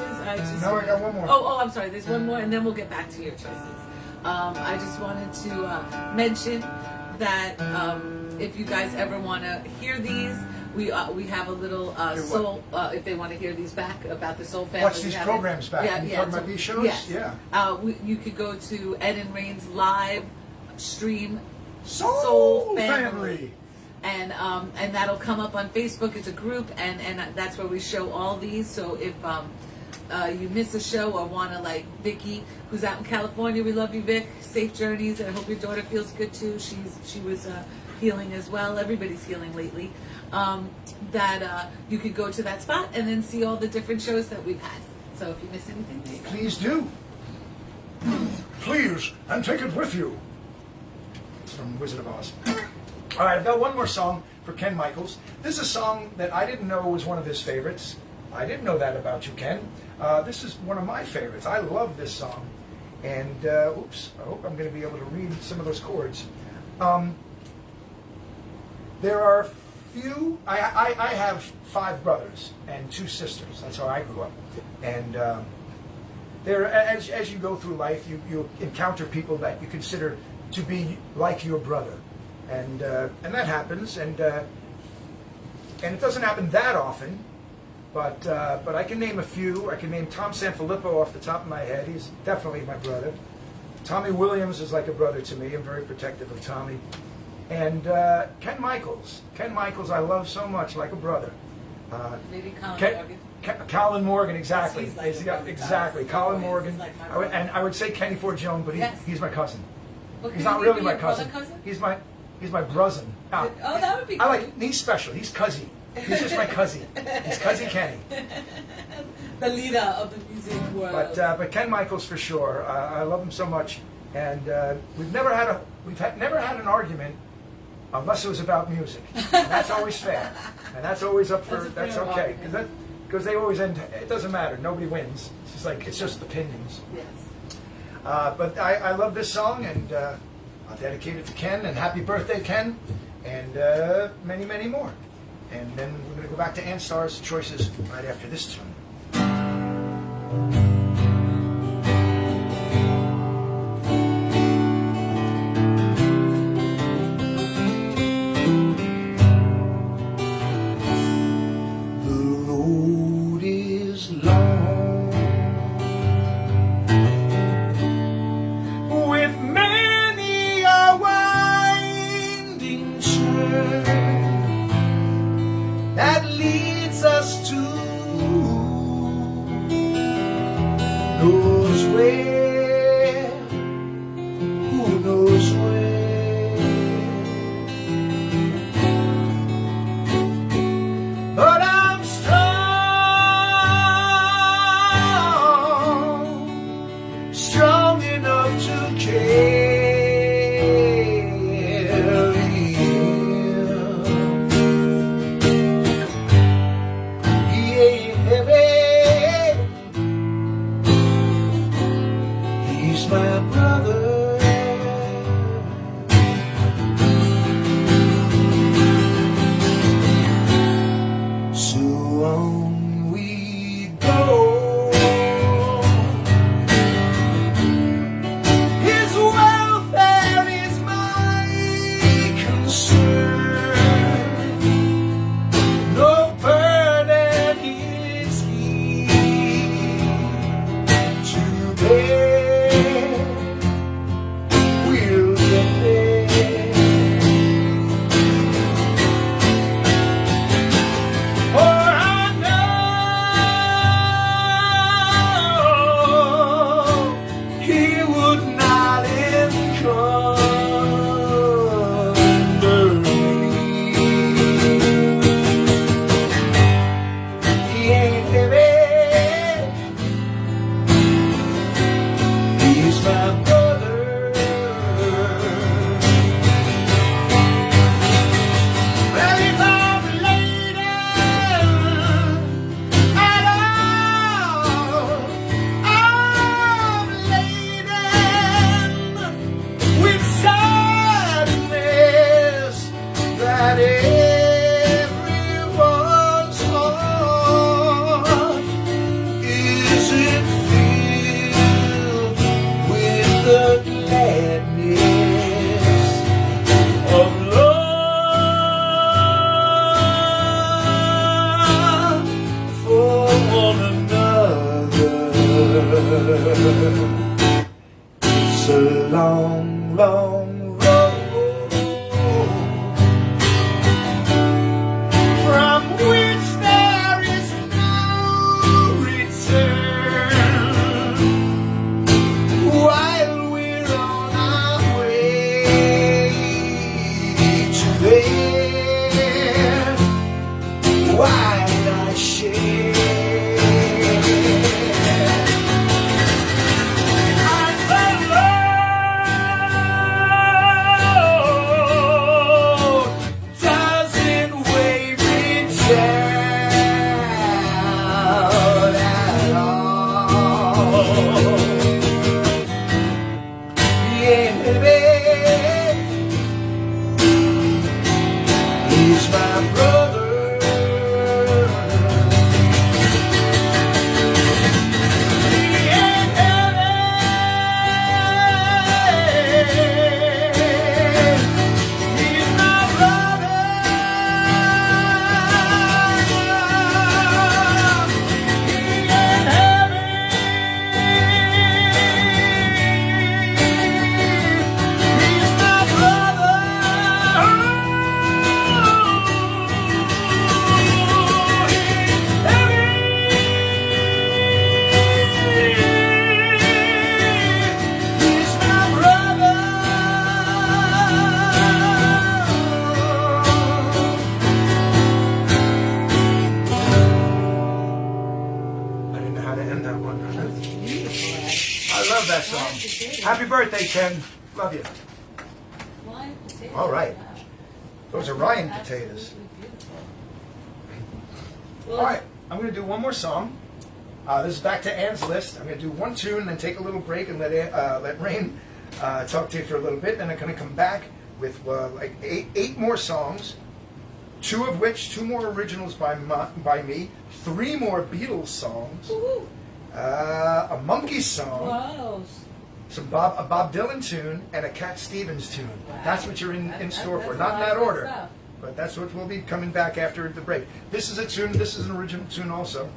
[SPEAKER 1] No, I got one more.
[SPEAKER 2] Oh, I'm sorry. There's one more, and then we'll get back to your choices. I just wanted to mention that if you guys ever want to hear these, we have a little soul. If they want to hear these back about the Soul Family,
[SPEAKER 1] Watch these
[SPEAKER 2] we have
[SPEAKER 1] programs back.
[SPEAKER 2] Yeah,
[SPEAKER 1] You
[SPEAKER 2] yeah.
[SPEAKER 1] talking about these shows?
[SPEAKER 2] Yes.
[SPEAKER 1] Yeah.
[SPEAKER 2] You could go to Ed and Rain's live stream
[SPEAKER 1] Soul Family.
[SPEAKER 2] And that'll come up on Facebook. It's a group, and that's where we show all these. So if you miss a show or want to, like Vicky, who's out in California, we love you, Vic. Safe journeys. I hope your daughter feels good too. She was healing as well. Everybody's healing lately. That you could go to that spot and then see all the different shows that we've had. So if you miss anything, there you go.
[SPEAKER 1] Please do. Please, and take it with you. It's from Wizard of Oz. All right, I've got one more song for Ken Michaels. This is a song that I didn't know was one of his favorites. I didn't know that about you, Ken. This is one of my favorites. I love this song. And, oops, I hope I'm going to be able to read some of those chords. There are few, I have 5 brothers and 2 sisters. That's how I grew up. And there, as you go through life, you encounter people that you consider to be like your brother. And that happens, and it doesn't happen that often, but I can name a few. I can name Tom Sanfilippo off the top of my head. He's definitely my brother. Tommy Williams is like a brother to me. I'm very protective of Tommy. And Ken Michaels. Ken Michaels I love so much, like a brother.
[SPEAKER 2] Maybe Colin Morgan.
[SPEAKER 1] Colin Morgan, exactly.
[SPEAKER 2] He's like a brother.
[SPEAKER 1] Exactly. Colin Morgan.
[SPEAKER 2] He's like my brother.
[SPEAKER 1] And I would say Kenny Ford Jones, but
[SPEAKER 2] Yes.
[SPEAKER 1] he's my cousin.
[SPEAKER 2] Well,
[SPEAKER 1] He's
[SPEAKER 2] can
[SPEAKER 1] not
[SPEAKER 2] you
[SPEAKER 1] really
[SPEAKER 2] be
[SPEAKER 1] my
[SPEAKER 2] your brother
[SPEAKER 1] cousin. He's my brother.
[SPEAKER 2] Oh, that would be
[SPEAKER 1] I
[SPEAKER 2] cool.
[SPEAKER 1] like. He's special. He's cuzzy. He's just my cuzzy. He's cuzzy Kenny.
[SPEAKER 2] The leader of the music world.
[SPEAKER 1] But Ken Michaels for sure. I love him so much, and we've never had an argument unless it was about music. And that's always fair, and that's always up for.
[SPEAKER 2] That's a
[SPEAKER 1] That's
[SPEAKER 2] fair
[SPEAKER 1] okay
[SPEAKER 2] argument.
[SPEAKER 1] because they always end. It doesn't matter. Nobody wins. It's just opinions.
[SPEAKER 2] Yes.
[SPEAKER 1] But I love this song, and I'll dedicate it to Ken. And happy birthday, Ken, and many, many more. And then we're going to go back to Annstarr's choices right after this tune.
[SPEAKER 3] That leads us to knows where, who knows where. But I'm strong, strong enough to carry. My brother, so on we go. His welfare is my concern. No burden is he to bear. Everyone's heart isn't filled with the gladness of love for one another. It's a long, long road from which there is no return. While we're on our way to there, why not share? He's my brother. He ain't heaven. He's my brother. He ain't heaven. He's my brother.
[SPEAKER 1] I love that song. Happy birthday, Ken. Love you.
[SPEAKER 4] Flying potatoes.
[SPEAKER 1] All right.
[SPEAKER 4] Wow.
[SPEAKER 1] Those are Ryan
[SPEAKER 4] Absolutely
[SPEAKER 1] potatoes.
[SPEAKER 4] beautiful.
[SPEAKER 1] All right, I'm going to do one more song. This is back to Ann's list. I'm going to do one tune, then take a little break and let Rain talk to you for a little bit. Then I'm going to come back with like eight more songs. two more originals by me, 3 more Beatles songs,
[SPEAKER 4] Woo-hoo.
[SPEAKER 1] a Monkey song,
[SPEAKER 4] Wow.
[SPEAKER 1] a Bob Dylan tune, and a Cat Stevens tune.
[SPEAKER 4] Wow.
[SPEAKER 1] That's what you're in store for.
[SPEAKER 4] That's
[SPEAKER 1] Not in
[SPEAKER 4] a lot
[SPEAKER 1] that
[SPEAKER 4] of good
[SPEAKER 1] order,
[SPEAKER 4] stuff.
[SPEAKER 1] but that's what we'll be coming back after the break. This is a tune. This is an original tune also.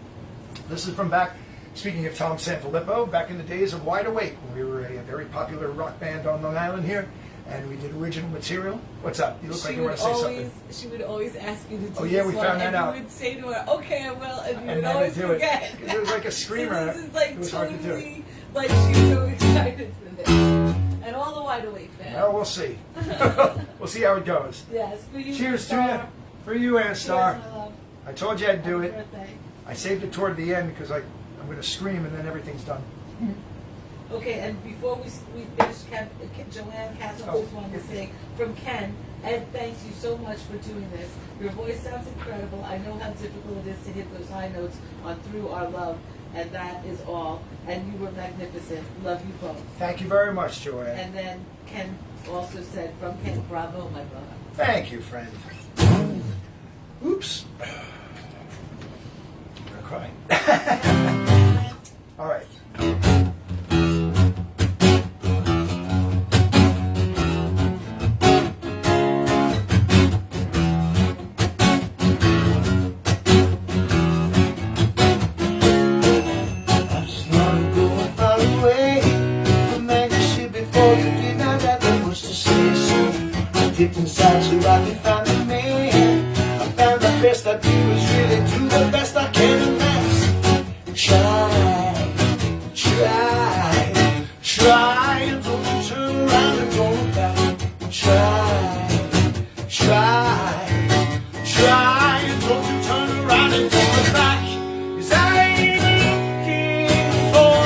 [SPEAKER 1] This is from back. Speaking of Tom Sanfilippo, back in the days of Wide Awake, when we were a very popular rock band on Long Island here, and we did original material. What's up? You look like you want to say something.
[SPEAKER 4] She would always ask you to do
[SPEAKER 1] Oh, yeah, we
[SPEAKER 4] this one,
[SPEAKER 1] found that
[SPEAKER 4] and
[SPEAKER 1] out.
[SPEAKER 4] you would say to her, "Okay, I will," and you would
[SPEAKER 1] And then
[SPEAKER 4] always
[SPEAKER 1] to do
[SPEAKER 4] forget.
[SPEAKER 1] it. It was like a screamer.
[SPEAKER 4] So this is like
[SPEAKER 1] It was hard to do.
[SPEAKER 4] totally like she's so excited for this, and all the Wide Awake fans.
[SPEAKER 1] Well, we'll see. We'll see how it goes.
[SPEAKER 4] Yes, for you.
[SPEAKER 1] Cheers to
[SPEAKER 4] Annstarr.
[SPEAKER 1] you. For you, Annstarr.
[SPEAKER 4] Cheers, my love.
[SPEAKER 1] I told you I'd do
[SPEAKER 4] Happy
[SPEAKER 1] it.
[SPEAKER 4] birthday.
[SPEAKER 1] I saved it toward the end because I'm going to scream and then everything's done.
[SPEAKER 4] Okay, and before we finish, Joanne Castle
[SPEAKER 1] Oh.
[SPEAKER 4] just wanted to say from Ken, Ed, thanks you so much for doing this. Your voice sounds incredible. I know how difficult it is to hit those high notes on Through Our Love, and that is all. And you were magnificent. Love you both.
[SPEAKER 1] Thank you very much, Joanne.
[SPEAKER 4] And then Ken also said, from Ken, bravo, my brother.
[SPEAKER 1] Thank you, friend. Oops. I'm going to cry. All right.
[SPEAKER 3] Dipped inside so I could find the man. I found the best I do is really do the best I can, and that's try, and don't you turn around and don't look back. Try, and don't you turn around and don't look back. 'Cause I ain't looking for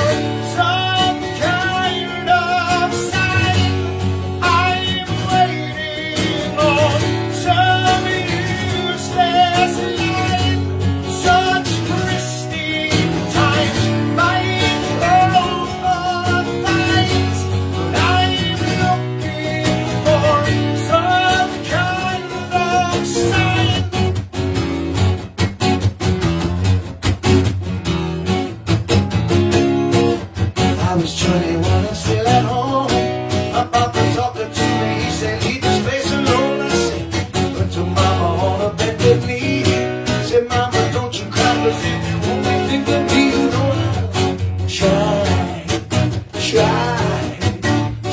[SPEAKER 3] some kind of sign. I'm waiting on some useless line. Such pristine times might grow for vines, but I'm looking for some kind of sign. I was 21 and still at home. My papa talking to me, he said, leave this place alone. I said, but to mama on a bended knee. Said, mama, don't you cry, 'cause if you only think of me, you know I'll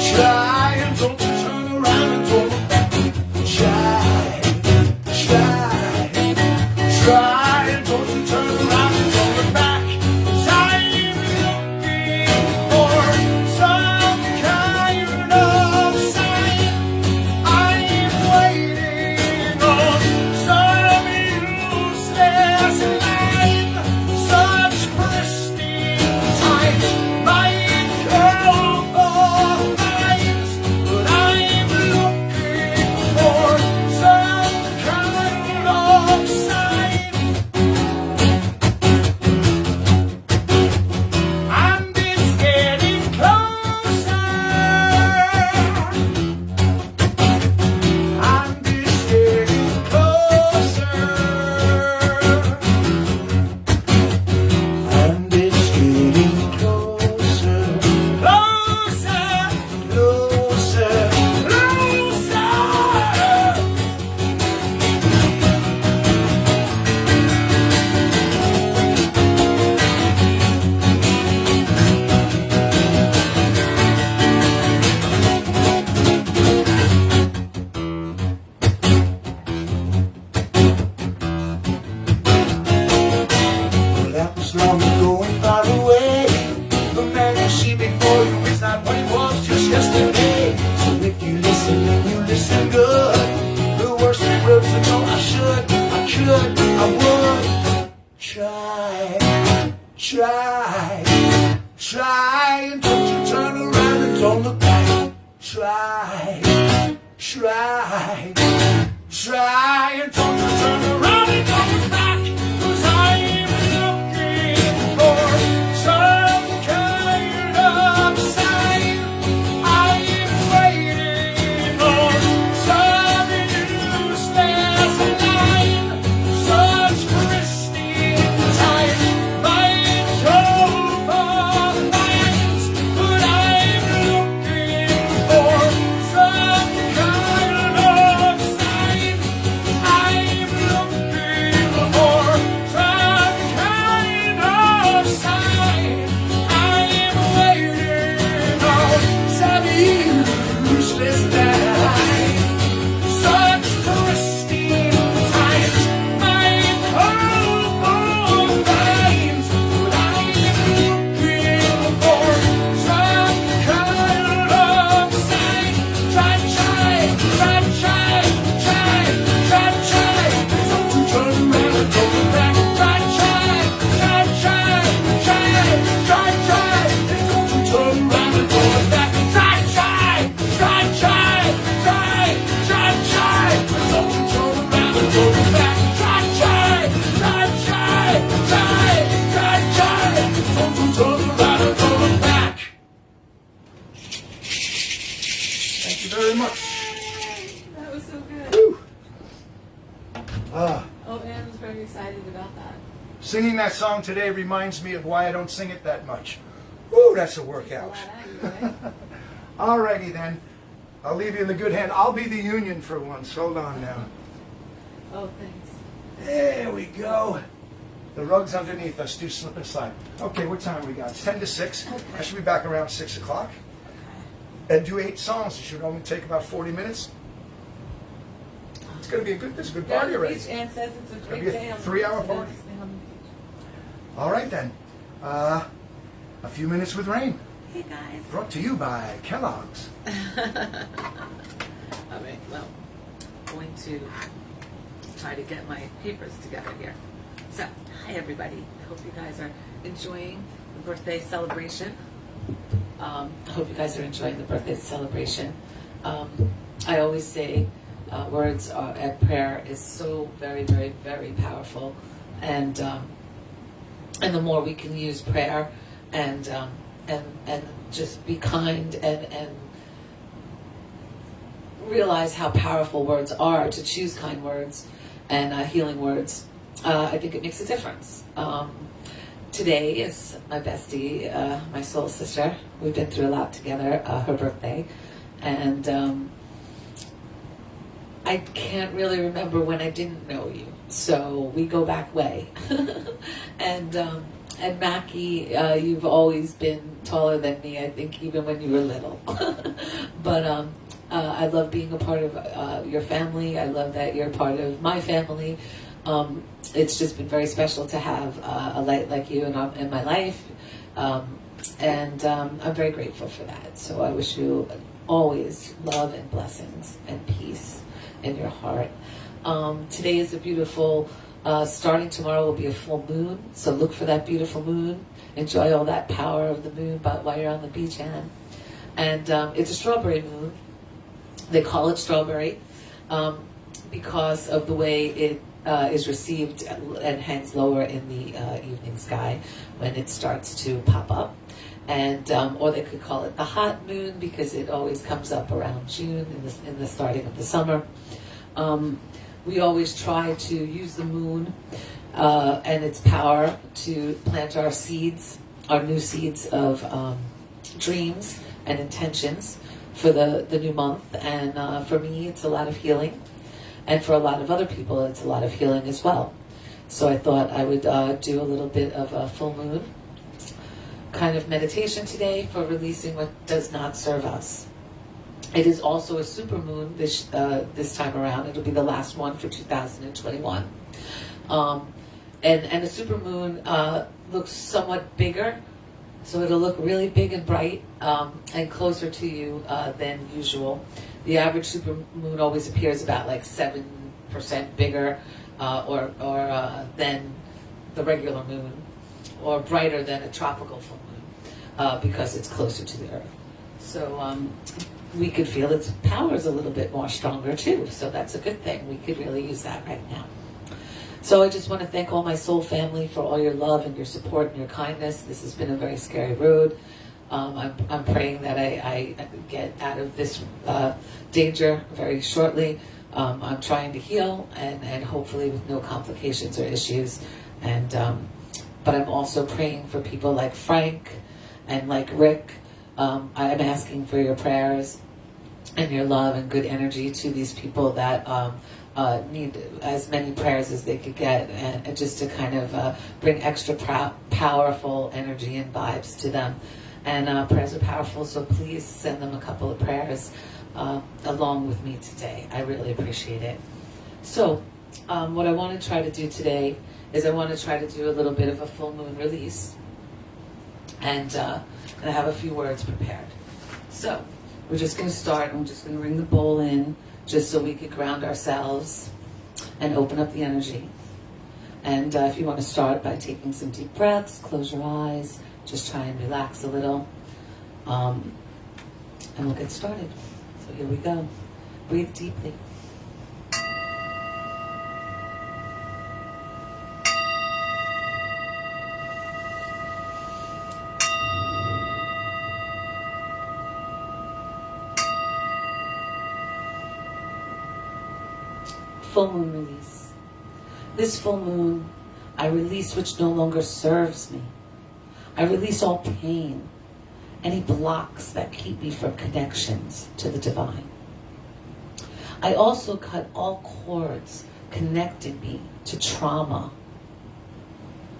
[SPEAKER 3] try, and don't you turn around and don't look back. Try, and don't you turn around and don't look back. 'Cause I'm looking for some kind of sign. I'm waiting on some useless line. Such pristine times might call for vines, but I'm looking for some kind of sign. I'm just getting closer. I'm just getting closer. I'm just getting closer. Closer. Well, that was long ago and far away. The man you see before you is not what he was just yesterday. So if you listen and you listen good, the worst it will to know I should, I could, I would. Try, and don't you turn around and don't look back. Try, and don't you turn around and don't look back. 'Cause I'm looking for some kind of sign. I'm waiting on some useless line.
[SPEAKER 1] Singing that song today reminds me of why I don't sing it that much. Ooh, that's a workout. Alrighty then. I'll leave you in the good hand. I'll be the union for once. Hold on now.
[SPEAKER 4] Oh, thanks.
[SPEAKER 1] There we go. The rug's underneath us. Do slip and slide. Okay, what time we got? It's 10 to 6.
[SPEAKER 2] Okay.
[SPEAKER 1] I should be back around 6 o'clock. And do 8 songs. It should only take about 40 minutes. It's going to be a good party already.
[SPEAKER 4] Ann says it's a
[SPEAKER 1] It's
[SPEAKER 4] great
[SPEAKER 1] gonna be a
[SPEAKER 4] day. on the
[SPEAKER 1] 3-hour
[SPEAKER 4] beach.
[SPEAKER 1] party.
[SPEAKER 4] Stay on the beach.
[SPEAKER 1] All right then. A few minutes with Rain.
[SPEAKER 2] Hey guys.
[SPEAKER 1] Brought to you by Kellogg's.
[SPEAKER 2] All right, well, I'm going to try to get my papers together here. So, hi everybody. I hope you guys are enjoying the birthday celebration. I hope you guys are enjoying the birthday celebration. I always say words at prayer is so very, very, very powerful, and the more we can use prayer and just be kind and realize how powerful words are, to choose kind words and healing words, I think it makes a difference. Today is my bestie, my soul sister. We've been through a lot together, her birthday, and I can't really remember when I didn't know you, so we go back way. And Mackie, you've always been taller than me, I think, even when you were little. But I love being a part of your family. I love that you're part of my family. It's just been very special to have a light like you in my life. And I'm very grateful for that. So I wish you always love and blessings and peace in your heart. Today is a beautiful, starting tomorrow will be a full moon. So look for that beautiful moon. Enjoy all that power of the moon while you're on the beach, Ann. And it's a strawberry moon. They call it strawberry because of the way it is received and hangs lower in the evening sky when it starts to pop up. And or they could call it the hot moon because it always comes up around June in the starting of the summer. We always try to use the moon and its power to plant our seeds, our new seeds of dreams and intentions for the new month. And for me, it's a lot of healing. And for a lot of other people, it's a lot of healing as well. So I thought I would do a little bit of a full moon kind of meditation today for releasing what does not serve us. It is also a super moon this time around. It'll be the last one for 2021. And a super moon looks somewhat bigger. So it'll look really big and bright and closer to you than usual. The average super moon always appears about like 7% bigger or than the regular moon, or brighter than a tropical full moon because it's closer to the Earth. So we could feel its power is a little bit more stronger too. So that's a good thing. We could really use that right now. So I just want to thank all my soul family for all your love and your support and your kindness. This has been a very scary road. I'm praying that I get out of this danger very shortly. I'm trying to heal and hopefully with no complications or issues. And but I'm also praying for people like Frank and like Rick. I'm asking for your prayers and your love and good energy to these people that need as many prayers as they could get, and just to kind of bring extra powerful energy and vibes to them. And prayers are powerful, so please send them a couple of prayers along with me today. I really appreciate it. So what I want to try to do today is I want to try to do a little bit of a full moon release. And I have a few words prepared. So we're just going to start, and we're just going to bring the bowl in just so we could ground ourselves and open up the energy. And if you want to start by taking some deep breaths, close your eyes, just try and relax a little. And we'll get started. So here we go. Breathe deeply. Full moon release. This full moon
[SPEAKER 4] I release which no longer serves me. I release all pain, any blocks that keep me from connections to the divine. I also cut all cords connecting me to trauma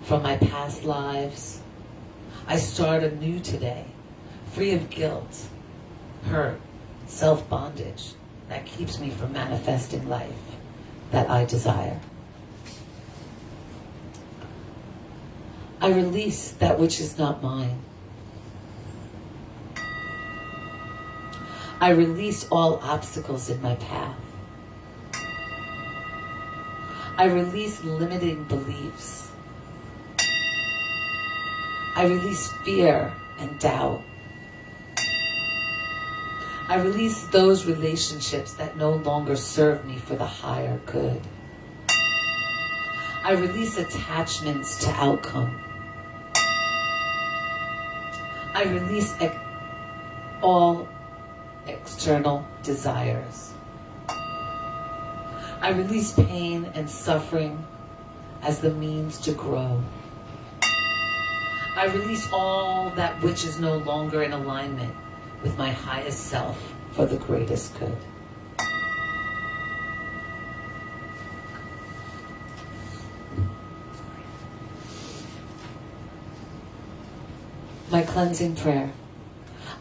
[SPEAKER 4] from my past lives. I start anew today, free of guilt, hurt, self-bondage that keeps me from manifesting life that I desire. I release that which is not mine. I release all obstacles in my path. I release limiting beliefs. I release fear and doubt. I release those relationships that no longer serve me for the higher good. I release attachments to outcome. I release all external desires. I release pain and suffering as the means to grow. I release all that which is no longer in alignment with my highest self for the greatest good. My cleansing prayer.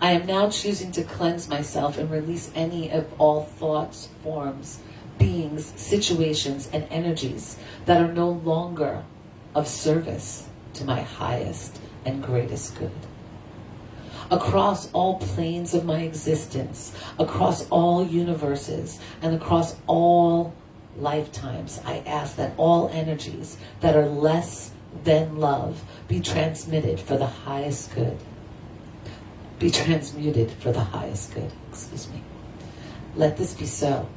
[SPEAKER 4] I am now choosing to cleanse myself and release any of all thoughts, forms, beings, situations, and energies that are no longer of service to my highest and greatest good. Across all planes of my existence, across all universes, and across all lifetimes, I ask that all energies that are less than love be transmitted for the highest good. Be transmuted for the highest good. Excuse me. Let this be so.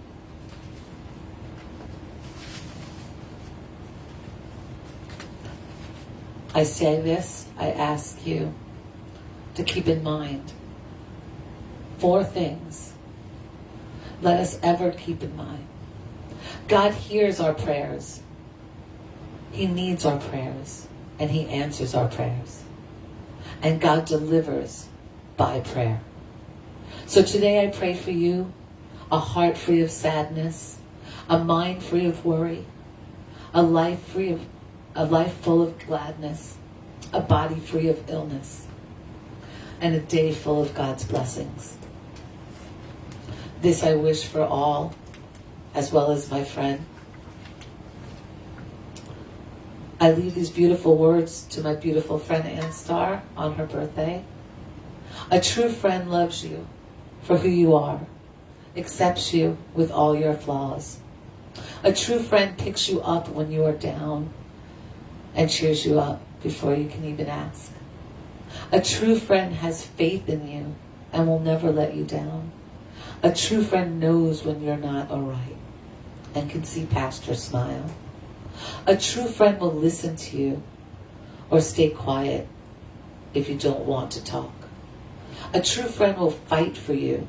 [SPEAKER 4] I say this, I ask you to keep in mind 4 things. Let us ever keep in mind. God hears our prayers. He needs our prayers, and He answers our prayers. And God delivers by prayer. So today I pray for you a heart free of sadness, a mind free of worry, a life full of gladness, a body free of illness, and a day full of God's blessings. This I wish for all, as well as my friend. I leave these beautiful words to my beautiful friend Annstarr on her birthday. A true friend loves you for who you are, accepts you with all your flaws. A true friend picks you up when you are down and cheers you up before you can even ask. A true friend has faith in you and will never let you down. A true friend knows when you're not all right and can see past your smile. A true friend will listen to you or stay quiet if you don't want to talk. A true friend will fight for you,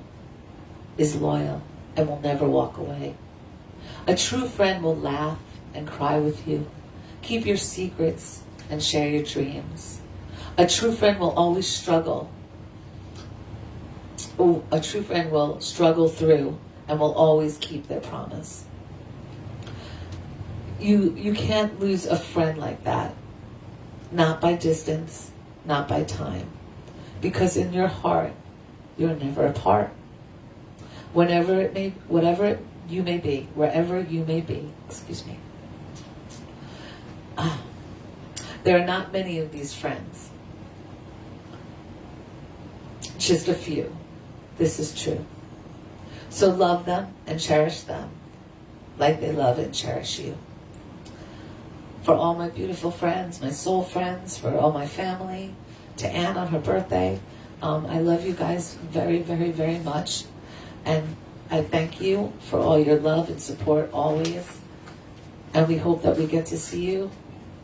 [SPEAKER 4] is loyal, and will never walk away. A true friend will laugh and cry with you, keep your secrets, and share your dreams. A true friend will always struggle. A true friend will struggle through and will always keep their promise. You can't lose a friend like that. Not by distance, not by time. Because in your heart, you're never apart. Whatever you may be, wherever you may be, excuse me. There are not many of these friends. Just a few. This is true. So love them and cherish them like they love and cherish you. For all my beautiful friends, my soul friends, for all my family, to Anne on her birthday, I love you guys very, very, very much. And I thank you for all your love and support always. And we hope that we get to see you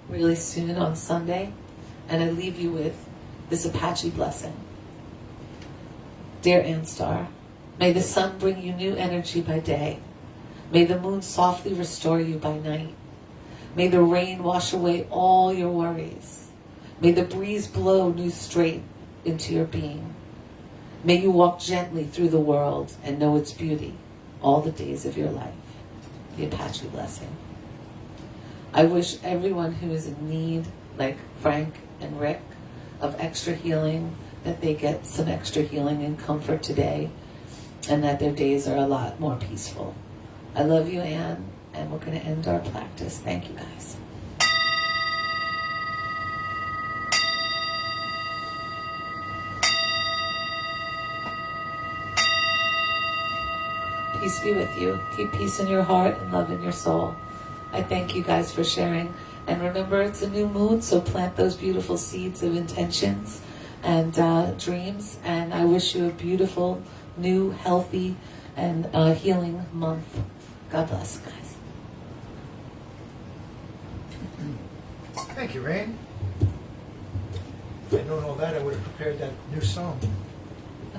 [SPEAKER 4] really soon on Sunday. And I leave you with this Apache blessing. Dear Annstarr, may the sun bring you new energy by day. May the moon softly restore you by night. May the rain wash away all your worries. May the breeze blow new strength into your being. May you walk gently through the world and know its beauty all the days of your life. The Apache blessing. I wish everyone who is in need, like Frank and Rick, of extra healing, that they get some extra healing and comfort today, and that their days are a lot more peaceful. I love you, Anne, and we're going to end our practice. Thank you, guys. Peace be with you. Keep peace in your heart and love in your soul. I thank you guys for sharing. And remember, it's a new moon, so plant those beautiful seeds of intentions and dreams. And I wish you a beautiful, new, healthy, and healing month. God bless, guys.
[SPEAKER 1] Thank you, Rain. If I'd known all that, I would have prepared that new song.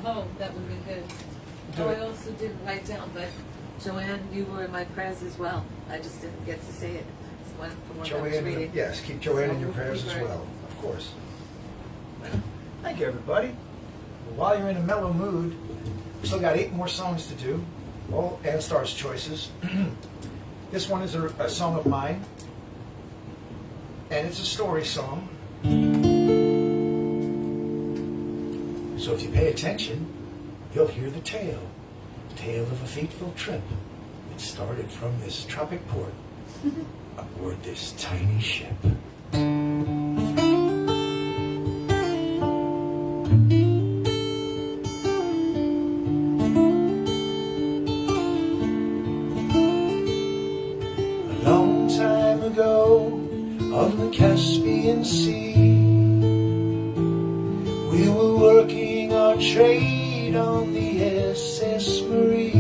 [SPEAKER 2] Oh, that would have been good.
[SPEAKER 1] Do
[SPEAKER 2] Oh,
[SPEAKER 1] it.
[SPEAKER 2] I also didn't write down, but Joanne, you were in my prayers as well. I just didn't get to say it. It's one from what I was
[SPEAKER 1] Joanne,
[SPEAKER 2] reading.
[SPEAKER 1] yes, keep Joanne in your
[SPEAKER 2] So,
[SPEAKER 1] prayers as
[SPEAKER 2] keep her-
[SPEAKER 1] well, of course. Thank you, everybody. While you're in a mellow mood, we still got 8 more songs to do, all Annstarr's choices. This one is a song of mine, and it's a story song. So if you pay attention, you'll hear the tale of a fateful trip that started from this tropic port aboard this tiny ship. A long time ago on the Caspian Sea, we were working our trade on the SS Marie.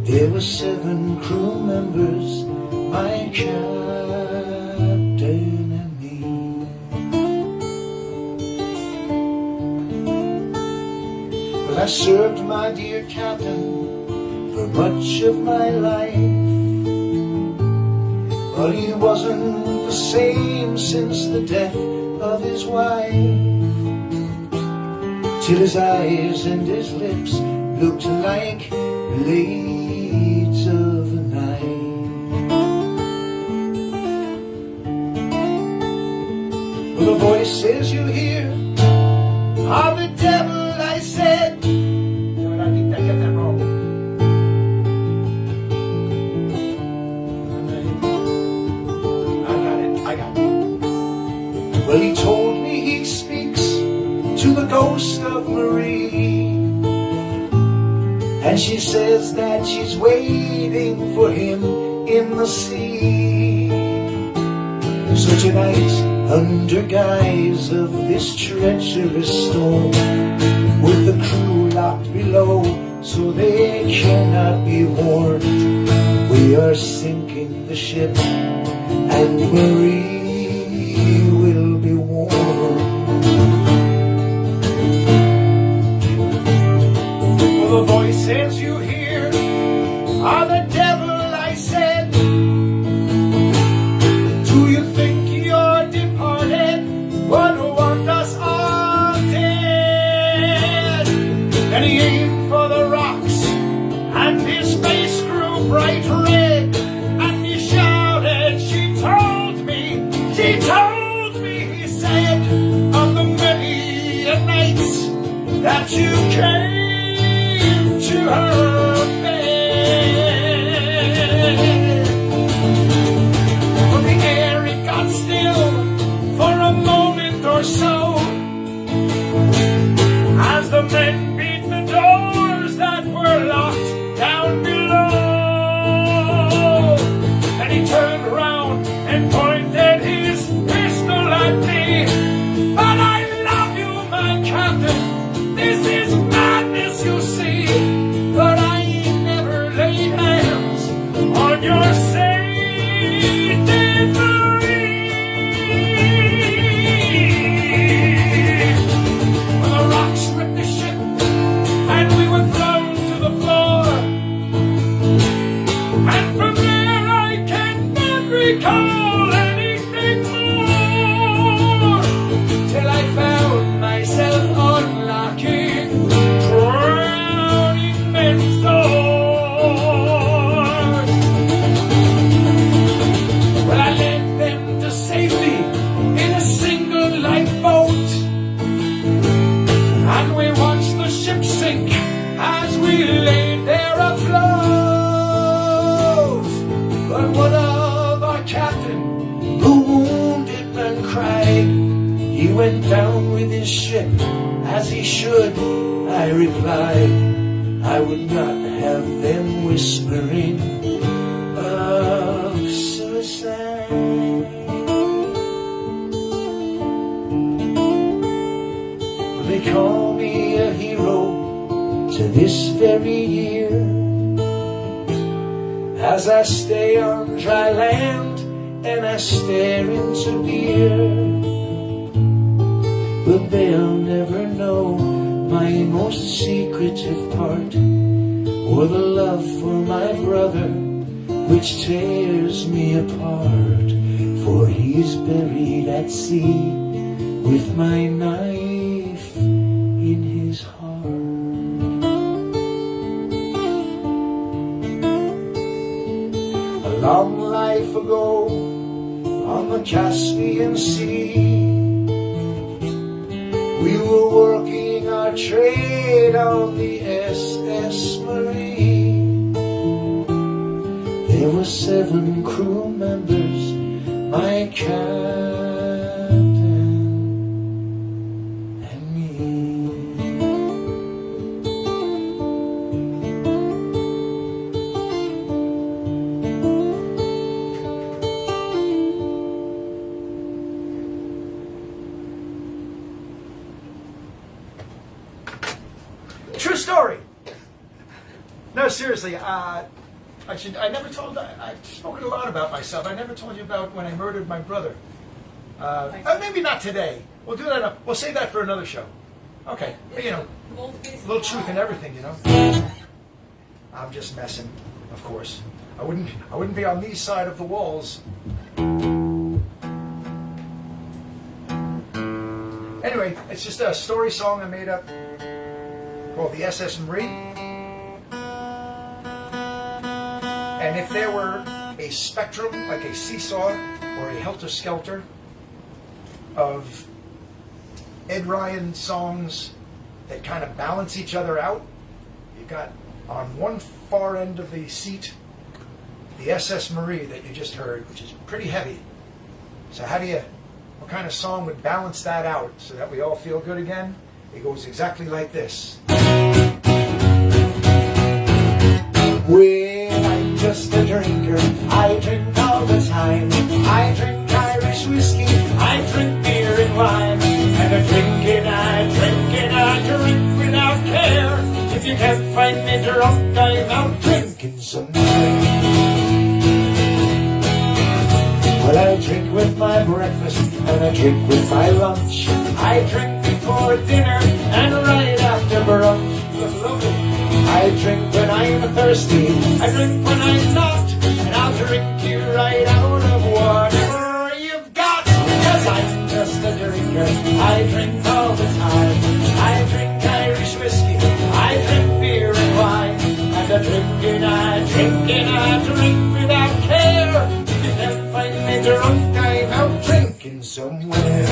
[SPEAKER 1] There were 7 crew members, my captain and me. Well, I served my dear captain for much of my life, but he wasn't the same since the death of his wife, till his eyes and his lips looked like blades of a knife. Well, the voices you hear are the devil, I said. Damn it, I think I got that wrong. I got it. Well, he told me he speaks to the ghost of Marie, and she says that she's waiting for him in the sea. So tonight, under guise of this treacherous storm, with the crew locked below so they cannot be warned, we are sinking the ship, and Marie will be warned. Well, the voices you hear are the devil, I said. Do you think you're departed? Would want us all dead? Then he aimed for the rocks, and his face grew bright red, and he shouted, she told me, he said, of the many nights that you came to her bed. But the air, it got still for a moment or so, as the men beat the doors that were locked down below. And he turned around and pointed his pistol at me. But I love you, my captain, this is madness.
[SPEAKER 3] He went down with his ship, as he should. I replied, I would not have them whispering of suicide. They call me a hero to this very year, as I stay on dry land and I stare into beer. But they'll never know my most secretive part, or the love for my brother which tears me apart. For he's buried at sea with my knife in his heart. A long life ago on the Caspian Sea, we were working our trade on the SS Marie. There were 7 crew members, my captain and me.
[SPEAKER 1] True story. No, seriously. I never told. I've spoken a lot about myself. I never told you about when I murdered my brother. Maybe not today. We'll do that. We'll save that for another show. Okay. But, you know, a little truth in everything. You know. I'm just messing, of course. I wouldn't be on these side of the walls. Anyway, it's just a story song I made up called the SS Marie. And if there were a spectrum, like a seesaw or a helter-skelter of Ed Ryan songs that kind of balance each other out, you got on one far end of the seat the SS Marie that you just heard, which is pretty heavy. So what kind of song would balance that out so that we all feel good again? It goes exactly like this.
[SPEAKER 3] Well, I'm just a drinker, I drink all the time. I drink Irish whiskey, I drink beer and wine. And I drink and I drink and I drink without care. If you can't find me drunk, I'm out drinking somewhere. Well, I drink with my breakfast and I drink with my lunch. I drink before dinner and right after brunch. I drink when I'm thirsty, I drink when I'm not, and I'll drink you right out of whatever you've got. Cause I'm just a drinker, I drink all the time. I drink Irish whiskey, I drink beer and wine. And I drink and I drink and I drink without care. If you can't find me drunk, I'm out drinking somewhere.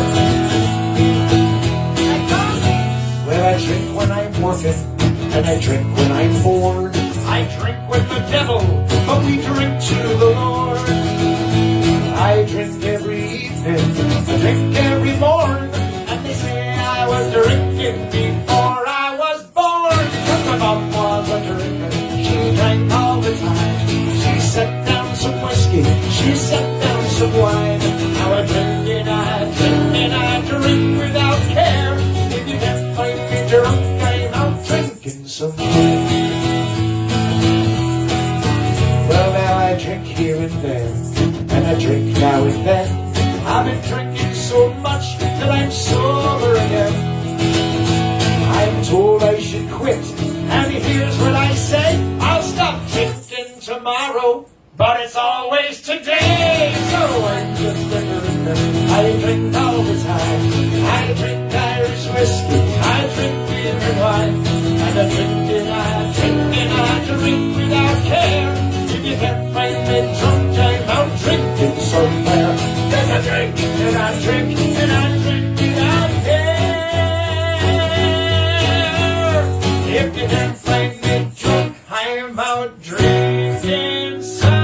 [SPEAKER 3] Well, I drink when I'm working, and I drink when I'm bored. I drink with the devil, but we drink to the Lord. I drink every evening, I drink every morn. And they say I was drinking before I was born. But my mom was a drinker, she drank all the time. She set down some whiskey, she set down some wine. Now I drink and I drink and I drink without care. If you can't find me drunk, I'm out drinking somewhere. Well, now I drink here and there, and I drink now and then. I've been drinking so much that I'm sober again. I'm told I should quit, and here's what I say. I'll stop drinking tomorrow, but it's always today. So I'm just a drinker, I drink all the time. I drink Irish whiskey, I drink beer and wine. And I drink and I drink and I drink without care. If you can't find me drunk, I'm out drinking somewhere. Yes, I drink and I drink and I drink without care. If you can't find me drunk, I'm out drinking somewhere.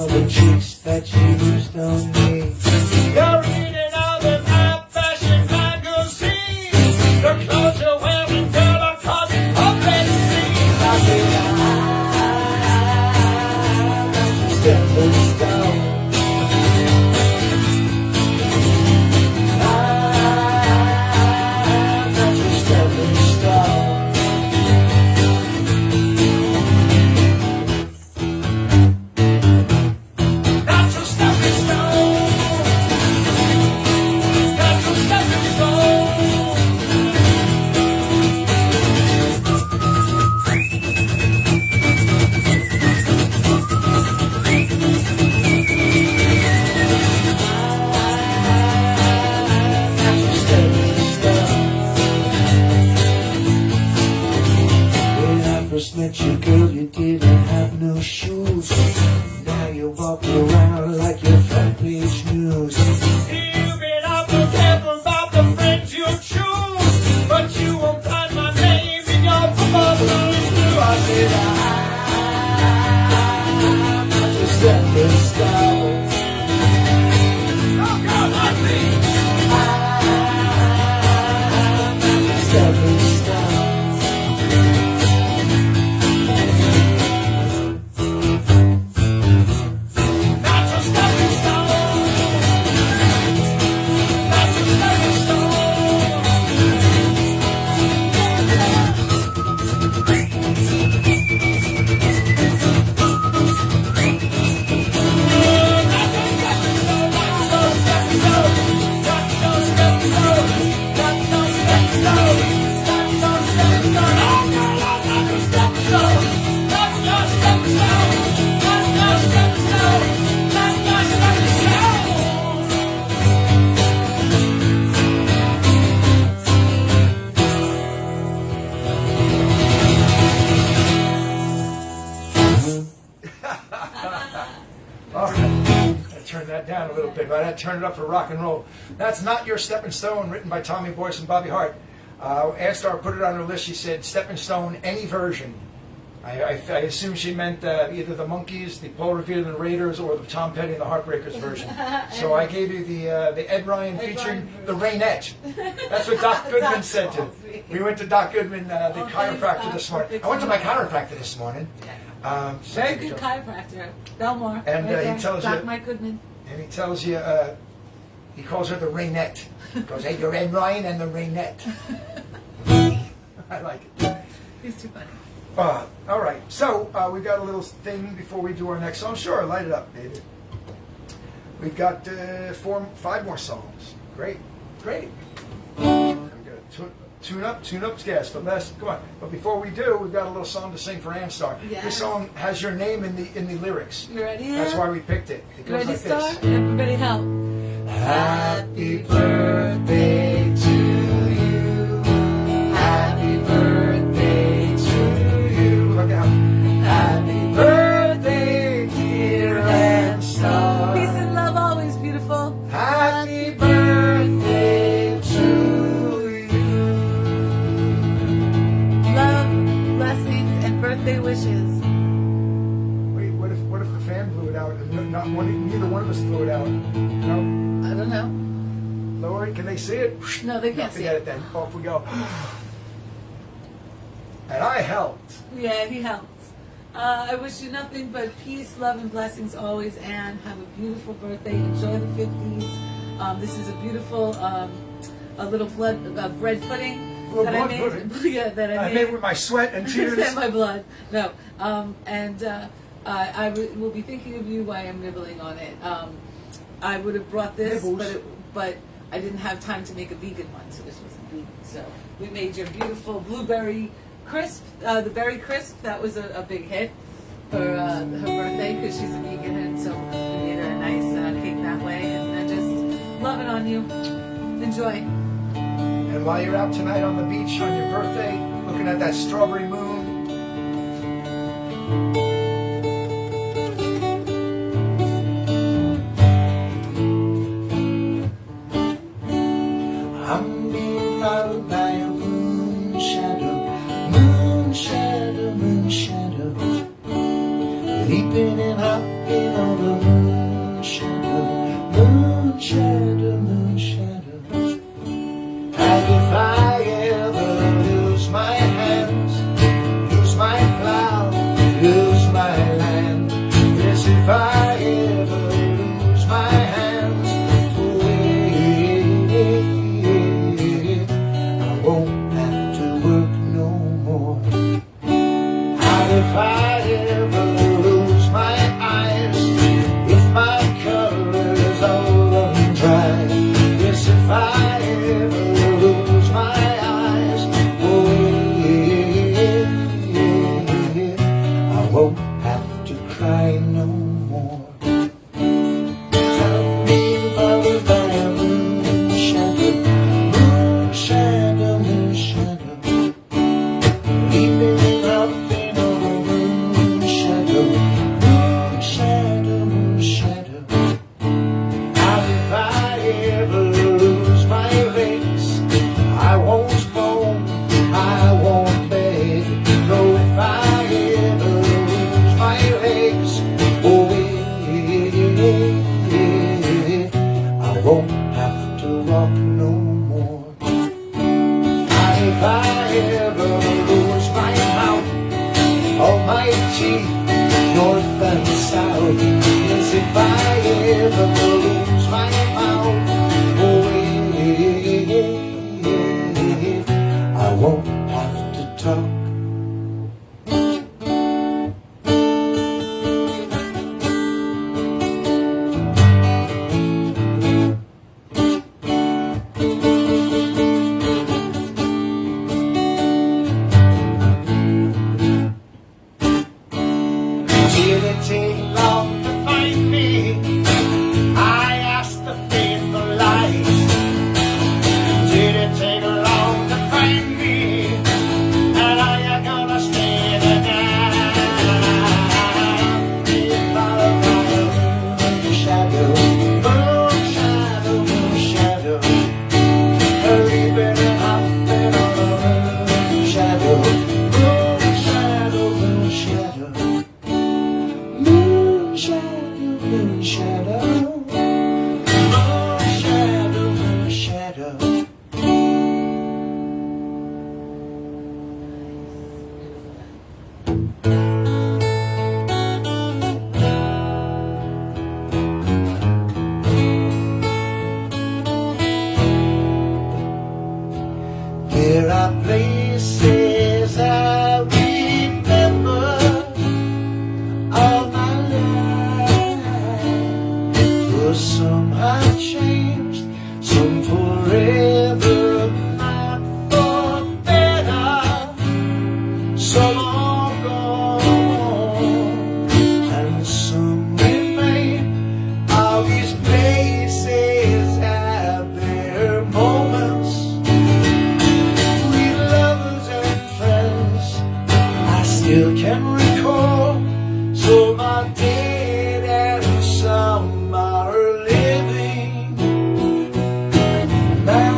[SPEAKER 3] all the tricks that you used on me. You're reading all the high fashion magazines. The clothes you're wearing, girl, are causing public scenes. I said, I'm just stepping stone. I'm just stepping stone. Not your stepping stone. Not your stepping stone. Not your stepping stone. When I first met you, girl, you didn't have no shoes. Now you walk around like you're front page news. You've been awful careful about the friends you choose, but you won't find my name in your football blues too. I said, I'm not your stepping stone. Oh, God, like me. I'm not your stepping stone. Not your stepping stone. Not your stepping stone.
[SPEAKER 1] All right. I turned that down a little bit, but I had to turn it up for rock and roll. That's Not Your Stepping Stone, written by Tommy Boyce and Bobby Hart. Annstarr put it on her list. She said, Stepping Stone, any version. I assume she meant either the Monkees, the Paul Revere and the Raiders, or the Tom Petty and the Heartbreakers version. So I gave you the Ed Ryan featuring the Rainette. That's what Doc Goodman said to. We went to Doc Goodman, the chiropractor this morning. I went to my chiropractor this morning.
[SPEAKER 4] Very good chiropractor, Belmore.
[SPEAKER 1] And
[SPEAKER 4] right there.
[SPEAKER 1] he tells
[SPEAKER 4] Doc
[SPEAKER 1] you,
[SPEAKER 4] Mike Goodman.
[SPEAKER 1] and he tells you, he calls her the Rainette. He goes, hey, you're Ed Ryan and the Rainette. I like it.
[SPEAKER 2] He's too funny.
[SPEAKER 1] All right, so we got a little thing before we do our next song. Sure, light it up, baby. We've got 5 more songs. Great. I'm gonna tune up, gas for less. Come on, but before we do, we've got a little song to sing for Annstarr.
[SPEAKER 2] Yes.
[SPEAKER 1] This song has your name in the lyrics.
[SPEAKER 4] You ready?
[SPEAKER 1] That's why we picked it. It
[SPEAKER 4] You
[SPEAKER 1] goes
[SPEAKER 4] ready,
[SPEAKER 1] like
[SPEAKER 4] Star?
[SPEAKER 1] this.
[SPEAKER 4] Everybody help.
[SPEAKER 3] Happy birthday to you. Happy birthday to you.
[SPEAKER 1] Look out.
[SPEAKER 3] Happy birthday, dear Annstarr.
[SPEAKER 4] Peace and love always, beautiful.
[SPEAKER 3] Happy birthday to you.
[SPEAKER 4] Love, blessings, and birthday wishes.
[SPEAKER 1] Wait, what if the fan blew it out and neither one of us blew it out? No?
[SPEAKER 2] I don't know.
[SPEAKER 1] Lower it. Can they see it?
[SPEAKER 4] No, they can't see
[SPEAKER 1] Forget
[SPEAKER 4] it.
[SPEAKER 1] it then. Off we go. And I helped.
[SPEAKER 4] Yeah, he helped. I wish you nothing but peace, love, and blessings always, Anne. Have a beautiful birthday. Enjoy the 50s. This is a beautiful, a little bread pudding
[SPEAKER 1] Little
[SPEAKER 4] that
[SPEAKER 1] blood
[SPEAKER 4] I made.
[SPEAKER 1] pudding?
[SPEAKER 4] Yeah, that I
[SPEAKER 1] I
[SPEAKER 4] made.
[SPEAKER 1] made with my sweat and tears.
[SPEAKER 4] And my blood. No. I will be thinking of you while I'm nibbling on it. I would have brought this,
[SPEAKER 1] Nibbles.
[SPEAKER 4] but I didn't have time to make a vegan one, so this wasn't vegan. So we made your beautiful blueberry crisp, the berry crisp. That was a big hit for her birthday because she's a vegan, and so we made her a nice cake that way. And I just love it on you. Enjoy.
[SPEAKER 1] And while you're out tonight on the beach on your birthday, looking at that strawberry moon,
[SPEAKER 3] I'm being followed by a moon shadow, moon shadow, moon shadow, leaping and hopping on the I won't have to walk no more. If I ever lose my mouth, all my teeth, north and south, yes, if I ever lose my mouth, oh, I won't have to talk. Did it take long to find me? I asked the faithful lies. Did it take long to find me? And are you gonna stay the night? If I run the shadow, moon shadow, moon shadow, leaving it up and on the shadow, moon shadow, moon shadow. Moon shadow, moon shadow, moon shadow, moon shadow. There are places I remember all my life, but some have changed, some forever, not for better, some are gone, and some remain. All these places have their moments with lovers and friends I still can recall. Some are dead and some are living. My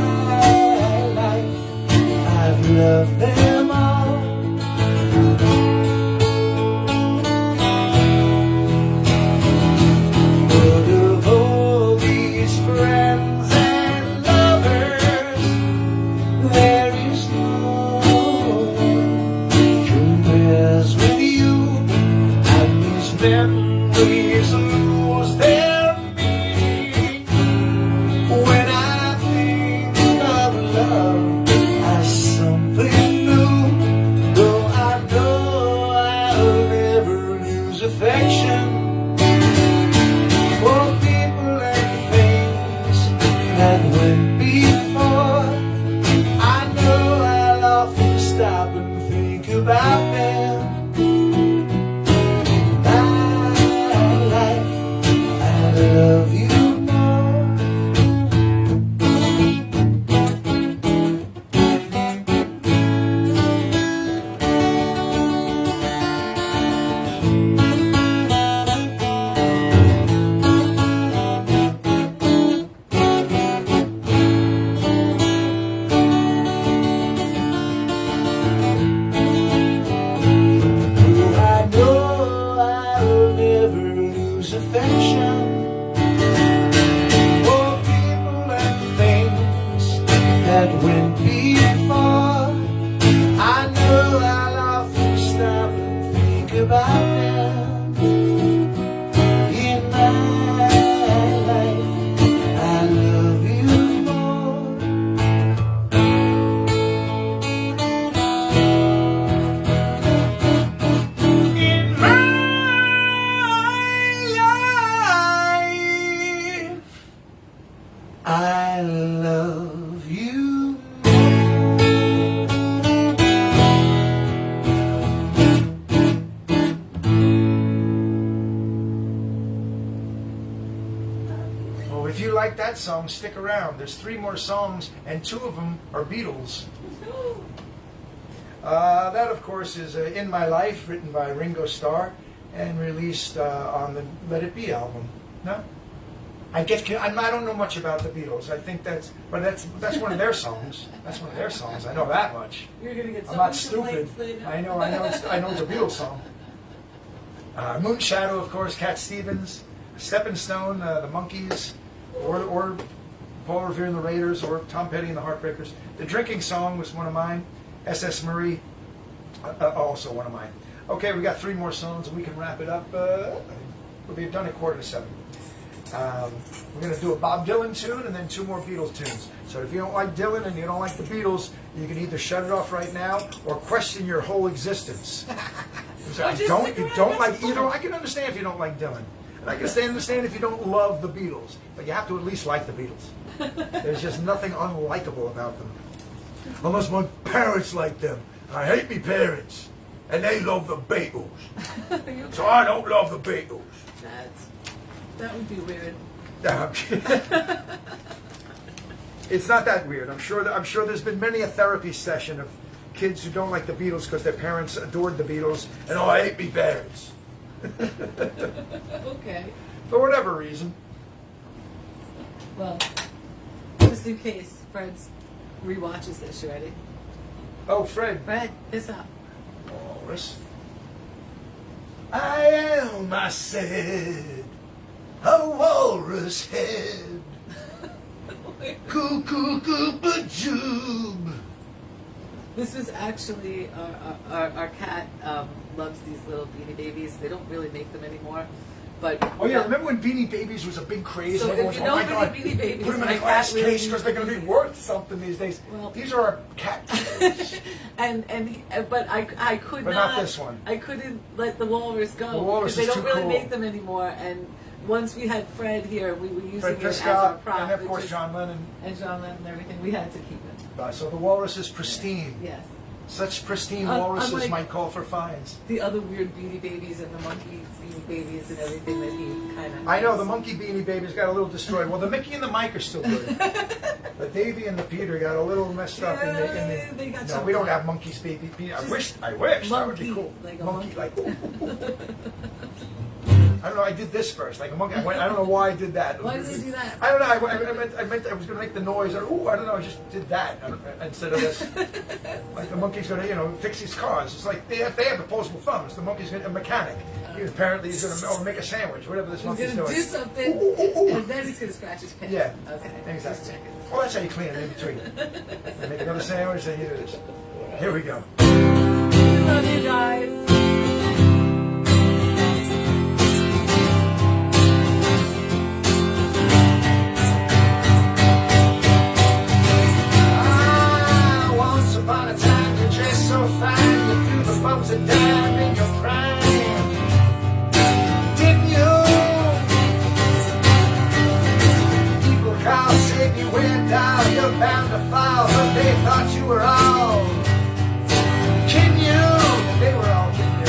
[SPEAKER 3] life, I've loved them all. But of all these friends and lovers, there is no one compares with you. And these memories lose their meaning when I think of love as something new. Though I know I'll never lose affection for people and things that went before. I know I'll often stop and think about them. I love you more. I know I'll never lose affection for people and things that went before. I know I'll often stop and think about them. In my life, I love you more. In my life, I love you
[SPEAKER 1] Well, if you like that song, stick around. There's 3 more songs, and 2 of them are Beatles. That, of course, is In My Life, written by Ringo Starr and released on the Let It Be album. No? I don't know much about the Beatles. I think that's one of their songs. That's one of their songs. I know that much.
[SPEAKER 4] You're gonna get so
[SPEAKER 1] I'm not
[SPEAKER 4] many
[SPEAKER 1] stupid.
[SPEAKER 4] complaints later.
[SPEAKER 1] I know it's a Beatles song. Moon Shadow, of course, Cat Stevens. Stepping Stone, the Monkees, or Paul Revere and the Raiders, or Tom Petty and the Heartbreakers. The Drinking Song was one of mine. S.S. Murray, also one of mine. Okay, we got 3 more songs and we can wrap it up. We've done it 6:45. We're going to do a Bob Dylan tune and then 2 more Beatles tunes. So if you don't like Dylan and you don't like the Beatles, you can either shut it off right now or question your whole existence. So you don't like either. I can understand if you don't like Dylan. And I can understand if you don't love the Beatles. But you have to at least like the Beatles. There's just nothing unlikable about them. Unless my parents like them. I hate me parents. And they love the Beatles. So I don't love the Beatles.
[SPEAKER 4] That would be weird.
[SPEAKER 1] It's not that weird. I'm sure there's been many a therapy session of kids who don't like the Beatles because their parents adored the Beatles, and I hate me parents.
[SPEAKER 4] Okay.
[SPEAKER 1] For whatever reason.
[SPEAKER 4] Well, just in case Fred rewatches this, you ready?
[SPEAKER 1] Oh, Fred.
[SPEAKER 4] Fred, it's up.
[SPEAKER 1] Walrus. I am, I said, a walrus head. Coo-coo-coo-ba-joob.
[SPEAKER 2] This was actually our cat loves these little Beanie Babies. They don't really make them anymore, but
[SPEAKER 1] Oh yeah, remember when Beanie Babies was a big craze?
[SPEAKER 2] So
[SPEAKER 1] and everyone
[SPEAKER 2] if
[SPEAKER 1] was,
[SPEAKER 2] you
[SPEAKER 1] oh
[SPEAKER 2] know
[SPEAKER 1] my God,
[SPEAKER 2] Beanie Babies,
[SPEAKER 1] put them in
[SPEAKER 2] my
[SPEAKER 1] a glass
[SPEAKER 2] cat really
[SPEAKER 1] case because they're going to be worth something these days.
[SPEAKER 2] Well-
[SPEAKER 1] These are our cat toys.
[SPEAKER 2] but I could
[SPEAKER 1] But not this one.
[SPEAKER 2] I couldn't let the walrus go
[SPEAKER 1] The walrus
[SPEAKER 2] because they
[SPEAKER 1] is
[SPEAKER 2] don't
[SPEAKER 1] too
[SPEAKER 2] really
[SPEAKER 1] cool.
[SPEAKER 2] make them anymore. And once we had Fred here, we were using
[SPEAKER 1] Fred
[SPEAKER 2] it as our
[SPEAKER 1] Piscott,
[SPEAKER 2] prop.
[SPEAKER 1] and of
[SPEAKER 2] It
[SPEAKER 1] course
[SPEAKER 2] just-
[SPEAKER 1] John Lennon.
[SPEAKER 2] and John Lennon and everything. We had to keep it.
[SPEAKER 1] So the walrus is pristine.
[SPEAKER 2] Yes.
[SPEAKER 1] Such pristine
[SPEAKER 2] Unlike-
[SPEAKER 1] walruses might call for fines.
[SPEAKER 2] The other weird Beanie Babies and the monkey Beanie Babies and everything that he kind of.
[SPEAKER 1] I know the monkey Beanie Babies got a little destroyed. Well, the Mickey and the Mike are still good. The Davy and the Peter got a little messed up.
[SPEAKER 2] Yeah,
[SPEAKER 1] in the,
[SPEAKER 2] they got
[SPEAKER 1] no,
[SPEAKER 2] some-
[SPEAKER 1] we don't have monkeys, baby. I wish that would be
[SPEAKER 2] monkey,
[SPEAKER 1] cool.
[SPEAKER 2] like a
[SPEAKER 1] monkey,
[SPEAKER 2] monkey.
[SPEAKER 1] like. I don't know. I did this first, like a monkey. I don't know why I did that.
[SPEAKER 2] Why did they do that?
[SPEAKER 1] I don't know. I meant I was going to make the noise. Ooh, I don't know. I just did that instead of this. Like the monkey's going to, fix his cars. It's like they have opposable thumbs. The monkey's a mechanic. Apparently he's going to make a sandwich. Whatever this monkey's
[SPEAKER 2] He's
[SPEAKER 1] doing.
[SPEAKER 2] gonna do something,
[SPEAKER 1] Ooh, ooh, ooh.
[SPEAKER 2] and then he's gonna scratch his pants.
[SPEAKER 1] Yeah.
[SPEAKER 2] Okay.
[SPEAKER 1] Exactly.
[SPEAKER 2] Just checking.
[SPEAKER 1] Well, that's how you clean it in between. You make another sandwich, then you do this. Here we go.
[SPEAKER 2] We love you guys.
[SPEAKER 1] Ah, once upon a time you dressed so fine, you threw the bumps of dime in your prime. Didn't you? People call, say beware, doll, you're bound to fall, but they thought you were all kidding you. They were all kidding you.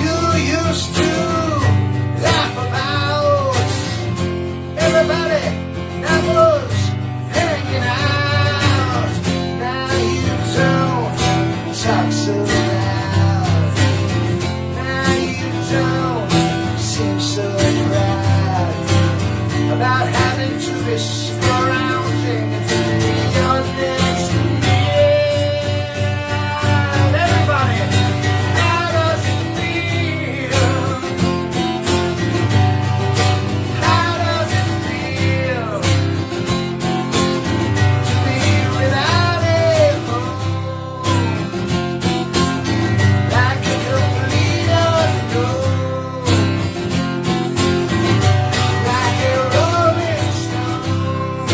[SPEAKER 1] You used to laugh about everybody that was hanging out. Now you don't talk so loud. Now you don't seem so proud about having to be surrounding your next man. Everybody, how does it feel? How does it feel to be without a home? Like a complete unknown, like a rolling stone.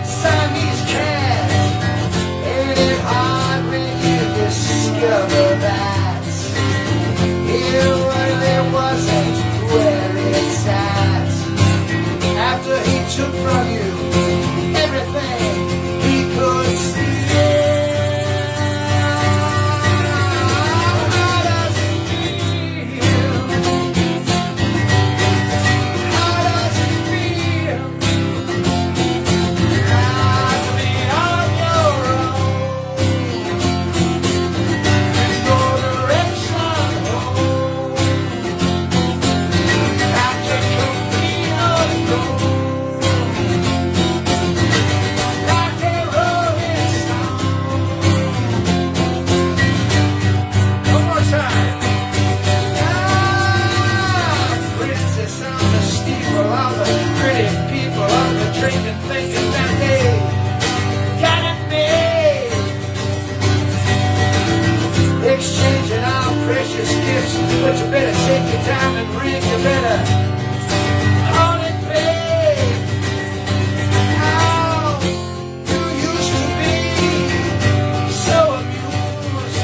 [SPEAKER 3] Siamese cat. Ain't it hard when you discover that it really wasn't where it's at? After he took from you everything he could steal. How does it feel? How does it feel? Now to be on your own, in no direction home, after complete unknown, like a rolling stone. One more time. Princess on the steeple, all the pretty people on the train and thinking that they got it made. Exchanging our precious gifts, but you better take your time and ring. You better hold it, babe. How you used to be so amused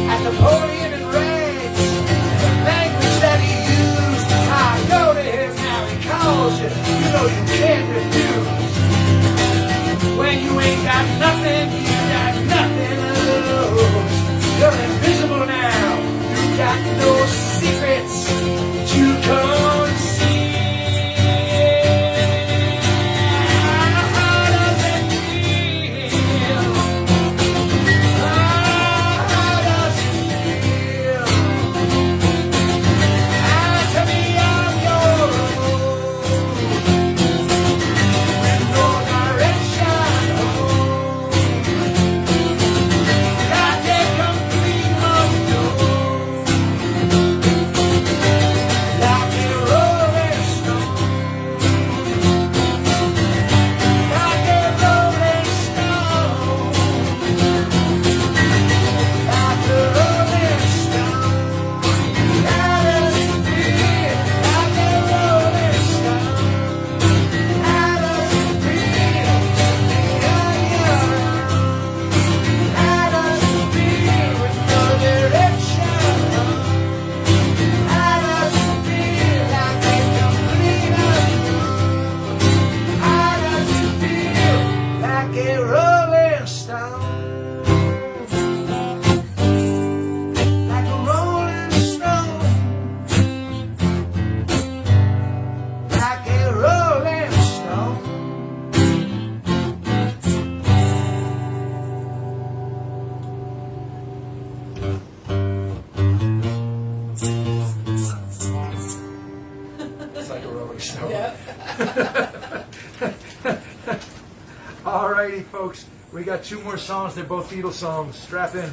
[SPEAKER 3] at Napoleon and rags, the language that he used. I go to him now, he calls you. You know you can't refuse. When you ain't got nothing, you got nothing to lose. You're invisible now. You got no secrets to conceal. How does it feel? How does it feel? To be on your own, with no direction home, got that complete unknown, like a rolling stone, like a rolling stone, like a rolling stone. How does it feel? Like a rolling stone. How does it feel to be on your own? How does it feel with no direction home? How does it feel like a complete unknown? How does it feel like a rolling stone? Like a rolling stone. Like a rolling stone.
[SPEAKER 1] It's like a rolling stone. Alrighty, folks. We got two more songs. They're both Beatles songs. Strap in.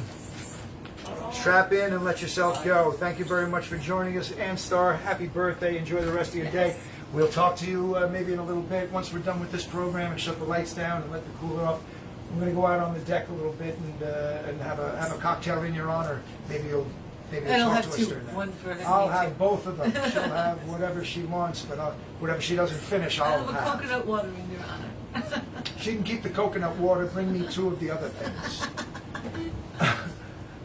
[SPEAKER 1] Strap in and let yourself go. Thank you very much for joining us. Annstarr, happy birthday. Enjoy the rest of your day. We'll talk to you maybe in a little bit once we're done with this program and shut the lights down and let the cooler off. I'm going to go out on the deck a little bit and have a cocktail in your honor. Maybe you'll
[SPEAKER 2] And I'll
[SPEAKER 1] talk
[SPEAKER 2] have
[SPEAKER 1] to
[SPEAKER 2] two.
[SPEAKER 1] us during that.
[SPEAKER 2] One for me,
[SPEAKER 1] I'll
[SPEAKER 2] too.
[SPEAKER 1] have both of them. She'll have whatever she wants, but whatever she doesn't finish,
[SPEAKER 2] I
[SPEAKER 1] I'll
[SPEAKER 2] have a
[SPEAKER 1] have.
[SPEAKER 2] coconut water in your honor.
[SPEAKER 1] She can keep the coconut water. Bring me two of the other things.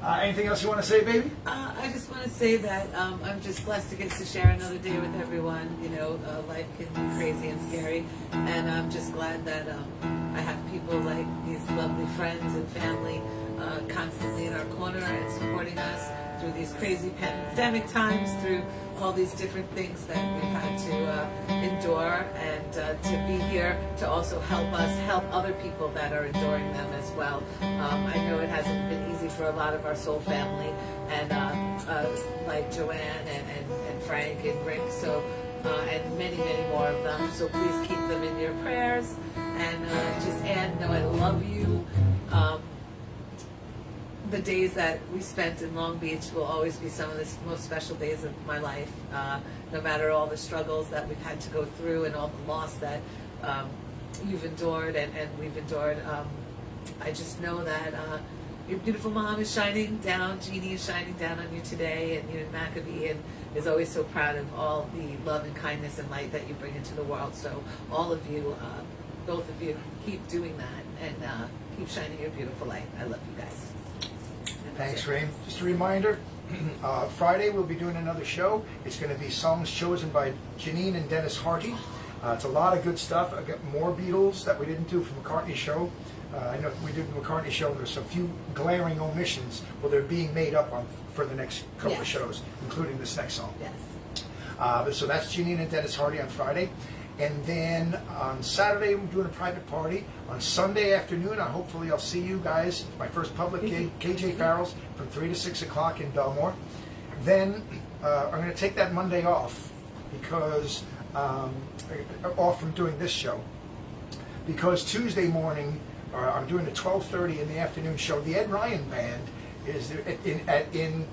[SPEAKER 1] Anything else you want to say, baby?
[SPEAKER 2] I just want to say that I'm just blessed to get to share another day with everyone. You know, life can be crazy and scary, and I'm just glad that I have people like these lovely friends and family constantly in our corner and supporting us through these crazy pandemic times, through all these different things that we've had to endure, and to be here to also help us help other people that are enduring them as well. I know it hasn't been easy for a lot of our soul family, and like Joanne and Frank and Rick, so and many more of them. So please keep them in your prayers, and just Ann, know I love you. The days that we spent in Long Beach will always be some of the most special days of my life. No matter all the struggles that we've had to go through and all the loss that you've endured and we've endured, I just know that your beautiful mom is shining down, Jeannie is shining down on you today, and you and Maccabee, and is always so proud of all the love and kindness and light that you bring into the world. So all of you, both of you, keep doing that and keep shining your beautiful light. I love you guys.
[SPEAKER 1] Thanks, Rain. Just a reminder, Friday we'll be doing another show. It's going to be songs chosen by Janine and Dennis Hardy. It's a lot of good stuff. I got more Beatles that we didn't do from McCartney's show. I know we did the McCartney show. There's a few glaring omissions. Well, they're being made up for the next couple of shows, including this next song.
[SPEAKER 2] Yes.
[SPEAKER 1] So that's Janine and Dennis Hardy on Friday. And then on Saturday, we're doing a private party. On Sunday afternoon, hopefully I'll see you guys. My first public gig, KJ Farrell's, from 3 to 6 o'clock in Belmore. Then I'm going to take that Monday off because off from doing this show. Because Tuesday morning, I'm doing a 12:30 in the afternoon show. The Ed Ryan Band is in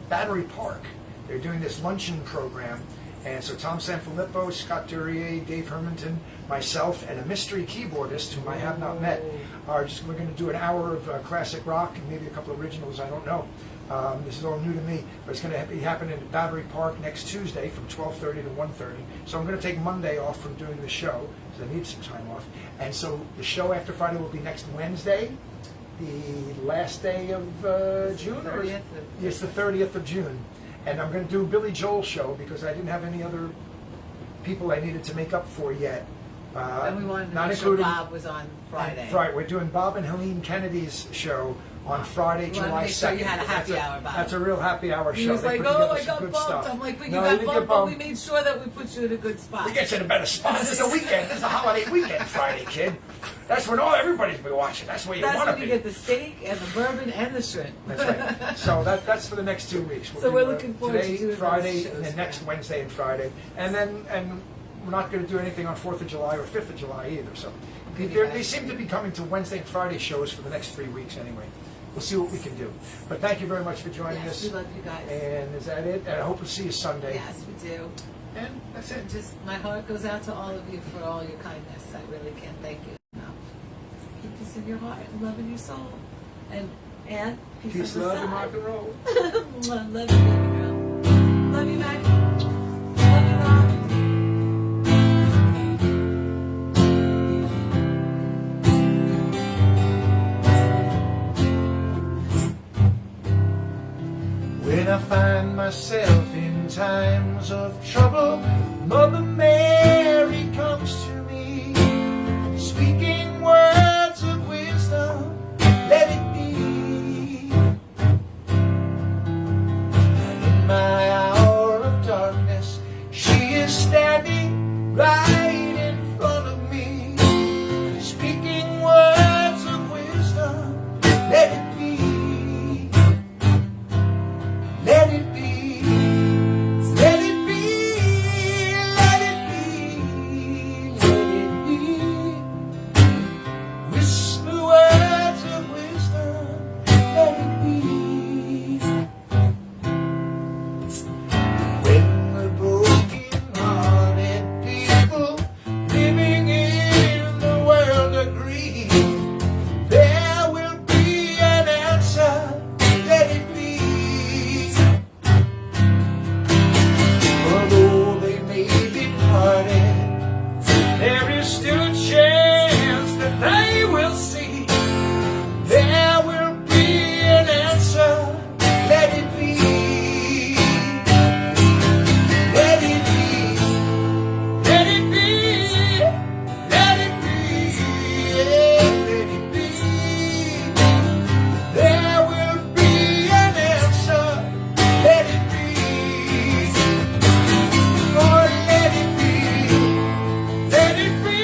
[SPEAKER 1] Battery Park. They're doing this luncheon program. And so Tom Sanfilippo, Scott Durier, Dave Hermanton, myself, and a mystery keyboardist whom I have not met we're going to do an hour of classic rock and maybe a couple of originals, I don't know. This is all new to me, but it's going to be happening at Battery Park next Tuesday from 12:30 to 1:30. So I'm going to take Monday off from doing the show because I need some time off. And so the show after Friday will be next Wednesday, the last day of June? It's the 30th of June. And I'm going to do a Billy Joel show because I didn't have any other people I needed to make up for yet.
[SPEAKER 2] And we wanted to make sure Bob was on Friday.
[SPEAKER 1] Right, we're doing Bob and Helene Kennedy's show on Friday, July 2nd.
[SPEAKER 2] So you had a happy hour, Bob.
[SPEAKER 1] That's a real happy hour show.
[SPEAKER 2] He was like,
[SPEAKER 1] oh,
[SPEAKER 2] I got bumped.
[SPEAKER 1] Stuff.
[SPEAKER 2] I'm like, but you
[SPEAKER 1] no,
[SPEAKER 2] got bumped, but we
[SPEAKER 1] bumped.
[SPEAKER 2] made sure that we put you in a good spot.
[SPEAKER 1] We get you in a better spot. This is a weekend. This is a holiday weekend, Friday, kid. That's when everybody's be watching. That's where you want to be.
[SPEAKER 2] That's when you get the steak and the bourbon and the shrimp.
[SPEAKER 1] That's right. So that's for the next 2 weeks.
[SPEAKER 2] We're looking forward
[SPEAKER 1] today,
[SPEAKER 2] to doing
[SPEAKER 1] Friday,
[SPEAKER 2] those
[SPEAKER 1] and then
[SPEAKER 2] shows,
[SPEAKER 1] next Wednesday and Friday. And we're not going to do anything on 4th of July or 5th of July either. So they seem to be coming to Wednesday and Friday shows for the next 3 weeks anyway. We'll see what we can do. But thank you very much for joining us.
[SPEAKER 2] We love you guys.
[SPEAKER 1] And is that it? And I hope we'll see you Sunday.
[SPEAKER 2] Yes, we do.
[SPEAKER 1] And that's it.
[SPEAKER 2] Just my heart goes out to all of you for all your kindness. I really can't thank you enough. Keep this in your heart and love in your soul. And
[SPEAKER 1] Peace, love, and rock and roll.
[SPEAKER 2] Love you, baby girl. Love you, Maggie. Love you, Rob.
[SPEAKER 1] When I find myself in times of trouble, Mother Mary comes to me, speaking words of wisdom, let it be. And in my hour of darkness, she is standing right in front of me, speaking words of wisdom, let it be. Let it be, let it be, let it be, let it be. Whisper words of wisdom, let it be. When the broken-hearted people living in the world agree, there will be an answer, let it be. Although they may be parted, there is still a chance that they will see. There will be an answer, let it be. Let it be, let it be, let it be, let it be. There will be an answer, let it be. Lord, let it be, let it be,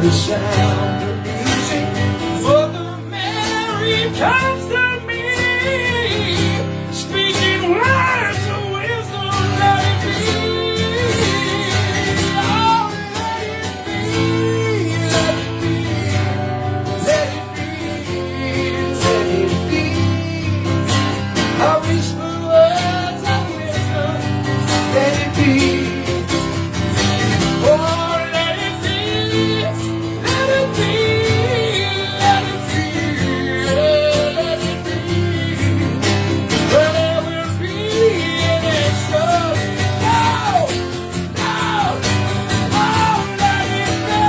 [SPEAKER 3] the sound of music. Mother Mary comes to me, speaking words of wisdom. Let it be. Oh, let it be. Let it be. Let it be. Let it be. I whisper words of wisdom. Let it be. Oh, let it be. Let it be. Let it be. Let it be. Well, there will be an answer. No. No. Oh, let it go.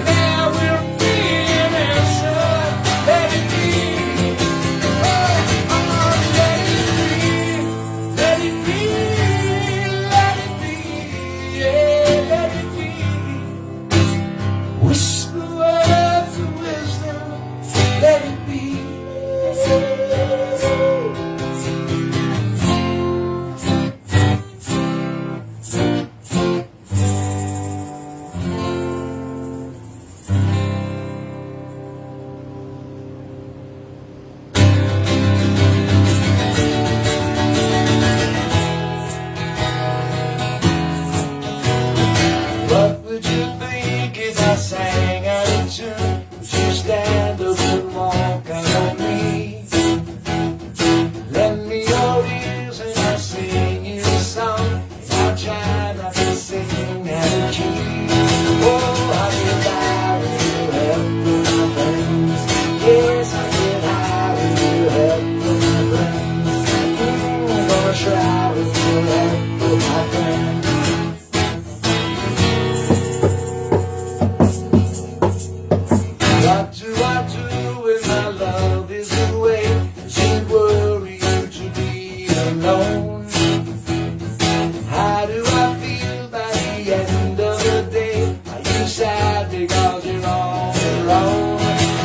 [SPEAKER 3] There will be an answer. Let it be. Oh, let it be. Let it be. Let it be. Yeah, let it be. Whisper words of wisdom. Let it be. What would you think if I sang out of tune? Would you stand up and walk out on me? Lend me your ears and I'll sing you a song, and I'll try not to sing out of key. Oh, I get high with your help from my friends. Yes, I get high with your help from my friends. I'm gonna try with your help from my friends. What do I do when my love is away? Does it worry you to be alone? How do I feel by the end of the day? Are you sad because you're all alone?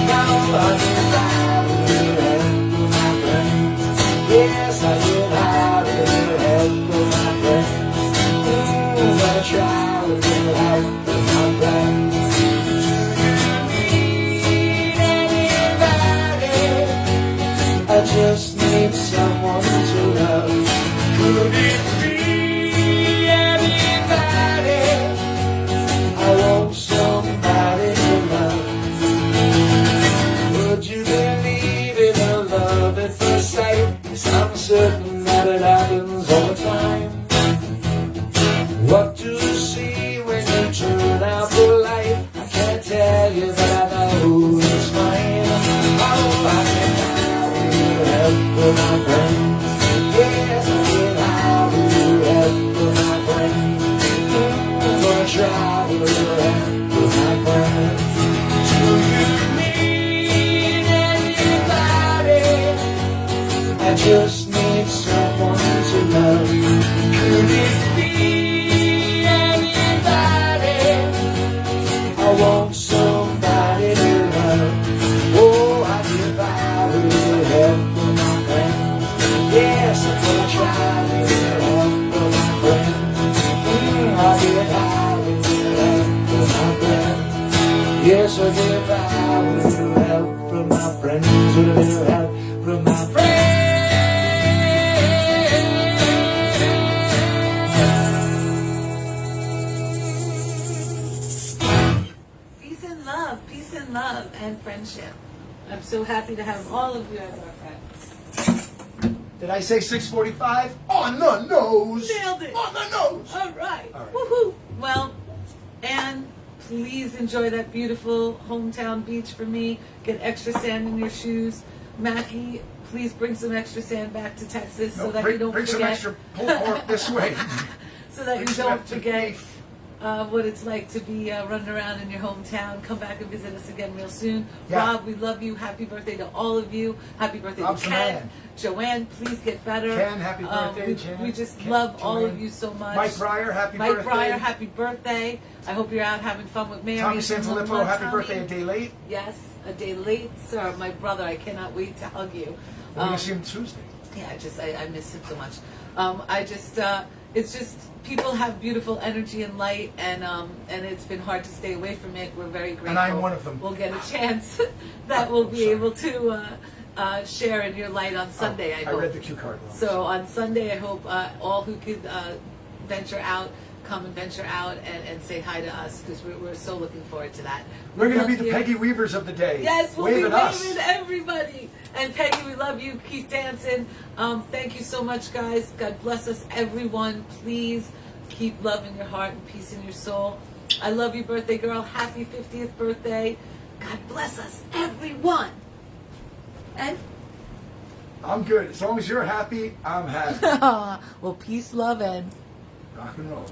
[SPEAKER 3] Now I get high with your help from my friends. Yes, I get high with your help from my friends. I'm gonna try with your help from my friends. I just need someone to love. Could it be anybody? I want somebody to love. Would you believe in a love at first sight? 'Cause I'm certain that it happens all the time. What do you see when you turn out the light? I can't tell you that I know it's mine. Oh, I can help for my friends. Yes, I get high with your help for my friends. I'm gonna try with your help for my friends. Do you need anybody? I just need someone to love. Could it be anybody? I want somebody to love. Oh, I get by with your help for my friends. Yes, I'm gonna try with your help for my friends. I get high with your help for my friends. Yes, I get by with your help from my friends. With a little help from my friends.
[SPEAKER 2] Peace and love, and friendship.
[SPEAKER 4] I'm so happy to have all of you as our friends.
[SPEAKER 1] Did I say 6:45? On the nose.
[SPEAKER 4] Nailed it.
[SPEAKER 1] On the nose.
[SPEAKER 4] All right.
[SPEAKER 1] All right.
[SPEAKER 2] Woohoo! Well, Anne, please enjoy that beautiful hometown beach for me. Get extra sand in your shoes. Mackie, please bring some extra sand back to Texas so that you don't
[SPEAKER 1] bring
[SPEAKER 2] forget.
[SPEAKER 1] some extra pulled pork this way.
[SPEAKER 2] So that you
[SPEAKER 1] Bring some
[SPEAKER 2] don't
[SPEAKER 1] extra
[SPEAKER 2] forget
[SPEAKER 1] beef.
[SPEAKER 2] what it's like to be running around in your hometown. Come back and visit us again real soon.
[SPEAKER 1] Yeah.
[SPEAKER 2] Rob, we love you. Happy birthday to all of you. Happy birthday
[SPEAKER 1] Rob's
[SPEAKER 2] to
[SPEAKER 1] the
[SPEAKER 2] Ken.
[SPEAKER 1] man.
[SPEAKER 2] Joanne, please get better.
[SPEAKER 1] Ken, happy birthday, Jen.
[SPEAKER 2] We just
[SPEAKER 1] Ken,
[SPEAKER 2] love all
[SPEAKER 1] Joanne.
[SPEAKER 2] of you so much.
[SPEAKER 1] Mike Breyer, happy
[SPEAKER 2] Mike
[SPEAKER 1] birthday.
[SPEAKER 2] Breyer, happy birthday. I hope you're out having fun with Mary.
[SPEAKER 1] Tommy
[SPEAKER 2] and
[SPEAKER 1] Sanfilippo,
[SPEAKER 2] Mama
[SPEAKER 1] happy
[SPEAKER 2] Tommy.
[SPEAKER 1] birthday a day late.
[SPEAKER 2] Yes, a day late, sir. My brother, I cannot wait to hug you.
[SPEAKER 1] We're going to see him Tuesday.
[SPEAKER 2] Yeah, I miss him so much. It's just people have beautiful energy and light, and it's been hard to stay away from it. We're very grateful.
[SPEAKER 1] And I'm one of them.
[SPEAKER 2] We'll get a chance that we'll be able to share in your light on Sunday. I hope.
[SPEAKER 1] read the cue card wrong.
[SPEAKER 2] So on Sunday, I hope all who could venture out, come and venture out and say hi to us, because we're so looking forward to that.
[SPEAKER 1] We're going to
[SPEAKER 2] love
[SPEAKER 1] be the
[SPEAKER 2] you.
[SPEAKER 1] Peggy Weavers of the day.
[SPEAKER 2] Yes, we'll
[SPEAKER 1] Wave
[SPEAKER 2] be
[SPEAKER 1] at us.
[SPEAKER 2] waving everybody. And Peggy, we love you. Keep dancing. Thank you so much, guys. God bless us, everyone. Please keep love in your heart and peace in your soul. I love you, birthday girl. Happy 50th birthday. God bless us, everyone. And
[SPEAKER 1] I'm good. As long as you're happy, I'm happy.
[SPEAKER 2] well, peace, love, and
[SPEAKER 1] Rock and roll.